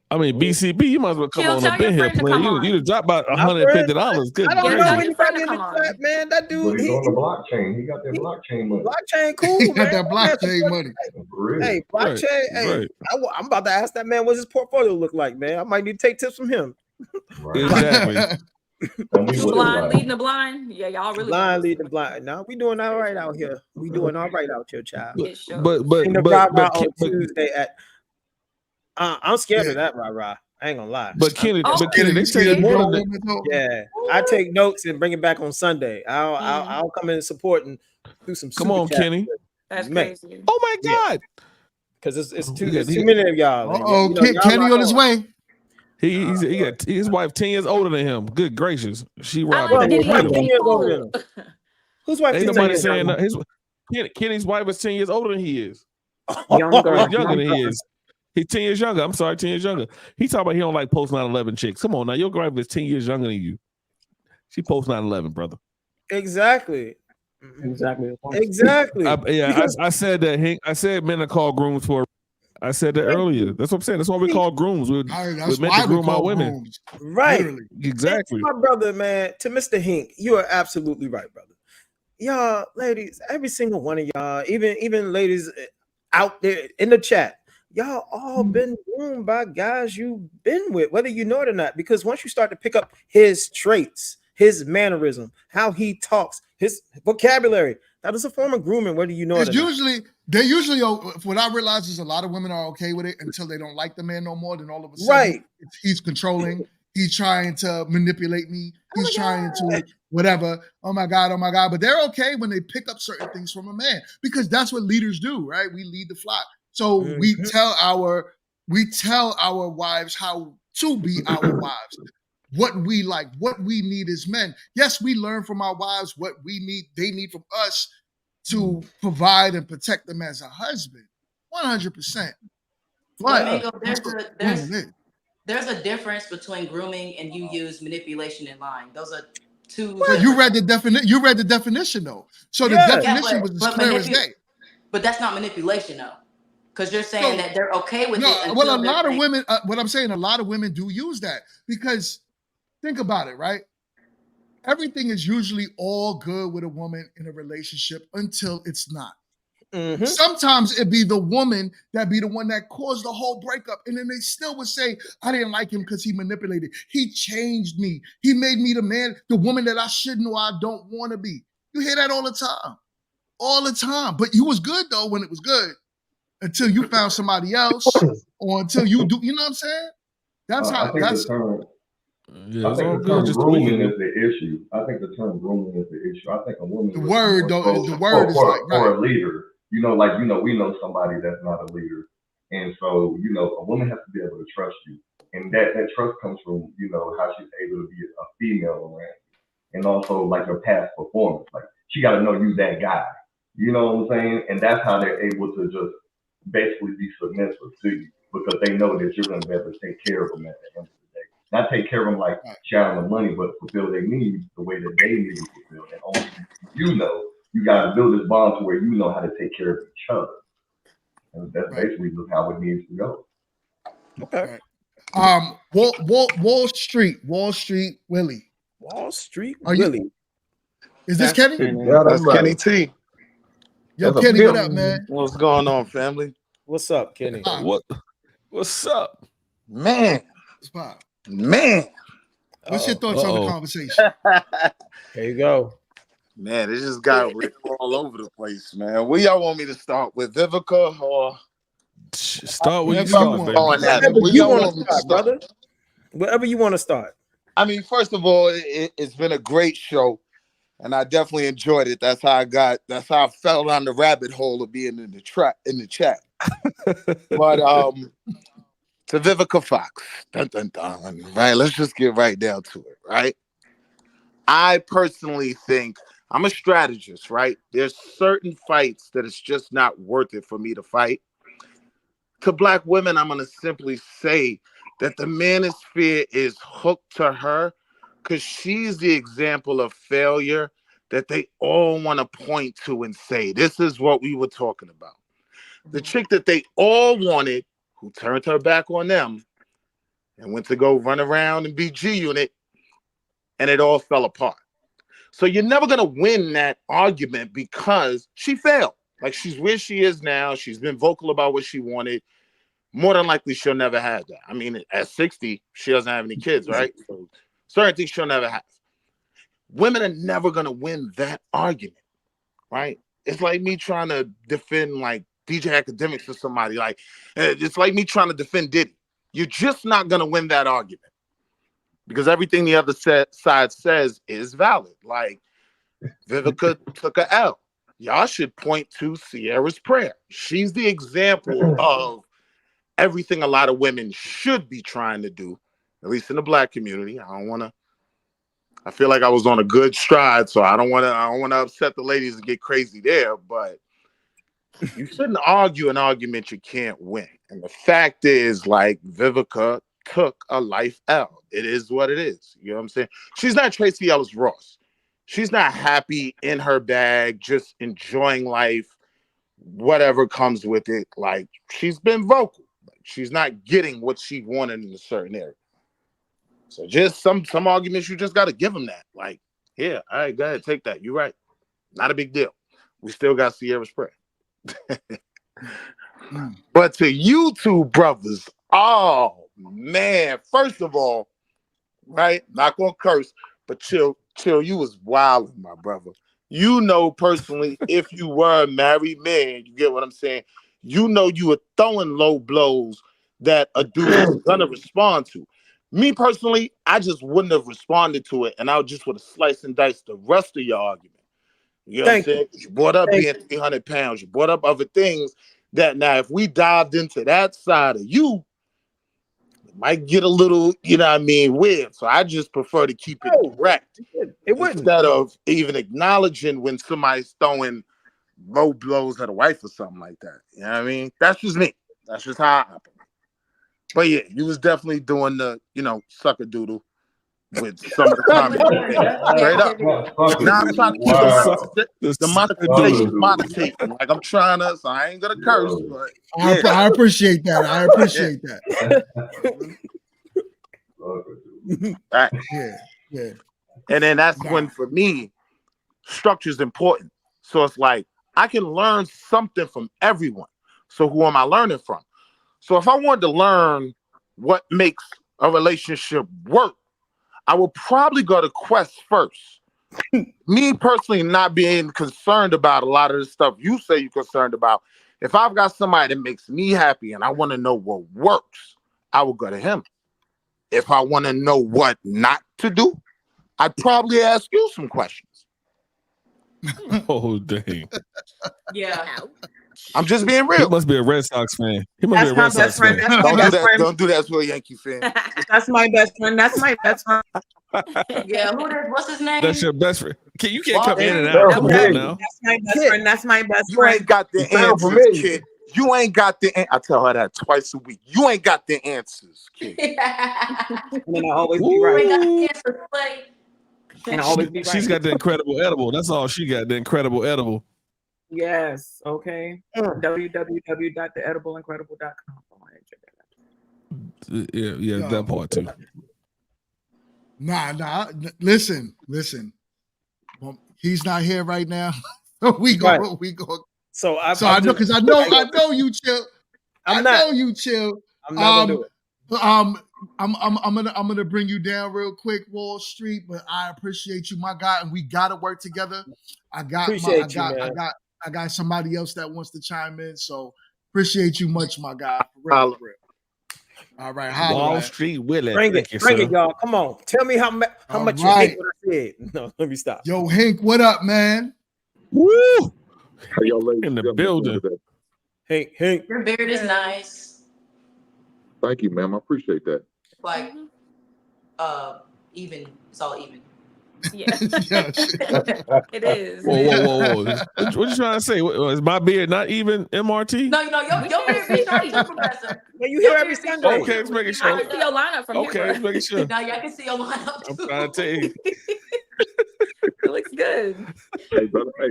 I mean, BCB, you might as well come Chill, on tell up your in here, friend to player. come You on. just dropped about My friend, $150. Good I don't gracious. know tell your friend anybody to in the come chat, on. man. That But dude, he's he on the blockchain. He got that blockchain money. blockchain cool, He got man. that blockchain money. For real. Hey, blockchain. Right, Hey, right. I'm about to ask that man what his portfolio look like, man. I might need to take tips from him. Right. Exactly. Tell me what it's Blind like. leading the blind. Yeah, y'all really Blind leading blind. Now we doing all right out here. We doing all right out here, child. It shows. But Seen the but rah-rah but on but Tuesday at. I'm scared of that rah-rah. I ain't gonna lie. but Kenny, Oh, but Kenny, they say it's more than that. Yeah, I take notes and bring it back on Sunday. I'll come in and support and do some. Come super on, chat. Kenny. That's Man. crazy. Oh my God. Because it's He got- too many of y'all. and Oh, you know, y'all Kenny lock on his way. He got his wife 10 years older than him. Good gracious. She I robbed like him. the His wife video. 10 Be years older cool. than him. Whose wife? Ain't 10 nobody years saying older? that. Kenny's wife is 10 years older than he is. Younger. Or younger than he is. He's 10 years younger. I'm sorry, 10 years younger. He talking about he don't like post 9/11 chicks. Come on now, your wife is 10 years younger than you. She post 9/11, brother. Exactly. Exactly. Exactly. I said that. I said men are called grooms for. I said that earlier. That's what I'm saying. That's why we call grooms. We're That's meant why to we groom our call women. grooms. Right. Literally. Exactly. And to my brother, man, to Mr. Hink, you are absolutely right, brother. Y'all, ladies, every single one of y'all, even ladies out there in the chat, y'all all been groomed by guys you've been with, whether you know it or not. Because once you start to pick up his traits, his mannerism, how he talks, his vocabulary, that is a form of grooming, whether you know It's it or usually they usually what I realize is a lot of women are okay with it until they don't like the man no more. Then all of a sudden, he's controlling. He's trying to manipulate me. He's trying to whatever. Oh my god! Oh my god! But they're okay when they pick up certain things from a man because that's what leaders do, right? We lead the flock. So we tell our wives how to be our wives. What we like, what we need as men. Yes, we learn from our wives what we need. They need from us to provide and protect them as a husband, 100%. But But Mango, there's a difference between grooming and you use manipulation and lying. Those are two. But you read the definition. You read the definition though, so the definition was as clear as day. But that's not manipulation though, because you're saying that they're okay with it. Well, a lot of women. What I'm saying, a lot of women do use that because think about it, right? Everything is usually all good with a woman in a relationship until it's not. Sometimes it be the woman that be the one that caused the whole breakup, and then they still would say, "I didn't like him because he manipulated. He changed me. He made me the woman that I shouldn't or I don't want to be." You hear that all the time. But you was good though when it was good, until you found somebody else, or until you do. You know what I'm saying? That's how. Yeah, I think the term grooming is the issue. I think the term grooming is the issue. I think a woman the word is like for a leader. We know somebody that's not a leader, and so a woman has to be able to trust you, and that trust comes from how she's able to be a female around you, and also like your past performance. Like she got to know you that guy. You know what I'm saying? And that's how they're able to just basically be submissive to you because they know that you're going to be able to take care of them at the end of the day. Not take care of them like showering them money, but fulfill their needs the way that they need to fulfill. And only you got to build this bond to where you know how to take care of each other. And that's basically just how it needs to go. Okay. Wall Street Willie. Wall Street Willie. Is this Kenny? Yeah, that's Kenny T. Yo, Kenny, what up, man? What's going on, family? What's up, Kenny? What's up? Man. What's your thoughts on the conversation? There you go. Man, it just got real all over the place, man. Where y'all want me to start with, Vivica or start where you start, baby. Wherever you want to start, brother. Wherever you want to start. I mean, first of all, it's been a great show, and I definitely enjoyed it. That's how I fell down the rabbit hole of being in the chat. But to Vivica Fox, dun, dun, dun, right? Let's just get right down to it, right? I personally think I'm a strategist, right? There's certain fights that it's just not worth it for me to fight. To Black women, I'm going to simply say that the manosphere is hooked to her because she's the example of failure that they all want to point to and say, this is what we were talking about. The chick that they all wanted, who turned her back on them and went to go run around and be G Unit, and it all fell apart. So you're never going to win that argument because she failed. Like, she's where she is now. She's been vocal about what she wanted. More than likely, she'll never have that. I mean, at 60, she doesn't have any kids, right? So certain things she'll never have. Women are never going to win that argument, right? It's like me trying to defend, like, DJ Academics or somebody. Like, it's like me trying to defend Diddy. You're just not going to win that argument. Because everything the other side says is valid. Like, Vivica took a L. Y'all should point to Sierra's prayer. She's the example of everything a lot of women should be trying to do, at least in the Black community. I feel like I was on a good stride, so I don't want to upset the ladies and get crazy there, but you shouldn't argue an argument you can't win. And the fact is, like, Vivica took a life L. It is what it is. You know what I'm saying? She's not Tracy Ellis Ross. She's not happy in her bag, just enjoying life, whatever comes with it. Like, she's been vocal. Like, she's not getting what she wanted in a certain area. So just some arguments, you just got to give them that. Like, yeah, all right, go ahead, take that. You're right. Not a big deal. We still got Sierra's prayer. But to you two brothers, oh man, first of all, right? Not gonna curse, but chill, you was wilding, my brother. You know personally, if you were a married man, you get what I'm saying? You know you were throwing low blows that a dude is gonna respond to. Me personally, I just wouldn't have responded to it, and I just would have sliced and diced the rest of your argument. You know what I'm saying? You brought up being 300 pounds. You brought up other things that now, if we dived into that side of you, it might get a little, you know what I mean, weird. So I just prefer to keep it direct instead of even acknowledging when somebody's throwing low blows at a wife or something like that. You know what I mean? That's just me. That's just how I operate. But yeah, you was definitely doing the, sucker doodle with some of the comments. Straight up. Now I'm trying to keep the monetization monetating. Like, I'm trying to, so I ain't gonna curse, but yeah. I appreciate that. I appreciate that. Right. Yeah. And then that's when, for me, structure is important. So it's like, I can learn something from everyone. So who am I learning from? So if I wanted to learn what makes a relationship work, I will probably go to Quest first. Me personally, not being concerned about a lot of the stuff you say you're concerned about. If I've got somebody that makes me happy and I want to know what works, I will go to him. If I want to know what not to do, I'd probably ask you some questions. Oh, dang. Yeah. I'm just being real. He must be a Red Sox fan. He must be a Red Sox fan. Don't do that to a Yankee fan. That's my best friend. That's my best friend. Yeah, what's his name? That's your best friend. You can't come in and out. Come on now. That's my best friend. That's my best You friend. ain't got the answers, kid. You ain't got the. I tell her that twice a week. You ain't got the answers, kid. And I always be right. And I always be right. She's got the incredible edible. That's all she got. The incredible edible. Yes. Okay. www.theedibleincredible.com. Yeah, that part too. Nah. Listen. Well, he's not here right now. we go. So I know, because I know you chill. I know you chill. I'm not gonna do it. I'm gonna bring you down real quick, Wall Street. But I appreciate you, my guy, and we gotta work together. I got somebody else that wants to chime in, so appreciate you much, my guy. For real. All right, Wall Street Willie. Bring it, y'all. Come on, tell me how much you hate what I said. No, let me stop. Yo, Hank, what up, man? Woo! How y'all ladies in the building? Hank. Your beard is nice. Thank you, ma'am. I appreciate that. Like, even. It's all even. Yeah. It is. Whoa. What you trying to say? Is my beard not even MRT? No, your beard be straight too, Professor. Yeah, you here every Sunday. Okay, let's make it sure. I can see your lineup from here. Okay, let's make it sure. Now y'all can see your lineup too. I'm trying to tell you. It looks good. Hey, brother. Hey,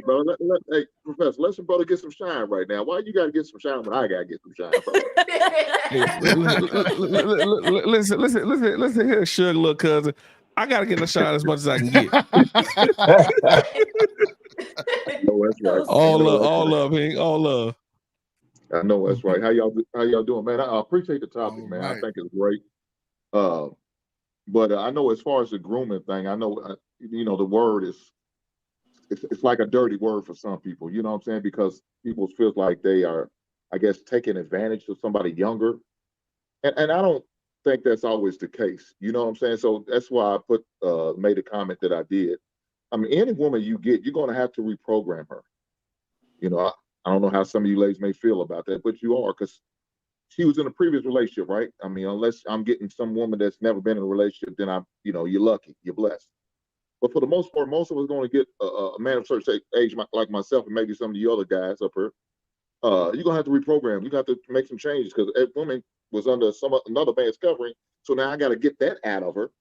Professor, let some brother get some shine right now. Why you got to get some shine when I got to get some shine, brother? Listen here, sugar little cousin. I got to get a shine as much as I can get. No, that's right. All love, Hank. All love. I know that's right. How y'all doing, man? I appreciate the topic, man. I think it's great. But I know as far as the grooming thing, I know the word it's like a dirty word for some people. You know what I'm saying? Because people feel like they are, I guess, taking advantage of somebody younger, and I don't think that's always the case. You know what I'm saying? So that's why I made a comment that I did. I mean, any woman you get, you're going to have to reprogram her. You know, I don't know how some of you ladies may feel about that, but you are, because she was in a previous relationship, right? I mean, unless I'm getting some woman that's never been in a relationship, then you're lucky, you're blessed. But for the most part, most of us going to get a man of a certain age, like myself, and maybe some of the other guys up here. You're going to have to reprogram. You got to make some changes, because a woman was under another man's covering. So now I got to get that out of her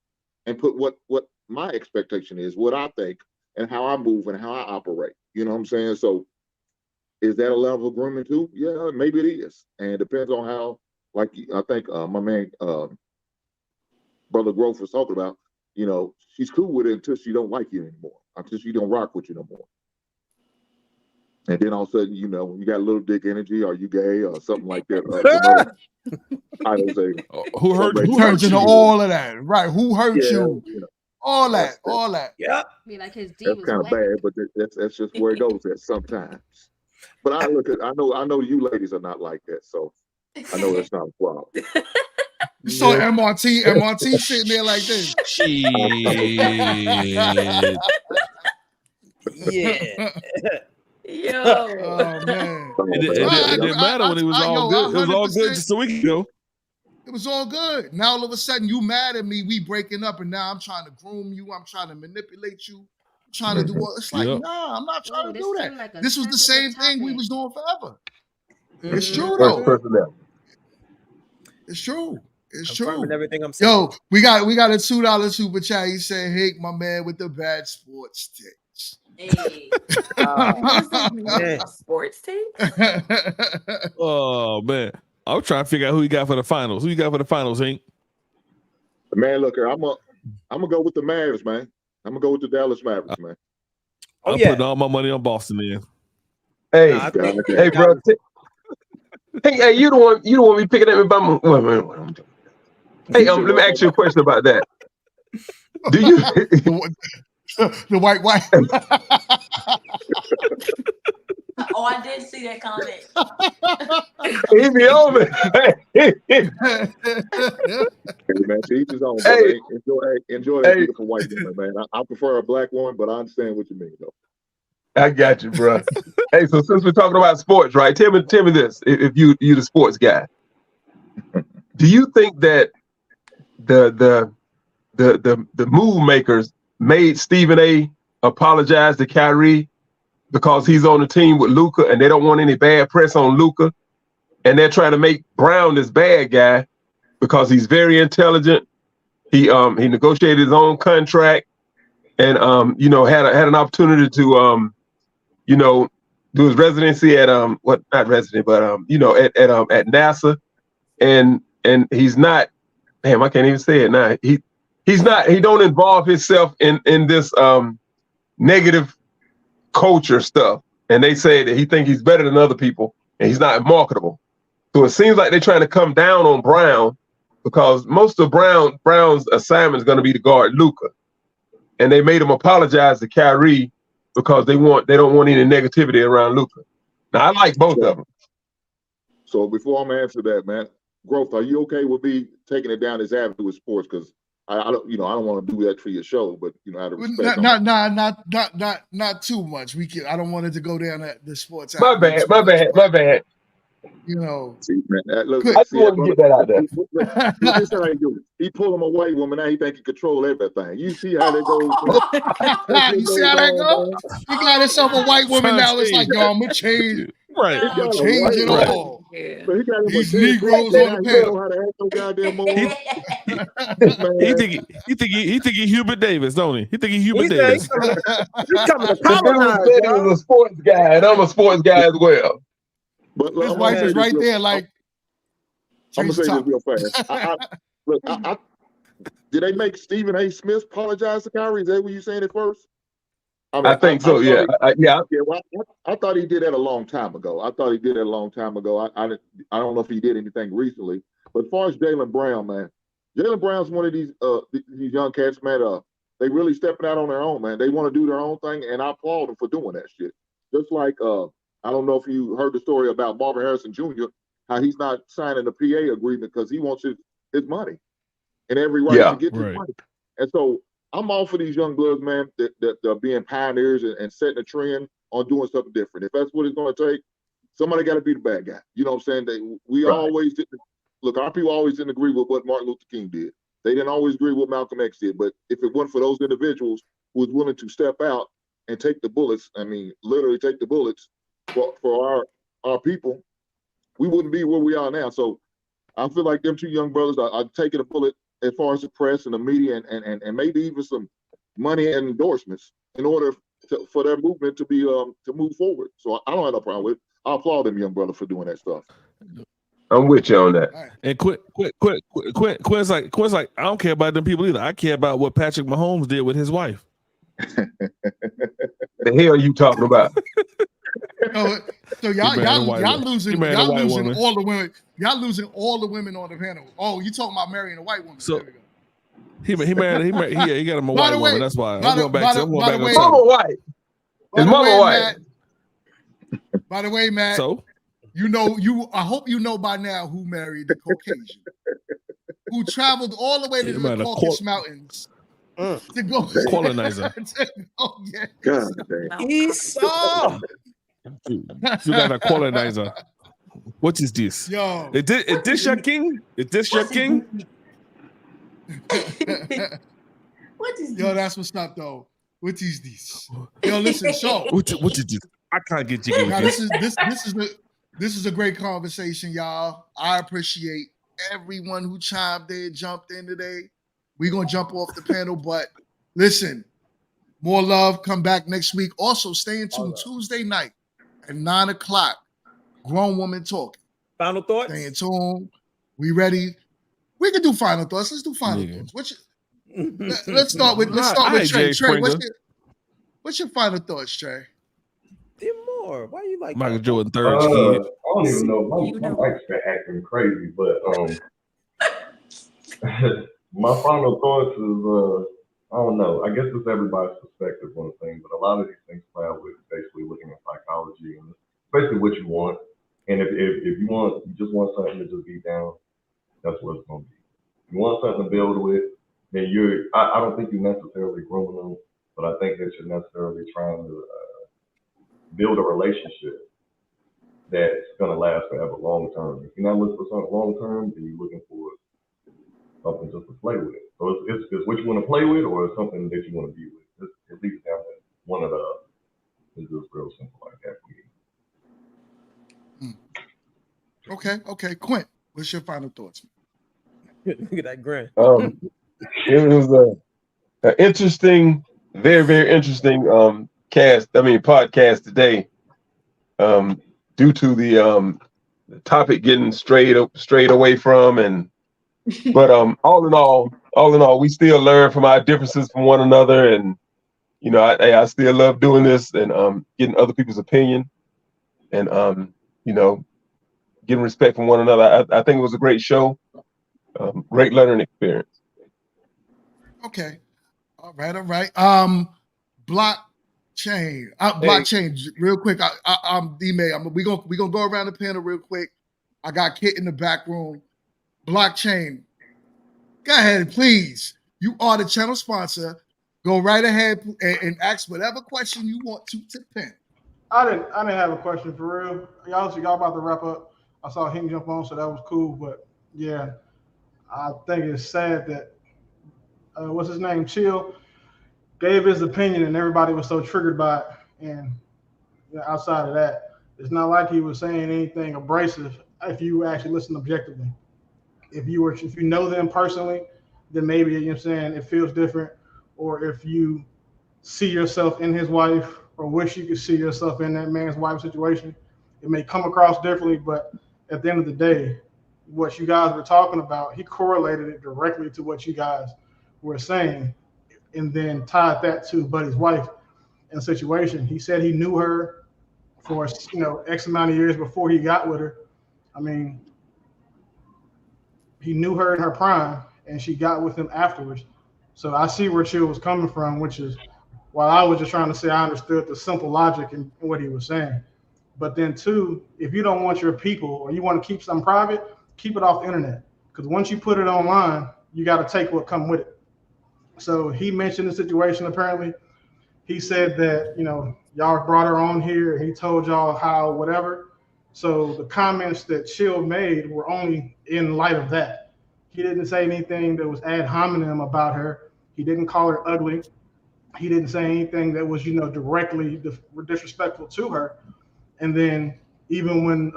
and put what my expectation is, what I think, and how I move and how I operate. You know what I'm saying? So is that a level of grooming too? Yeah, maybe it is, and it depends on how. Like I think my man, Brother Growth was talking about. She's cool with it until she don't like you anymore, until she don't rock with you no more. And then all of a sudden, when you got little dick energy, are you gay or something like that? I don't say. Who hurt? It turns into all of that, right? Who hurt you? All that. Yeah. Be like his D That's was kind of whack. bad, but that's just where it goes at sometimes. But I know you ladies are not like that, so I know that's not a problem. You saw MRT sitting there like this. Shit. Yeah. Yo. Oh man. It didn't matter when it was all good. It was all good just a week ago. It was all good. Now all of a sudden you mad at me. We breaking up, and now I'm trying to groom you. I'm trying to manipulate you. I'm trying to do all. It's like, nah, I'm not trying to do that. Like this was the same thing we was doing forever. It's true First though. personnel. It's true. It's Confirming true. everything I'm saying. Yo, we got a $2 super chat. He said, "Hey, my man with the bad sports takes." Hey. Sports takes? Oh man, I'm trying to figure out who you got for the finals. Who you got for the finals, Hank? Man, look here. I'm gonna go with the Mavs, man. I'm gonna go with the Dallas Mavericks, man. I'm putting all my money on Boston then. Hey, hey, bro. Hey, you don't want me picking at me by my. Wait. Hey, let me ask you a question about that. Do you the white? Oh, I did see that comment. He be on me. Hey, man, to each his own. Hey, enjoy that beautiful white woman, man. I prefer a black woman, but I understand what you mean, though. I got you, bro. Hey, so since we're talking about sports, right? Tell me this: if you the sports guy, do you think that the move makers made Stephen A. apologize to Kyrie because he's on the team with Luka and they don't want any bad press on Luka, and they're trying to make Brown this bad guy because he's very intelligent. He negotiated his own contract and had an opportunity to do his residency at at NASA, and he's not. Damn, I can't even say it now. He don't involve himself in this negative culture stuff. And they say that he think he's better than other people and he's not marketable. So it seems like they're trying to come down on Brown because most of Brown's assignment is going to be to guard Luka. And they made him apologize to Kyrie because they don't want any negativity around Luka. Now I like both of them. So before I'm answer that, man, Growth, are you okay with me taking it down this avenue with sports? Because I don't want to do that for your show, but out of respect, not too much. I don't want it to go down at the sports. My bad. See, man, look, I just want to get that out there. Look, this is how he do it. He pull him a white woman. Now he think he control everything. You see how that goes? You see how that goes? He got himself a white woman now. It's like, yo, I'm gonna change. Right. I'm gonna change it all. So he got These Negroes on the panel. How to act no goddamn more. He think he Hubert Davis, don't he? He think he Hubert Davis. He's coming to He was a sports guy, and I'm a sports guy as well. But his wife is right there, like. I'm gonna say this real fast. Did they make Stephen A. Smith apologize to Kyrie? Is that what you saying at first? I think so. Yeah. Well, I thought he did that a long time ago. I don't know if he did anything recently. But as far as Jaylen Brown, man, Jaylen Brown's one of these young cats, man. They really stepping out on their own, man. They want to do their own thing, and I applaud them for doing that shit. Just like I don't know if you heard the story about Marvin Harrison Jr., how he's not signing the PA agreement because he wants his money and every right to get his money. And so I'm all for these young bloods, man, that are being pioneers and setting a trend on doing something different. If that's what it's going to take, somebody got to be the bad guy. You know what I'm saying? Always didn't look. Our people always didn't agree with what Martin Luther King did. They didn't always agree with what Malcolm X did. But if it wasn't for those individuals who was willing to step out and take the bullets, I mean, literally take the bullets for our people, we wouldn't be where we are now. So I feel like them two young brothers are taking a bullet as far as the press and the media and maybe even some money and endorsements in order for their movement to be to move forward. So I don't have no problem with it. I applaud them young brother for doing that stuff. I'm with you on that. And Quinn's like, I don't care about them people either. I care about what Patrick Mahomes did with his wife. The hell are you talking about? So y'all losing all the women. Y'all losing all the women on the panel. Oh, you talking about marrying a white woman? So he got him a white woman. That's why. I'm going back on topic. Mama white. Is Mama white? By the way, Matt. So I hope you know by now who married the Caucasian, who traveled all the way to the Caucasus Mountains to go colonizer. God damn. Esau. You got a colonizer. What is this? Yo, is this your king? Is this your king? What is this? Yo, that's what's up though. What is this? Yo, listen, so what is this? I can't get you. Now, this is a great conversation, y'all. I appreciate everyone who chimed in, jumped in today. We're gonna jump off the panel, but listen, more love. Come back next week. Also, stay in tune Tuesday night at 9:00. Grown Woman Talking. Final thoughts? Stay in tune. We ready? We can do final thoughts. Let's do final thoughts. Let's start with Trey. Trey, what's your final thoughts, Trey? More. Why you like Michael that? Jordan third kid? I don't even know. My wife's been acting crazy, but my final thoughts is I don't know. I guess it's everybody's perspective on the thing, but a lot of these things play out with basically looking at psychology and basically what you want. And if you just want something to just be down, that's what it's gonna be. If you want something to build with, then I don't think you're necessarily grooming them, but I think that you're necessarily trying to build a relationship that's gonna last forever, long term. If you're not looking for something long term, then you're looking for something just to play with. So it's what you want to play with, or it's something that you want to be with. It leads down to one of the other. It's just real simple like that for me. Okay. Quint, what's your final thoughts? Look at that grin. It was an interesting, very, very interesting podcast today. Due to the topic getting strayed away from, but all in all, we still learn from our differences from one another, and I still love doing this and getting other people's opinion, and getting respect from one another. I think it was a great show, great learning experience. Okay, all right. Blockchain. Real quick. I'm D-May. We gonna go around the panel real quick. I got Kit in the back room. Blockchain. Go ahead, please. You are the channel sponsor. Go right ahead and ask whatever question you want to Pin. I didn't have a question for real. Y'all about to wrap up. I saw him jump on, so that was cool. But yeah, I think it's sad that what's his name, Chill, gave his opinion and everybody was so triggered by it. And outside of that, it's not like he was saying anything abrasive if you actually listen objectively. If you know them personally, then maybe, it feels different. Or if you see yourself in his wife or wish you could see yourself in that man's wife situation, it may come across differently, but at the end of the day, what you guys were talking about, he correlated it directly to what you guys were saying, and then tied that to Buddy's wife and situation. He said he knew her for X amount of years before he got with her. I mean, he knew her in her prime, and she got with him afterwards. So I see where Chill was coming from, which is while I was just trying to say I understood the simple logic in what he was saying. But then two, if you don't want your people or you want to keep something private, keep it off the internet. Because once you put it online, you got to take what come with it. So he mentioned the situation apparently. He said that, y'all brought her on here. He told y'all how whatever. So the comments that Chill made were only in light of that. He didn't say anything that was ad hominem about her. He didn't call her ugly. He didn't say anything that was, directly disrespectful to her. And then even when,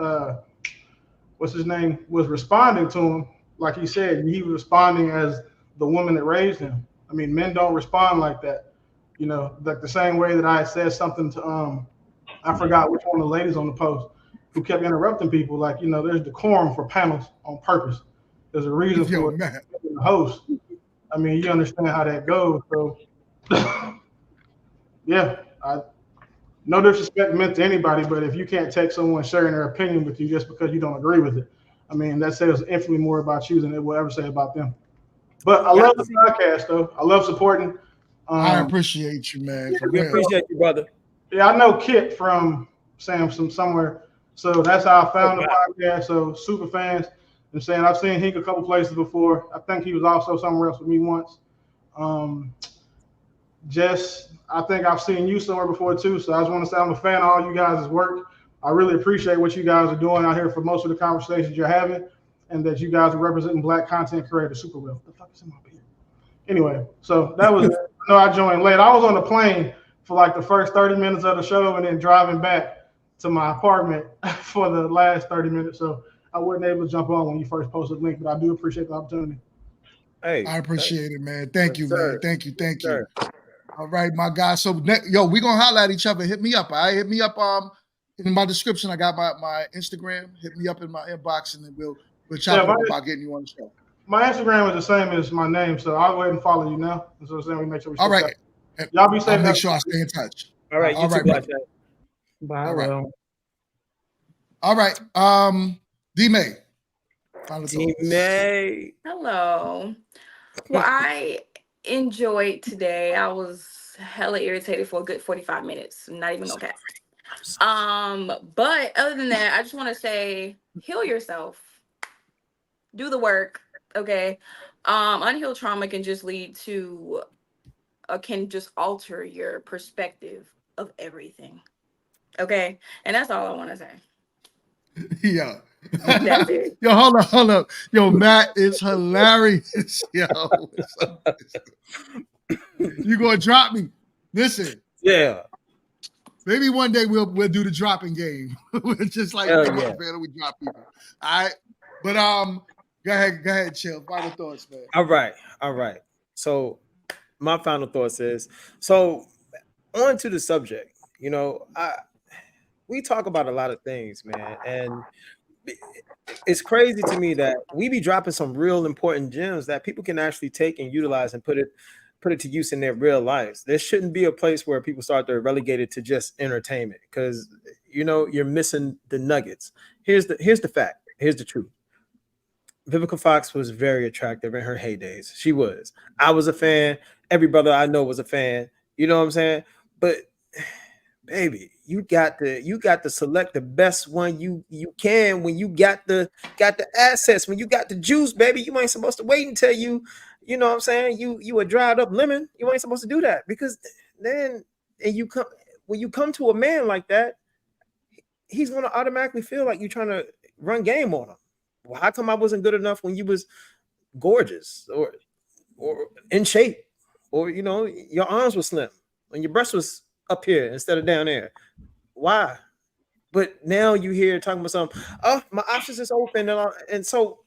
what's his name, was responding to him, like he said, he was responding as the woman that raised him. I mean, men don't respond like that. Like the same way that I said something to, I forgot which one of the ladies on the post. who kept interrupting people. Like, you know, there's decorum for panels on purpose. There's a reason Yo, for it. man. The host. I mean, you understand how that goes. So, yeah, no disrespect meant to anybody, but if you can't take someone sharing their opinion with you just because you don't agree with it, I mean, that says infinitely more about you than it will ever say about them. But I love the podcast, though. I love supporting. I appreciate you, man. For We real. appreciate you, brother. Yeah, I know Kit from Samsung somewhere. So that's how I found the podcast. So super fans. I'm saying I've seen Hink a couple places before. I think he was also somewhere else with me once. Jess, I think I've seen you somewhere before too. So I just want to say I'm a fan of all you guys' work. I really appreciate what you guys are doing out here for most of the conversations you're having, and that you guys are representing Black content creators super well. What the fuck is in my beard? Anyway, so that was it. I know I joined late. I was on the plane for like the first 30 minutes of the show and then driving back to my apartment for the last 30 minutes. So I wasn't able to jump on when you first posted the link, but I do appreciate the opportunity. Hey, I appreciate it, man. Thank you, sir. man. Thank you. Thank you. Sir. All right, my guy. So, yo, we gonna holler at each other. Hit me up. All right, hit me up. In my description, I got my Instagram. Hit me up in my inbox, and then we'll chop it up about getting you on the show. My Instagram is the same as my name, so I'll go ahead and follow you now. So then we make sure we. All right. Y'all be safe. I'll make sure I stay in touch. All right. All right, brother. Bye. All right. All right. D-May. D-May. Hello. Well, I enjoyed today. I was hella irritated for a good 45 minutes. Not even okay. But other than that, I just want to say, heal yourself. Do the work. Okay. Unhealed trauma can just lead to can just alter your perspective of everything. Okay. And that's all I want to say. Yeah. That's it. Yo, hold up. Yo, Matt is hilarious. Yo. You gonna drop me? Listen. Yeah. Maybe one day we'll do the dropping game. Just like we drop people. All right. But go ahead, chill. Final thoughts, man. All right. So my final thoughts is, so on to the subject. You know, we talk about a lot of things, man, and it's crazy to me that we be dropping some real important gems that people can actually take and utilize and put it to use in their real lives. There shouldn't be a place where people start to relegate it to just entertainment, because you know you're missing the nuggets. Here's the fact. Here's the truth. Vivica Fox was very attractive in her heydays. She was. I was a fan. Every brother I know was a fan. You know what I'm saying? But baby, you got to select the best one you can when you got the assets, when you got the juice, baby. You ain't supposed to wait until you know what I'm saying, you a dried up lemon. You ain't supposed to do that, because then when you come to a man like that, he's gonna automatically feel like you're trying to run game on him. Well, how come I wasn't good enough when you was gorgeous or in shape, or you know your arms were slim and your breast was up here instead of down there? Why? But now you hear talking about something. Oh, my options is open, and so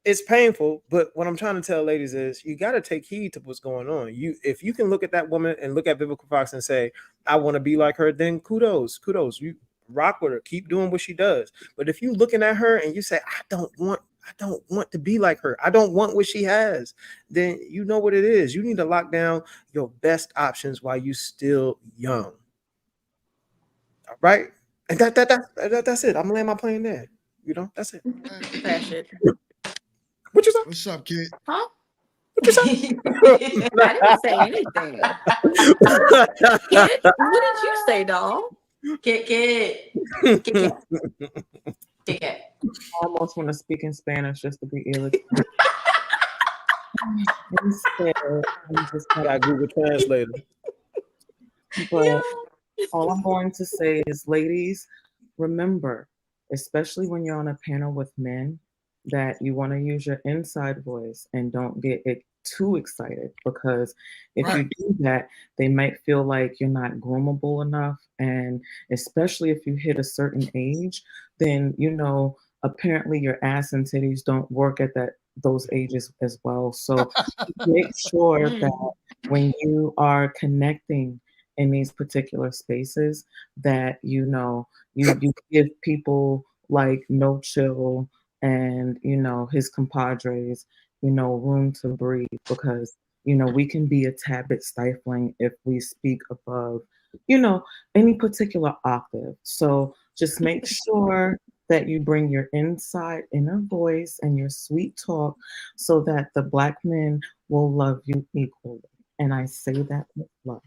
it's painful. But what I'm trying to tell ladies is, you got to take heed to what's going on. If you can look at that woman and look at Vivica Fox and say, I want to be like her, then kudos. You rock with her, keep doing what she does. But if you looking at her and you say, I don't want to be like her, I don't want what she has, then you know what it is. You need to lock down your best options while you still young. All right. And that's it. I'm gonna land my plane there. You know, that's it. That shit. What you say? What's up, kid? Huh? What you say? I didn't say anything. Kid, what did you say, dog? Kid. I almost want to speak in Spanish just to be irritated. Instead, I'm just got Google Translator. But all I'm going to say is, ladies, remember, especially when you're on a panel with men, that you want to use your inside voice and don't get too excited, because if you do that, they might feel like you're not groomable enough. And especially if you hit a certain age, then you know apparently your ass and titties don't work at those ages as well. So make sure that when you are connecting in these particular spaces, that you know you give people like No Chill and, his compadres, room to breathe, because, we can be a tad bit stifling if we speak above, any particular octave. So just make sure that you bring your inside inner voice and your sweet talk so that the Black men will love you equally. And I say that with love.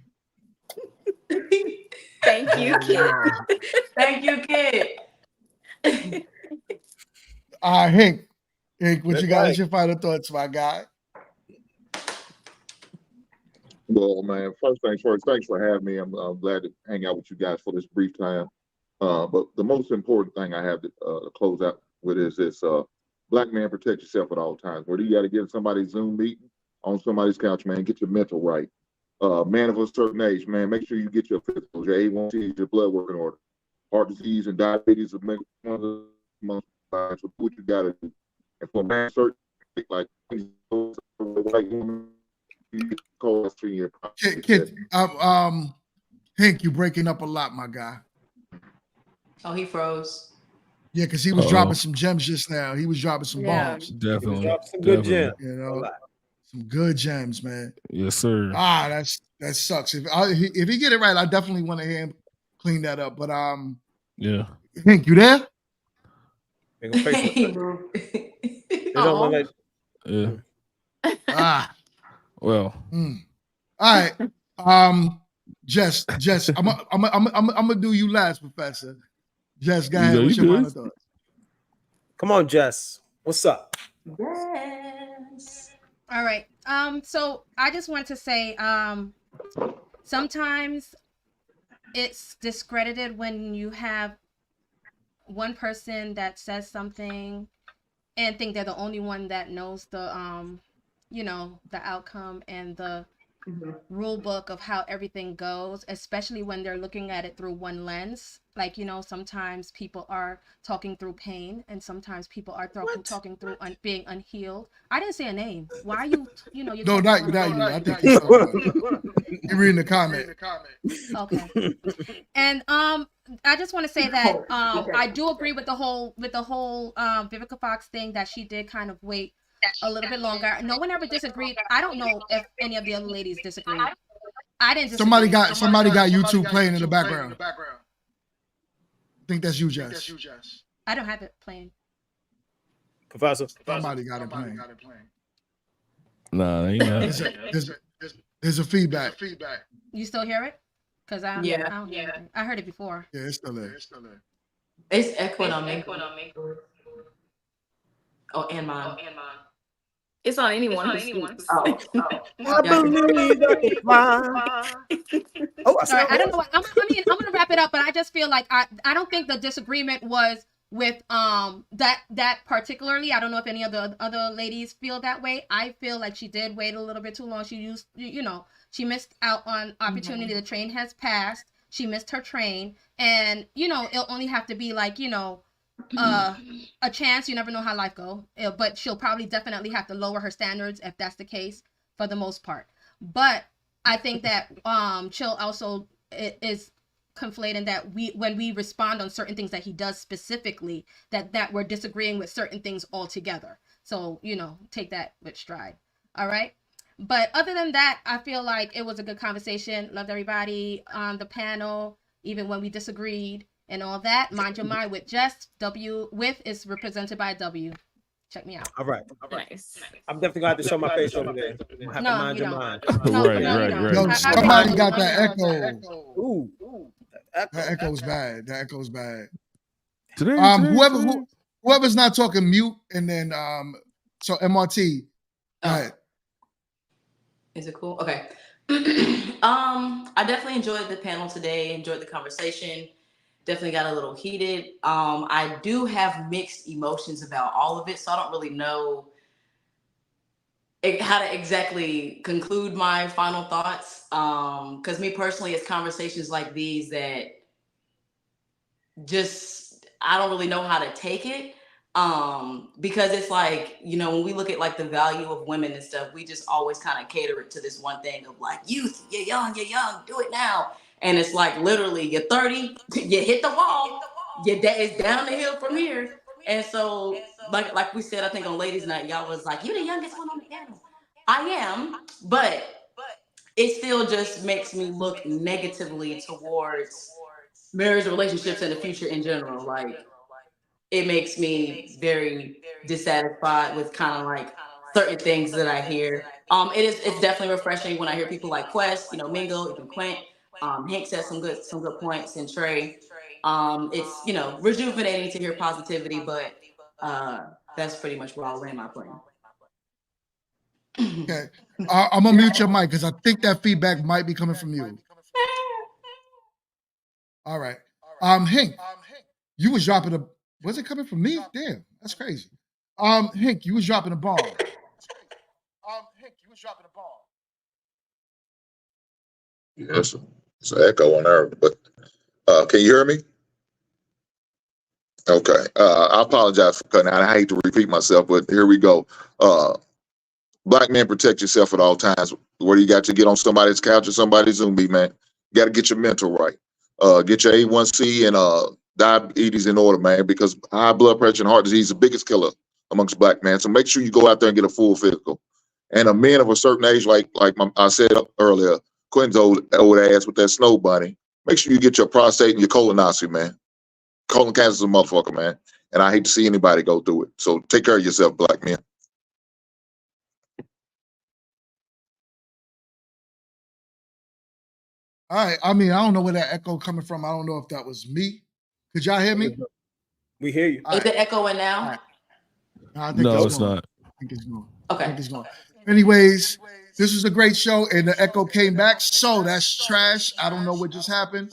Thank you, kid. Thank you, kid. Hank, what you got right. as your final thoughts, my guy? Well, man, first things first, thanks for having me. I'm glad to hang out with you guys for this brief time. But the most important thing I have to close out with is this: Black man, protect yourself at all times. Whether you got to get in somebody's Zoom meeting, on somebody's couch, man, get your mental right. Man of a certain age, man, make sure you get your physicals, your A1C, your blood work in order. Heart disease and diabetes will make one of the most, so do what you got to do. And for a man, certain like white woman, Kid, Hank, you breaking up a lot, my guy. Oh, he froze. Yeah, because he was dropping some gems just now. He was dropping some bombs. Definitely. Some good gems. You know, some good gems, man. Yes, sir. That sucks. If he get it right, I definitely want to hear him clean that up. But yeah, Hank, you there? They don't want to. Yeah. Well. All right. Jess, I'm gonna do you last, Professor. Jess, go ahead. What's your final thoughts? Come on, Jess. What's up? Yes. All right. So I just want to say, sometimes it's discredited when you have one person that says something and think they're the only one that knows the the outcome and the rule book of how everything goes, especially when they're looking at it through one lens. Like, sometimes people are talking through pain, and sometimes people are talking through being unhealed. I didn't say a name. Why are you, you're No, not you. I think you're talking about it. You're reading the comment. Okay. And I just want to say that I do agree with the whole Vivica Fox thing, that she did kind of wait a little bit longer. No one ever disagreed. I don't know if any of the other ladies disagreed. I didn't disagree. Somebody got YouTube playing in the background. I think that's you, Jess. I don't have it playing. Professor. Somebody got it playing. Nah, ain't nothing. There's a feedback. You still hear it? Because I don't hear anything. I heard it before. Yeah, it's still there. It's echoing on me. Oh, and mine. It's on anyone who speaks. I believe that it's mine. Sorry, I don't know. I'm gonna wrap it up, but I just feel like I don't think the disagreement was with that particularly. I don't know if any of the other ladies feel that way. I feel like she did wait a little bit too long. She used, she missed out on opportunity. The train has passed. She missed her train, and it'll only have to be like a chance. You never know how life go, but she'll probably definitely have to lower her standards if that's the case for the most part. But I think that Chill also is conflating that when we respond on certain things that he does specifically, that we're disagreeing with certain things altogether. So take that with stride. All right. But other than that, I feel like it was a good conversation. Loved everybody on the panel, even when we disagreed and all that. Mind your mind with Jess. With is represented by W. Check me out. All right. Nice. I'm definitely gonna have to show my face over there. I'm gonna have to mind your mind. Right. Yo, somebody got that echo. Ooh. That echo's bad. Today, Whoever's not talking, mute, and then so MRT. Go ahead. Is it cool? Okay. I definitely enjoyed the panel today. Enjoyed the conversation. Definitely got a little heated. I do have mixed emotions about all of it, so I don't really know how to exactly conclude my final thoughts. Because me personally, it's conversations like these that just I don't really know how to take it. Because it's like, when we look at like the value of women and stuff, we just always kind of cater it to this one thing of like, youth, you're young, do it now. And it's like literally you're 30, you hit the wall, yeah, that is down the hill from here. And so, like we said, I think on Ladies Night, y'all was like, "You the youngest one on the panel." I am, but it still just makes me look negatively towards marriage, relationships, and the future in general. Like, it makes me very dissatisfied with kind of like certain things that I hear. It's definitely refreshing when I hear people like Quest, Mingo, even Quint. Hank said some good points, and Trey. It's rejuvenating to hear positivity, but that's pretty much where I'll land my plane. Okay, I'm gonna mute your mic because I think that feedback might be coming from you. All right, Hank, you was dropping a. Was it coming from me? Damn, that's crazy. Hank, you was dropping a bomb. Yes, it's an echo on there, but can you hear me? Okay. I apologize for cutting out. I hate to repeat myself, but here we go. Black men, protect yourself at all times. Whether you got to get on somebody's couch or somebody's Zoom meet, man, you got to get your mental right. Get your A1C and diabetes in order, man, because high blood pressure and heart disease is the biggest killer amongst black men. So make sure you go out there and get a full physical. And a men of a certain age, like I said earlier, Quentin's old ass with that snow bunny, make sure you get your prostate and your colonoscopy, man. Colon cancer is a motherfucker, man. And I hate to see anybody go through it. So take care of yourself, black men. All right. I mean, I don't know where that echo coming from. I don't know if that was me. Could y'all hear me? We hear you. Is it echoing now? All right. I think No, it's not. I think it's gone. Okay. I think it's gone. Anyways, this was a great show, and the echo came back. So that's trash. I don't know what just happened.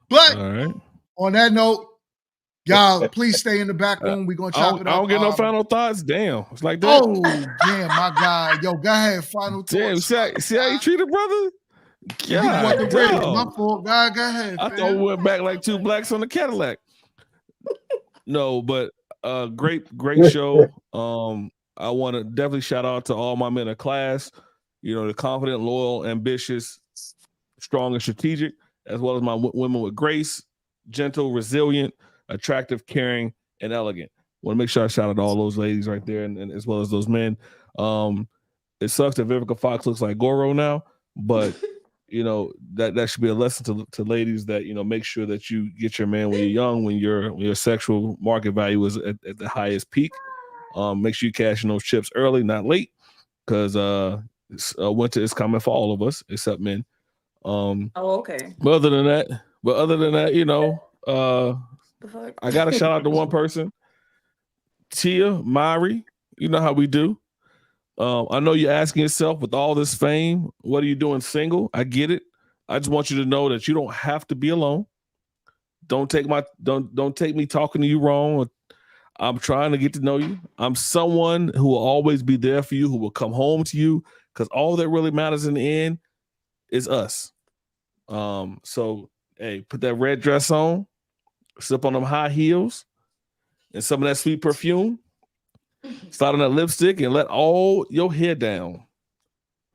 But All right. on that note, y'all, please stay in the back room. We're gonna chop it up. I don't get no final thoughts. Damn, it's like that. Oh, damn, my guy. Yo, go ahead. Final thoughts. Damn, see how you treat a brother? You want the God, rating. damn. My fault. Go ahead. I thought we went back like two blacks on the Cadillac. No, but great show. I want to definitely shout out to all my men of class. The confident, loyal, ambitious, strong, and strategic, as well as my women with grace, gentle, resilient, attractive, caring, and elegant. Want to make sure I shout out to all those ladies right there, and as well as those men. It sucks that Vivica Fox looks like Goro now, but that should be a lesson to ladies that make sure that you get your man when you're young, when your sexual market value is at the highest peak. Make sure you cash in those chips early, not late, because winter is coming for all of us except men. Okay. But other than that, I got to shout out to one person, Tia Mari. You know how we do. I know you're asking yourself, with all this fame, what are you doing single? I get it. I just want you to know that you don't have to be alone. Don't take me talking to you wrong. I'm trying to get to know you. I'm someone who will always be there for you, who will come home to you, because all that really matters in the end is us. So hey, put that red dress on, slip on them high heels, and some of that sweet perfume. Start on that lipstick and let all your hair down.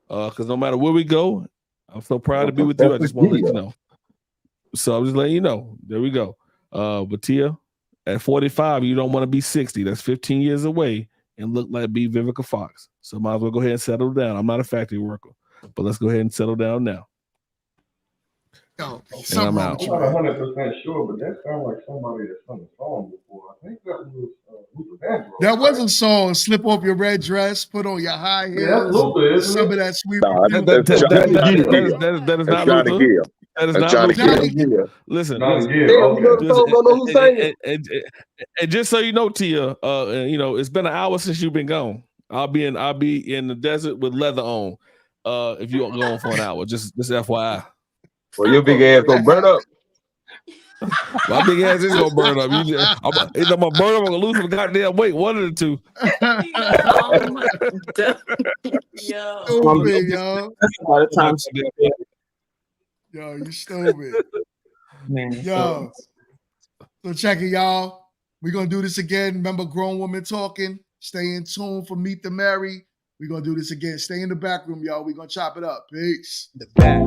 Because no matter where we go, I'm so proud to be with you. I just want to let you know. So I'm just letting you know. There we go. But Tia, at 45, you don't want to be 60. That's 15 years away and look like B. Vivica Fox. So might as well go ahead and settle down. I'm not a factory worker, but let's go ahead and settle down now. Yo, and I'm out. I'm not 100% sure, but that sounds like somebody that's sung a song before. I think that was Luther Vandross. That was a song. Slip off your red dress, put on your high heels. Yeah, that's Luther, isn't some it? of that sweet Nah, perfume. That is not Johnny Luther. Gill. That is That's not Johnny Luther. Gill. Listen. Johnny listen. Gill, okay. And just so you know, Tia, it's been an hour since you've been gone. I'll be in the desert with leather on. If you're going for an hour, just FYI. Well, your big ass gonna burn up. My big ass is gonna burn up. Either I'm gonna burn up or gonna lose some goddamn weight. One of the two. Yo. Stupid, yo. By the time Yo, you stupid. Man, Yo. So check it, y'all. We're gonna do this again. Remember, Grown Woman Talking. Stay in tune for Meet the Mary. We're gonna do this again. Stay in the back room, y'all. We're gonna chop it up. Peace. The back.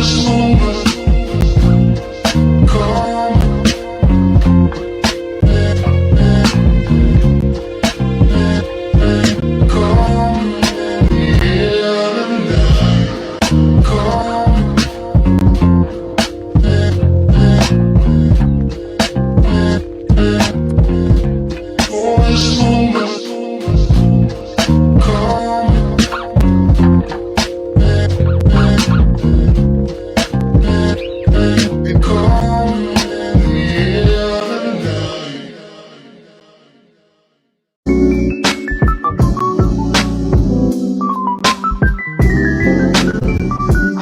Peace.